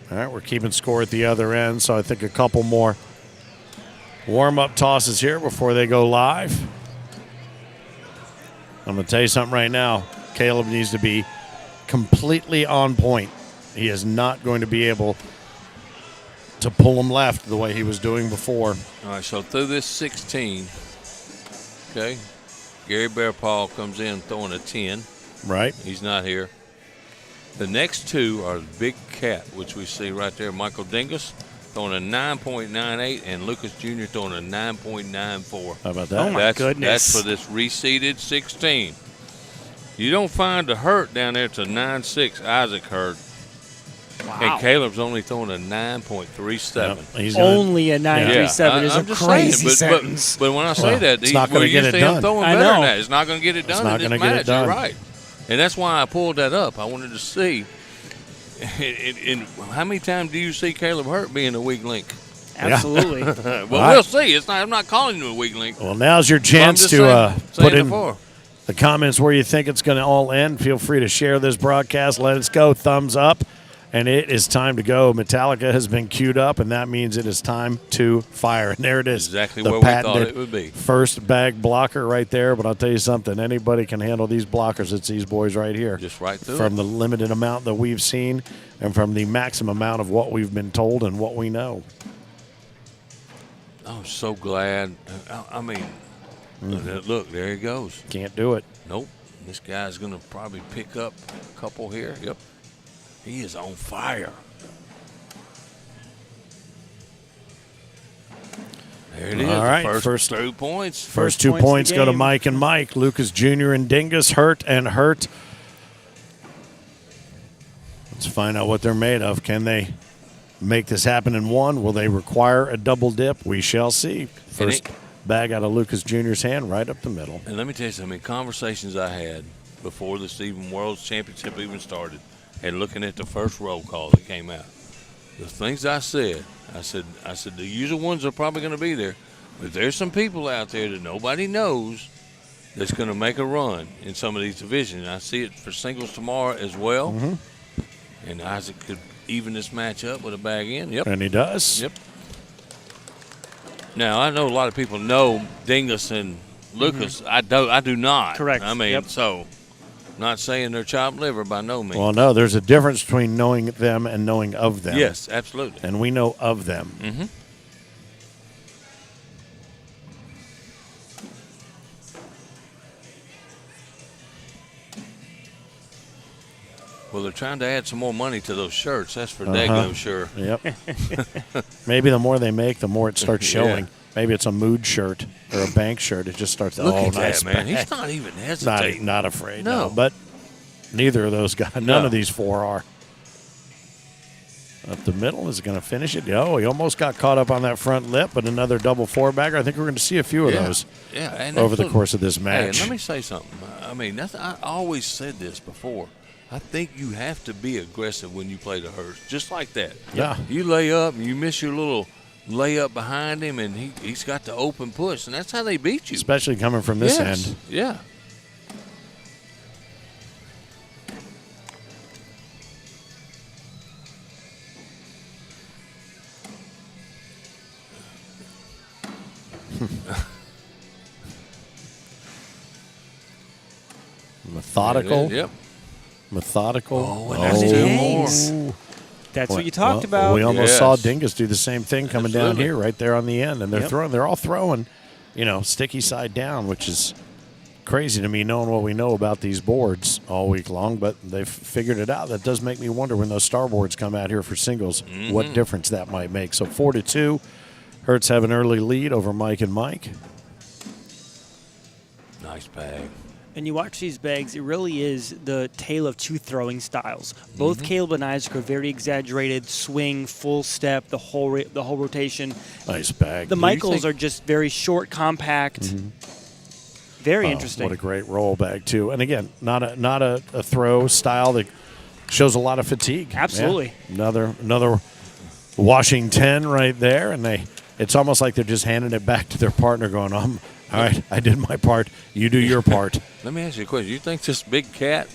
B: All right, we're keeping score at the other end, so I think a couple more warm-up tosses here before they go live. I'm going to tell you something right now. Caleb needs to be completely on point. He is not going to be able to pull him left the way he was doing before.
C: All right, so through this 16, okay, Gary Bearpaw comes in throwing a 10.
B: Right.
C: He's not here. The next two are Big Cat, which we see right there, Michael Dingus throwing a 9.98 and Lucas Jr. throwing a 9.94.
B: How about that?
E: Oh, my goodness.
C: That's for this reseeded 16. You don't find the Hurt down there to 9.6, Isaac Hurt.
E: Wow.
C: And Caleb's only throwing a 9.37.
B: Yep, he's gonna,
E: Only a 937 is
C: I'm
E: a
C: just
E: crazy
C: saying,
E: sentence.
C: but when I say that,
B: it's not gonna get it
C: him
B: done.
C: throwing
E: I
C: better
E: know.
C: than that. It's not going to get it done
B: not
C: in
B: gonna
C: this
B: get it
C: match.
B: done.
C: You're right. And that's why I pulled that up. I wanted to see. And how many times do you see Caleb Hurt being a weak link?
E: Absolutely.
C: Well,
B: Right.
C: we'll see. I'm not calling you a weak link.
B: Well, now's your
C: I'm
B: chance
C: just
B: to
C: saying
B: put in
C: before.
B: the comments where you think it's going to all end. Feel free to share this broadcast. Let us go. Thumbs up. And it is time to go. Metallica has been queued up, and that means it is time to fire. And there it is.
C: Exactly
B: the
C: where we thought
B: patented
C: it would be.
B: First bag blocker right there. But I'll tell you something. Anybody can handle these blockers. It's these boys right here.
C: Just right through
B: From
C: it.
B: the limited amount that we've seen and from the maximum amount of what we've been told and what we know.
C: I'm so glad. I mean, look, there he goes.
B: Can't do it.
C: Nope. This guy's going to probably pick up a couple here. Yep. He is on fire. There it is.
B: All right,
C: The
B: first
C: 2 points.
B: First 2
E: points of the
B: points go to
E: game.
B: Mike and Mike. Lucas Jr. and Dingus, Hurt and Hurt. Let's find out what they're made of. Can they make this happen in one? Will they require a double dip? We shall see. First bag out of Lucas Jr.'s hand, right up the middle.
C: And let me tell you something. Conversations I had before this even World Championship even started, and looking at the first roll call that came out, the things I said the usual ones are probably going to be there. But there's some people out there that nobody knows that's going to make a run in some of these divisions. I see it for singles tomorrow as well. And Isaac could even this match up with a bag in. Yep.
B: And he does.
C: Yep. Now, I know a lot of people know Dingus and Lucas. I do not.
E: Correct.
C: I mean,
E: Yep.
C: so not saying they're chopped liver by no means.
B: Well, no, there's a difference between knowing them and knowing of them.
C: Yes, absolutely.
B: And we know of them.
C: Mm-hmm. Well, they're trying to add some more money to those shirts. That's for daggone sure.
B: Yep. Maybe the more they make, the more it starts showing.
C: Yeah.
B: Maybe it's a mood shirt or a bank shirt. It just starts.
C: Look at
B: nice
C: that, man.
B: bag.
C: He's not even hesitating.
B: Not afraid.
C: No.
B: But neither of those guys. None
C: No.
B: of these four are. Up the middle is going to finish it. Oh, he almost got caught up on that front lip, but another double four-bagger. I think we're going to see a few of those
C: and
B: over the
C: absolutely.
B: course of this
C: Hey,
B: match.
C: and let me say something. I mean, I always said this before. I think you have to be aggressive when you play the Hurst, just like that.
B: Yeah.
C: You lay up and you miss your little layup behind him, and he's got the open push, and that's how they beat you.
B: Especially coming from this
C: Yes.
B: end.
C: Yeah.
B: Methodical.
C: Yep.
B: Methodical.
C: Oh, and there's two more.
E: That's
B: Well,
E: what you talked
B: well,
E: about.
B: We almost
C: Yes.
B: saw Dingus do the same thing coming down
C: Absolutely.
B: here, right there on the end, and they're
E: Yep.
B: throwing. They're all throwing, sticky side down, which is crazy to me, knowing what we know about these boards all week long. But they've figured it out. That does make me wonder when those star boards come out here for singles, what difference that might make. So 4-2, Hertz have an early lead over Mike and Mike.
C: Nice bag.
E: And you watch these bags, it really is the tale of two throwing styles. Both Caleb and Isaac are very exaggerated, swing, full step, the whole rotation.
B: Nice bag.
E: The Michaels are just very short, compact. Very interesting.
B: What a great roll bag too. And again, not a throw style that shows a lot of fatigue.
E: Absolutely.
B: Yeah. Another washing 10 right there, and it's almost like they're just handing it back to their partner, going, all right, I did my part. You do your part.
C: Let me ask you a question. You think this big cat,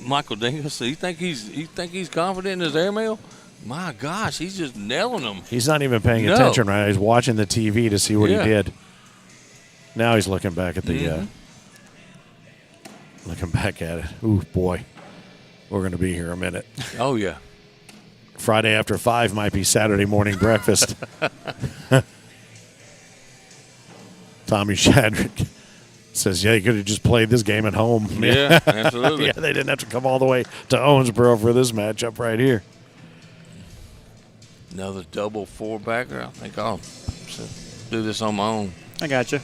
C: Michael Dingus, you think he's confident in his airmail? My gosh, he's just nailing them.
B: He's not even paying
C: No.
B: attention right now. He's watching the TV to see what
C: Yeah.
B: he did. Now he's looking back at the looking back at it. Ooh, boy. We're going to be here a minute.
C: Oh, yeah.
B: Friday after 5 might be Saturday morning breakfast. Tommy Shadrick says, yeah, you could have just played this game at home.
C: Yeah, absolutely.
B: Yeah, they didn't have to come all the way to Owensboro for this matchup right here.
C: Another double four-bagger. I think I'll do this on my own.
E: I got you.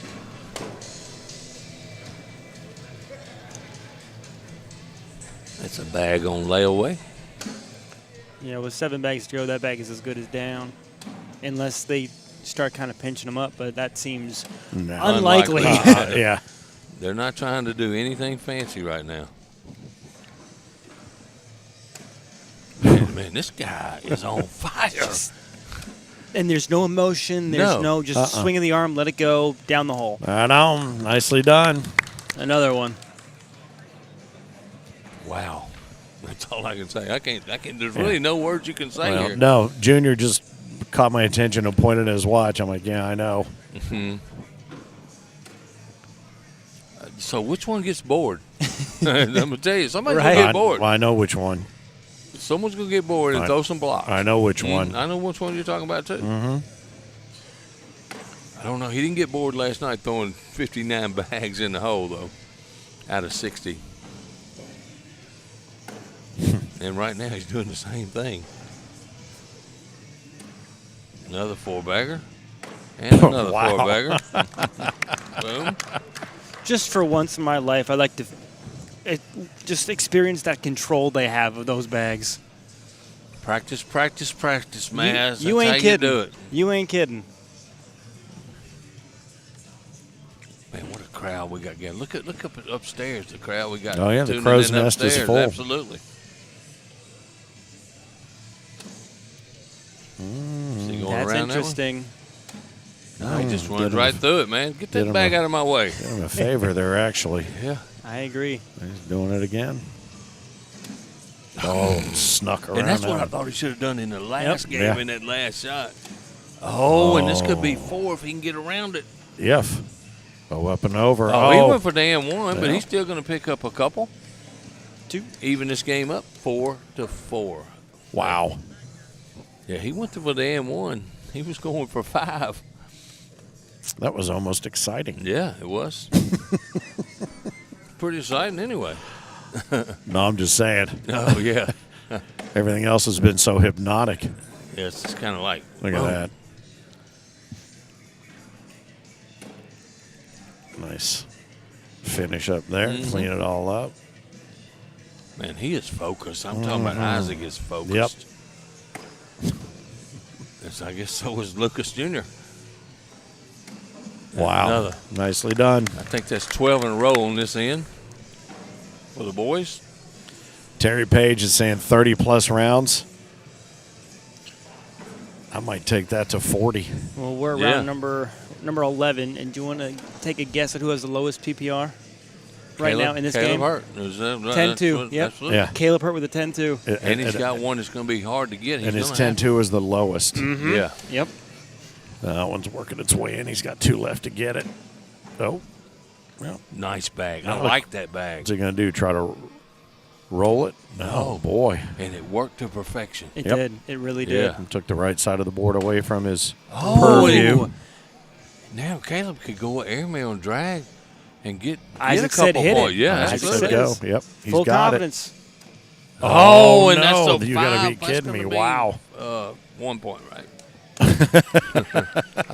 C: It's a bag on layaway.
E: Yeah, with 7 bags to go, that bag is as good as down. Unless they start kind of pinching them up, but that seems
B: No.
E: unlikely.
B: Yeah.
C: They're not trying to do anything fancy right now. Man, this guy is on fire.
E: And there's no emotion. There's no just swinging the arm, let it go, down the hole.
B: Right on. Nicely done.
E: Another one.
C: Wow. That's all I can say. I can't there's really no words you can say here.
B: No, Junior just caught my attention and pointed at his watch. I'm like, yeah, I know.
C: So which one gets bored? I'm going to tell you, somebody's
E: Right.
C: going to get bored.
B: I know which one.
C: Someone's going to get bored and throw some blocks.
B: I know which one.
C: I know which one you're talking about, too. I don't know. He didn't get bored last night throwing 59 bags in the hole, though, out of 60. And right now he's doing the same thing. Another four-bagger. And another
B: Wow.
C: four-bagger. Boom.
E: Just for once in my life, I like to just experience that control they have of those bags.
C: Practice, practice, practice, Maz.
E: You
C: That's
E: ain't
C: how
E: kidding.
C: You do it.
E: You ain't kidding.
C: Man, what a crowd we got again. Look up upstairs, the crowd we got.
B: Oh, yeah, the
C: tuning
B: crow's
C: in
B: nest is
C: upstairs.
B: full.
C: Absolutely. Is he going
E: That's
C: around
E: interesting.
C: No, he just runs right through it, man. Get that bag out of my way.
B: Did him a favor there, actually.
C: Yeah.
E: I agree.
B: He's doing it again. Oh, snuck around.
C: And that's what I
B: that.
C: thought he should have done in the last game,
B: Yeah.
C: in that last shot. Oh, and this could be 4 if he can get around it.
B: Yef. Go up and over.
C: Oh, he went for the M1, but he's still going to pick up a couple.
E: 2.
C: Even this game up 4-4.
B: Wow.
C: Yeah, he went for the M1. He was going for 5.
B: That was almost exciting.
C: Yeah, it was. Pretty exciting anyway.
B: No, I'm just saying.
C: Oh, yeah.
B: Everything else has been so hypnotic.
C: Yeah, it's kind of like.
B: Look at that. Nice finish up there. Clean it all up.
C: Man, he is focused. I'm talking about Isaac is focused.
B: Yep.
C: Yes, I guess so was Lucas Jr.
B: Wow.
C: Another.
B: Nicely done.
C: I think that's 12 in a row on this end for the boys.
B: Terry Page is saying 30-plus rounds. I might take that to 40.
E: Well, we're around number 11, and do you want to take a guess at who has the lowest PPR right now in this game?
C: Caleb Hurt. Is that,
E: 10-2. Yep.
C: Absolutely.
B: Yeah.
E: Caleb Hurt with a 10-2.
C: And he's got one that's going to be hard to get.
B: And his 10-2 is the lowest.
C: Yeah.
E: Yep.
B: That one's working its way in. He's got 2 left to get it. Oh. Well,
C: Nice bag. I like that bag.
B: what's he going to do? Try to roll it? Oh, boy.
C: And it worked to perfection.
E: It
B: Yep.
E: did. It really did.
C: Yeah.
B: He took the right side of the board away from his
C: Oh,
B: purview.
C: Now Caleb could go airmail and drag and get
E: Isaac
C: a
E: said
C: couple
E: hit
C: boys.
E: it.
C: Yeah,
E: Isaac
B: Isaac
C: absolutely.
B: said
E: says.
B: go. Yep. He's
E: Full
B: got
E: confidence.
C: Oh, and
B: no.
C: that's a
B: You
C: 5.
B: gotta be
C: That's
B: kidding me.
C: gonna be,
B: Wow.
C: 1 point, right? I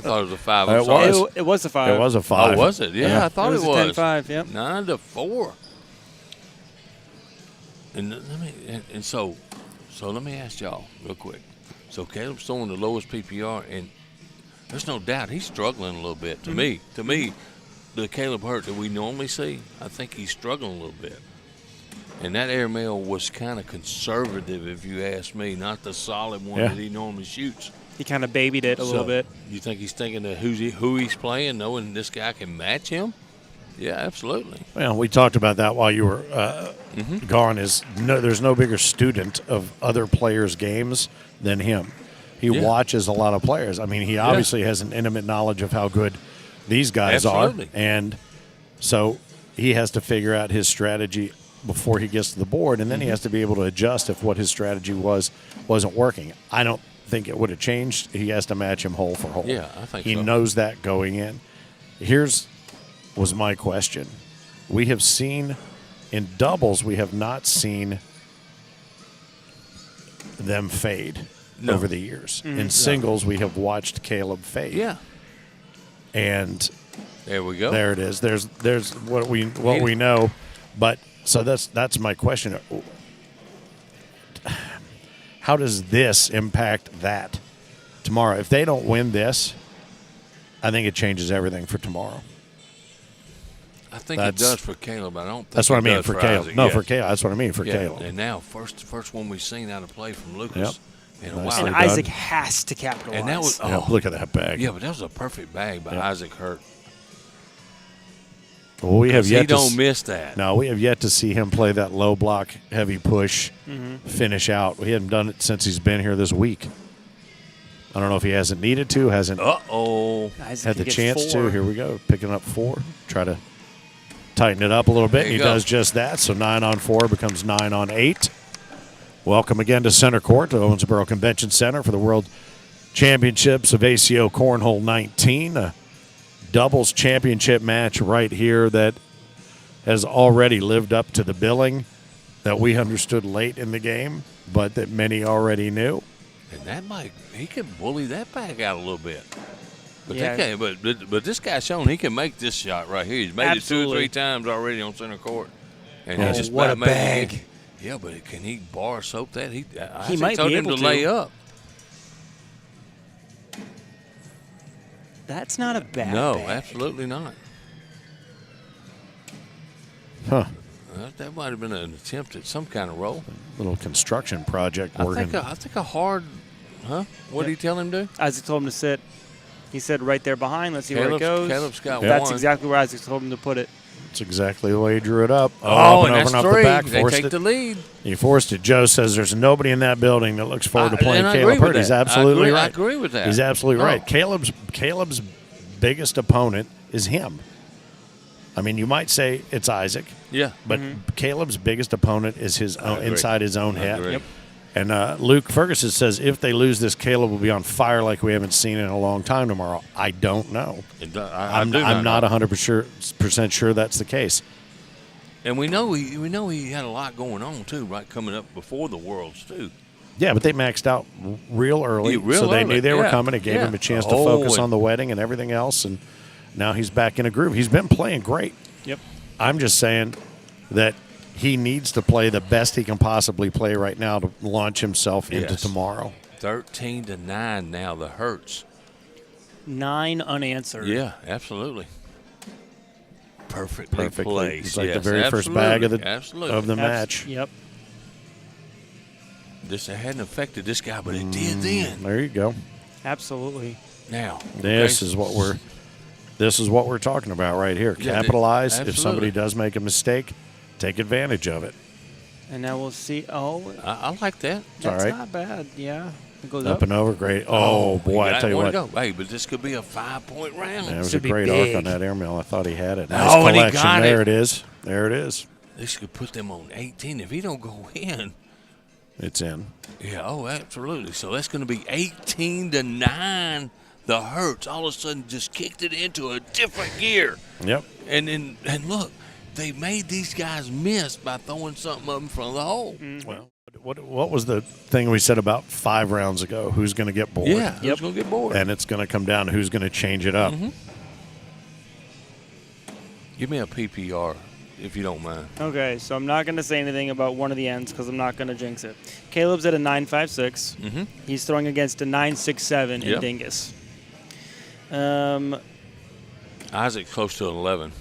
C: thought it was a 5. I'm
B: It
C: sorry.
B: was.
E: It was a 5.
B: It was a 5.
C: Oh, was it? Yeah, I thought it
E: was
C: was.
E: a 10-5, yep.
C: 9-4. And so let me ask y'all real quick. So Caleb's throwing the lowest PPR, and there's no doubt he's struggling a little bit. To me, the Caleb Hurt that we normally see, I think he's struggling a little bit. And that airmail was kind of conservative, if you ask me, not the solid one that he normally shoots.
E: He kind of babied it a little bit.
C: You think he's thinking of who he's playing, knowing this guy can match him? Yeah, absolutely.
B: Well, we talked about that while you were gone. There's no bigger student of other players' games than him. He watches a lot of players. I mean, he obviously has an intimate knowledge of how good these guys
C: Absolutely.
B: are. And so he has to figure out his strategy before he gets to the board, and then he has to be able to adjust if what his strategy wasn't working. I don't think it would have changed. He has to match him hole for hole.
C: Yeah, I think
B: he
C: so.
B: knows that going in. Was my question. We have seen in doubles, we have not seen them fade over the years. In singles, we have watched Caleb fade.
C: Yeah.
B: And
C: There we go.
B: there it is. There's what we know. But so that's my question. How does this impact that tomorrow? If they don't win this, I think it changes everything for tomorrow.
C: I think it does for Caleb. I don't think
B: that's what I mean
C: does
B: for Caleb.
C: Isaac.
B: No,
C: Yeah.
B: for Caleb. That's what I mean for Caleb.
C: And now, first one we've seen out of play from Lucas in a
B: Nicely
C: while.
E: And
B: done.
E: Isaac has to capitalize.
C: And that was
B: Yeah, look at that bag.
C: yeah, but that was a perfect bag by Isaac Hurt.
B: Well, we have yet
C: He
B: to
C: don't miss that.
B: No, we have yet to see him play that low block, heavy push, finish out. We haven't done it since he's been here this week. I don't know if he hasn't needed to, hasn't
C: Uh-oh.
E: Isaac
B: had the
E: gets
B: chance
E: 4.
B: to. Here we go, picking up 4. Try to tighten it up a little bit.
C: There you
B: He
C: go.
B: does just that. So 9 on 4 becomes 9 on 8. Welcome again to Center Court, to Owensboro Convention Center for the World Championships of ACO Cornhole 19. A doubles championship match right here that has already lived up to the billing that we understood late in the game, but that many already knew.
C: And he can bully that bag out a little bit. But
E: Yeah.
C: but this guy's shown he can make this shot right here. He's made
E: Absolutely.
C: it 2 or 3 times already on center court. And
B: Oh,
C: he just
E: what
C: about
E: a
C: made it
E: bag.
C: again. Yeah, but can he bar soap that? He
E: might
C: told
E: be
C: him
E: able
C: to
E: to.
C: lay up.
E: That's not a bad
C: No,
E: bag.
C: absolutely not.
B: Huh.
C: That might have been an attempt at some kind of roll.
B: Little construction project
C: I
B: working.
C: think a hard, huh? What did he tell him to do?
E: Isaac told him to sit. He said right there behind. Let's see where it goes.
C: Caleb's got
E: That's
C: one.
E: exactly where Isaac told him to put it.
B: That's exactly the way he drew it up.
C: Oh,
B: up
C: and
B: over
C: that's
B: off
C: three.
B: the back.
C: They
B: Forced
C: take
B: it.
C: the lead.
B: He forced it. Joe says there's nobody in that building that looks forward to playing
C: And I
B: Caleb
C: agree with
B: Hurt. He's
C: that.
B: absolutely right.
C: I agree with that.
B: He's absolutely
C: Oh.
B: right. Caleb's biggest opponent is him. I mean, you might say it's Isaac.
C: Yeah.
B: But Caleb's biggest opponent is his own,
C: agree.
B: inside his own
C: I
B: head.
C: agree. Yep.
B: And Luke Ferguson says if they lose this, Caleb will be on fire like we haven't seen in a long time tomorrow. I don't know. I'm not 100% sure that's the case.
C: And we know he had a lot going on too, right? Coming up before the Worlds too.
B: Yeah, but they maxed out real early, so they knew they were coming. It gave him a chance to focus on the wedding and everything else, and now he's back in a groove. He's been playing great.
E: Yep.
B: I'm just saying that he needs to play the best he can possibly play right now to launch himself into tomorrow.
C: 13-9 now, the Hurts.
E: 9 unanswered.
C: Yeah, absolutely. Perfectly placed.
B: It's like the very first bag of the match.
E: Yep.
C: This hadn't affected this guy, but it did then.
B: There you go.
E: Absolutely.
C: Now,
B: this is what we're talking about right here.
C: Yeah,
B: Capitalize.
C: absolutely.
B: If somebody does make a mistake, take advantage of it.
E: And now we'll see. Oh,
C: I like that.
E: That's
B: all right.
E: not bad. Yeah. It goes
B: Up and over, great. Oh, boy, I tell you what.
C: Go. Hey, but this could be a 5-point round.
B: That was a great arc on that airmail. I thought he had it. Nice
C: Oh, and he
B: collection.
C: got
B: There
C: it.
B: it is. There it is.
C: This could put them on 18 if he don't go in.
B: It's in.
C: Yeah, oh, absolutely. So that's going to be 18-9. The Hurts all of a sudden just kicked it into a different gear.
B: Yep.
C: And look, they made these guys miss by throwing something up in front of the hole.
B: Well, what was the thing we said about 5 rounds ago? Who's going to get bored?
C: Yeah, who's going to get bored?
B: And it's going to come down to who's going to change it up.
C: Give me a PPR, if you don't mind.
E: Okay, so I'm not going to say anything about one of the ends because I'm not going to jinx it. Caleb's at a 9.56. He's throwing against a 9.67 in Dingus.
C: Isaac's close to an 11.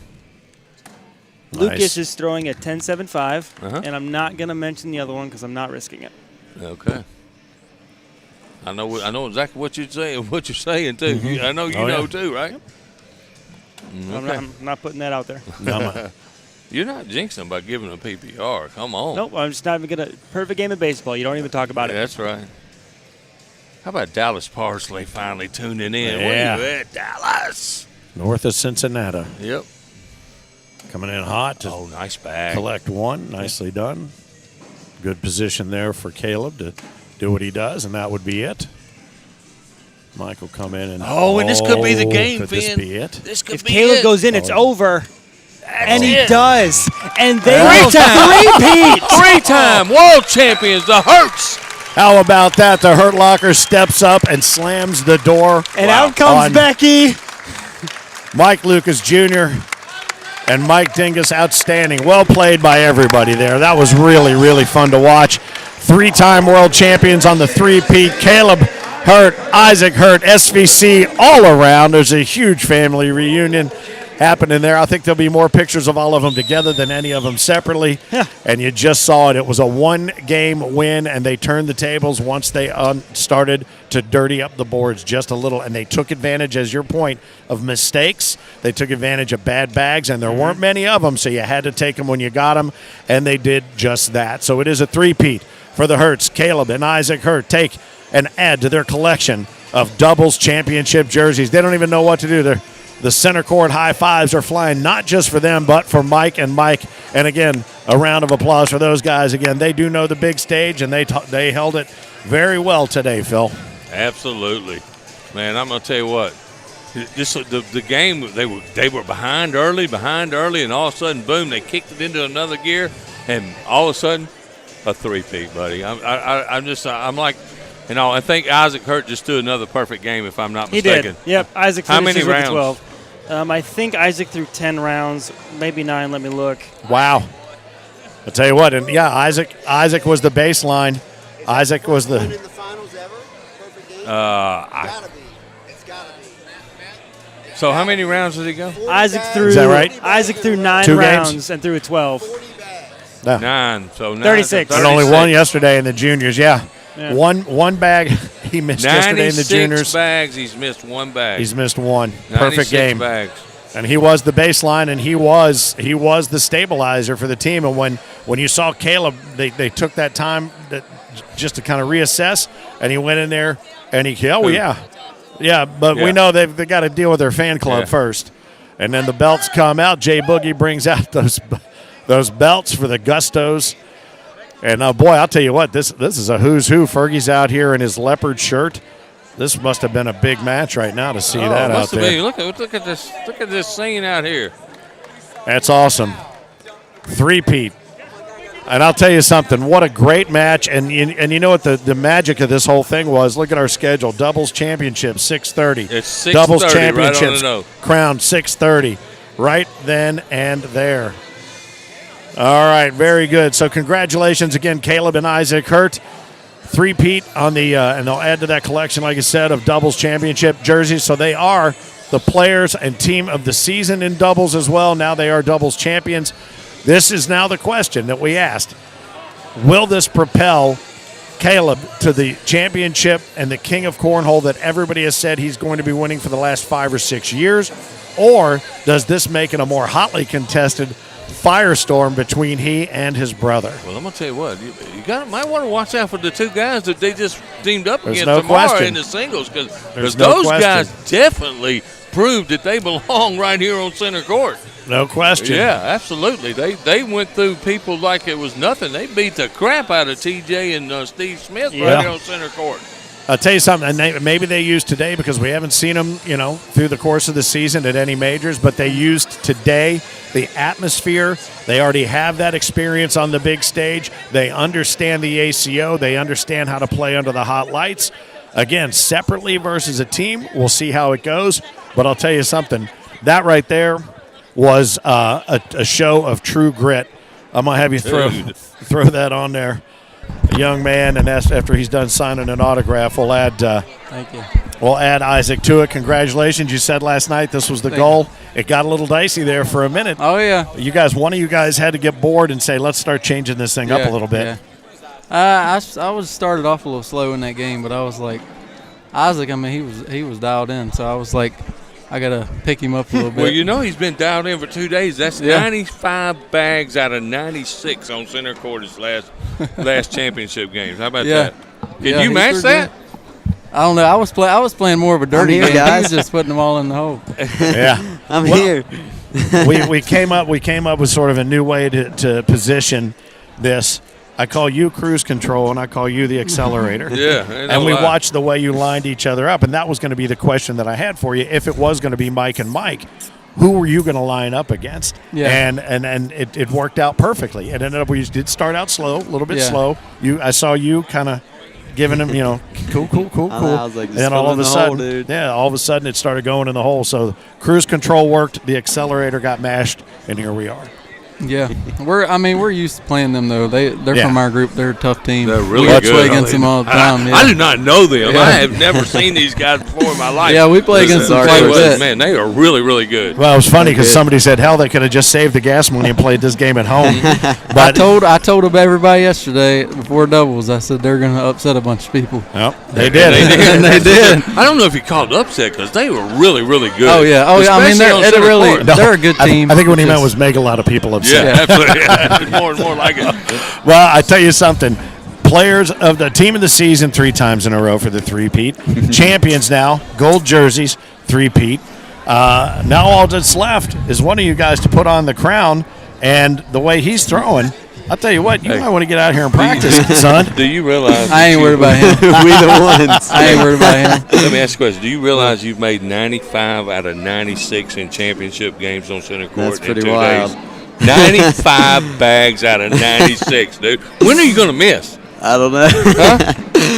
E: Lucas is throwing at 10.75, and I'm not going to mention the other one because I'm not risking it.
C: Okay. I know exactly what you're saying too. I know you know too, right? Okay.
E: I'm not putting that out there.
C: You're not jinxing by giving a PPR. Come on.
E: Nope, I'm just not even going to. Perfect game of baseball. You don't even talk about it.
C: That's right. How about Dallas Parsley finally tuning in?
B: Yeah.
C: Where you at, Dallas?
B: North of Cincinnati.
C: Yep.
B: Coming in hot to
C: nice bag.
B: collect one. Nicely done. Good position there for Caleb to do what he does, and that would be it. Mike will come in and
C: and this could be the game,
B: could this
C: Finn.
B: be it?
C: This could
E: If
C: be
E: Caleb
C: it.
E: goes in, it's over. And he
C: it.
E: does. And they
C: Three-time. Three-time world champions, the Hurts.
B: How about that? The Hurt Locker steps up and slams the door.
E: And out comes
B: on
E: Becky.
B: Mike Lucas Jr. and Mike Dingus. Outstanding. Well played by everybody there. That was really, really fun to watch. 3-time world champions on the three-peat. Caleb Hurt, Isaac Hurt, SVC all around. There's a huge family reunion happening there. I think there'll be more pictures of all of them together than any of them separately. And you just saw it. It was a 1-game win, and they turned the tables once they started to dirty up the boards just a little. And they took advantage, as your point, of mistakes. They took advantage of bad bags, and there weren't many of them, so you had to take them when you got them, and they did just that. So it is a three-peat for the Hurts. Caleb and Isaac Hurt take and add to their collection of doubles championship jerseys. They don't even know what to do. The center court high fives are flying, not just for them, but for Mike and Mike. And again, a round of applause for those guys. Again, they do know the big stage, and they held it very well today, Phil.
C: Absolutely, man. I'm gonna tell you what. The game they were behind early, and all of a sudden, boom, they kicked it into another gear, and all of a sudden, a three-peat, buddy. I'm like. You know, I think Isaac Hurt just threw another perfect game, if I'm not mistaken.
E: He did. Yep, Isaac
C: How
E: finishes
C: many
E: with
C: rounds?
E: 12. I think Isaac threw 10 rounds, maybe 9. Let me look.
B: Wow. I'll tell you what, and yeah, Isaac was the baseline. Isaac was the.
K: In the finals ever? Perfect game? It's gotta be.
C: So how many rounds did he go?
E: Isaac threw.
B: Is that right?
E: Isaac threw 9
B: 2
E: rounds
B: games?
E: and threw a 12.
C: 9. So 9
E: 36.
B: And only one yesterday in the juniors, yeah.
E: Yeah.
B: One bag. he missed yesterday in the juniors.
C: 96 bags. He's missed one bag.
B: He's missed one. Perfect game.
C: Bags.
B: And he was the baseline, and he was the stabilizer for the team. And when you saw Caleb, they took that time just to kind of reassess, and he went in there and he but we know they've got to deal with their fan club first, and then the belts come out. Jay Boogie brings out those belts for the Gustos, and boy, I'll tell you what, this is a who's who. Fergie's out here in his leopard shirt. This must have been a big match right now to see that out there.
C: Look at this! Look at this scene out here.
B: That's awesome. Three-peat. And I'll tell you something, what a great match. And you know what the magic of this whole thing was? Look at our schedule. Doubles championship, 6:30.
C: It's 6:30,
B: Doubles championships,
C: right on the nose.
B: crowned 6:30. Right then and there. All right, very good. So congratulations again, Caleb and Isaac Hurt. Three-peat on the and they'll add to that collection, like I said, of doubles championship jerseys. So they are the players and team of the season in doubles as well. Now they are doubles champions. This is now the question that we asked. Will this propel Caleb to the championship and the king of cornhole that everybody has said he's going to be winning for the last 5 or 6 years? Or does this make it a more hotly contested firestorm between he and his brother?
C: Well, I'm going to tell you what. You might want to watch out for the two guys that they just teamed up
B: There's
C: against
B: no
C: tomorrow
B: question.
C: in the singles, because
B: There's no
C: those
B: question.
C: guys definitely proved that they belong right here on center court.
B: No question.
C: Yeah, absolutely. They went through people like it was nothing. They beat the crap out of TJ and Steve Smith right here on center court.
B: I'll tell you something, and maybe they used today because we haven't seen them, through the course of the season at any majors, but they used today the atmosphere. They already have that experience on the big stage. They understand the ACO. They understand how to play under the hot lights. Again, separately versus a team, we'll see how it goes. But I'll tell you something, that right there was a show of true grit. I'm going to have you throw that on there. A young man, and that's after he's done signing an autograph. We'll add
L: Thank you.
B: We'll add Isaac to it. Congratulations. You said last night this was the goal. It got a little dicey there for a minute.
L: Oh, yeah.
B: One of you guys had to get bored and say, let's start changing this thing up a little bit.
L: Yeah. I was started off a little slow in that game, but I was like, Isaac, he was dialed in, so I was like, I got to pick him up a little bit.
C: Well, he's been dialed in for 2 days. That's 95 bags out of 96 on center court his last championship games. How about that? Can you match that?
L: I don't know. I was playing more of a dirty game.
M: Guys.
L: He was just putting them all in the hole.
B: Yeah.
M: I'm here.
B: we came up with sort of a new way to position this. I call you cruise control, and I call you the accelerator.
C: Yeah.
B: And we watched the way you lined each other up, and that was going to be the question that I had for you. If it was going to be Mike and Mike, who were you going to line up against?
L: Yeah.
B: And it worked out perfectly. It ended up we did start out slow, a little bit slow. I saw you kind of giving him, cool.
M: I was like,
B: and then all of a sudden, it started going in the hole. So cruise control worked, the accelerator got mashed, and here we are.
L: Yeah, we're used to playing them though. They're from our group. They're a tough team.
C: They're really
L: we
C: good.
L: play against them all the time.
C: I do not know them. I have never seen these guys before in my life.
L: Yeah, we play against them quite a bit.
C: Man, they are really, really good.
B: Well, it was funny because somebody said, hell, they could have just saved the gas money and played this game at home. But
L: I told everybody yesterday before doubles. I said they're going to upset a bunch of people.
B: Well, they did.
L: They did.
C: I don't know if you called upset because they were really, really good.
L: Oh yeah. I mean, they're a good team.
B: I think what he meant was make a lot of people upset.
C: Yeah, absolutely. More and more like it.
B: Well, I tell you something. Players of the team of the season 3 times in a row for the three-peat. Champions now, gold jerseys, three-peat. Now all that's left is one of you guys to put on the crown, and the way he's throwing, I'll tell you what, you might want to get out here and practice, son.
C: Do you realize?
L: I ain't worried about him.
M: We the ones.
L: I ain't worried about him.
C: Let me ask you a question. Do you realize you've made 95 out of 96 in championship games on center court
M: That's pretty
C: in 2
M: wild.
C: days? 95 bags out of 96, dude. When are you going to miss?
M: I don't know.
C: Huh?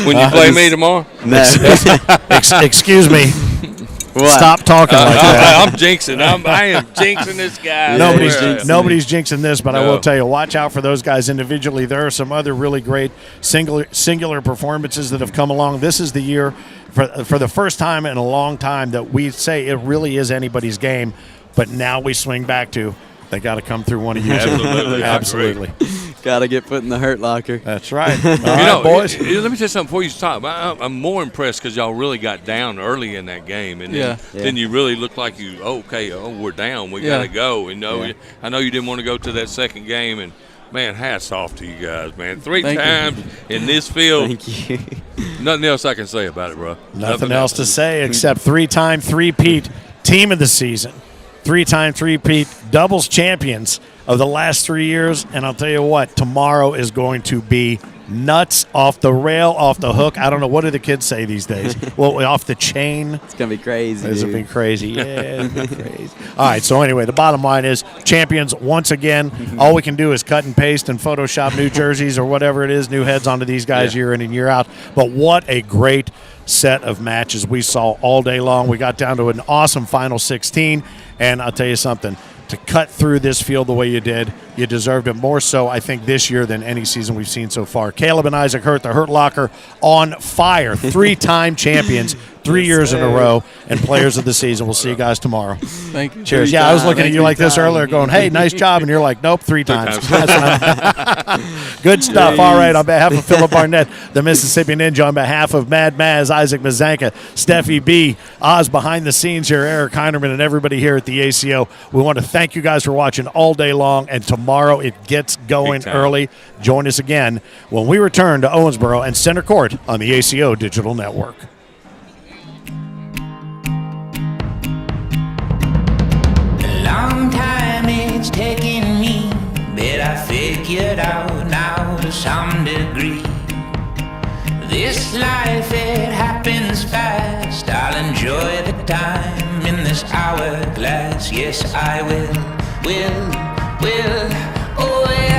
C: When you play me tomorrow?
M: No.
B: Excuse me.
M: What?
B: Stop talking like that.
C: I'm jinxing. I am jinxing this guy.
B: Nobody's jinxing this, but I will tell you, watch out for those guys individually. There are some other really great singular performances that have come along. This is the year, for the first time in a long time, that we say it really is anybody's game, but now we swing back to they got to come through one of you.
C: Absolutely.
B: Absolutely.
M: Gotta get put in the hurt locker.
B: That's right. All right, boys.
C: Let me tell you something before you stop. I'm more impressed because y'all really got down early in that game, and then you really looked like we're down. We got to go. I know you didn't want to go to that second game, and man, hats off to you guys, man. Three times in this field.
M: Thank you.
C: Nothing else I can say about it, bro.
B: Nothing else to say except three-time three-peat team of the season, three-time three-peat doubles champions of the last 3 years. And I'll tell you what, tomorrow is going to be nuts, off the rail, off the hook. I don't know. What do the kids say these days? Well, off the chain.
M: It's going to be crazy.
B: It's going to be crazy. Yeah, it's gonna be crazy. All right, so anyway, the bottom line is champions once again. All we can do is cut and paste and Photoshop new jerseys or whatever it is, new heads onto these guys year in and year out. But what a great set of matches we saw all day long. We got down to an awesome final 16, and I'll tell you something. To cut through this field the way you did, you deserved it more so, I think, this year than any season we've seen so far. Caleb and Isaac Hurt, the Hurt Locker, on fire. 3-time champions, 3 years in a row, and players of the season. We'll see you guys tomorrow.
L: Thank you.
B: Cheers. Yeah, I was looking at you like this earlier going, hey, nice job. And you're like, nope, 3 times. Good stuff. All right, on behalf of Philip Barnett, the Mississippi Ninja, on behalf of Mad Maz, Isaac Mazanka, Steffi B, Oz behind the scenes here, Eric Heinerman, and everybody here at the ACO, we want to thank you guys for watching all day long, and tomorrow it gets going early. Join us again when we return to Owensboro and Center Court on the ACO Digital Network.
A: Long time it's taken me, but I figured out now to some degree. This life, it happens fast. I'll enjoy the time in this hourglass. Yes, I will, oh yeah.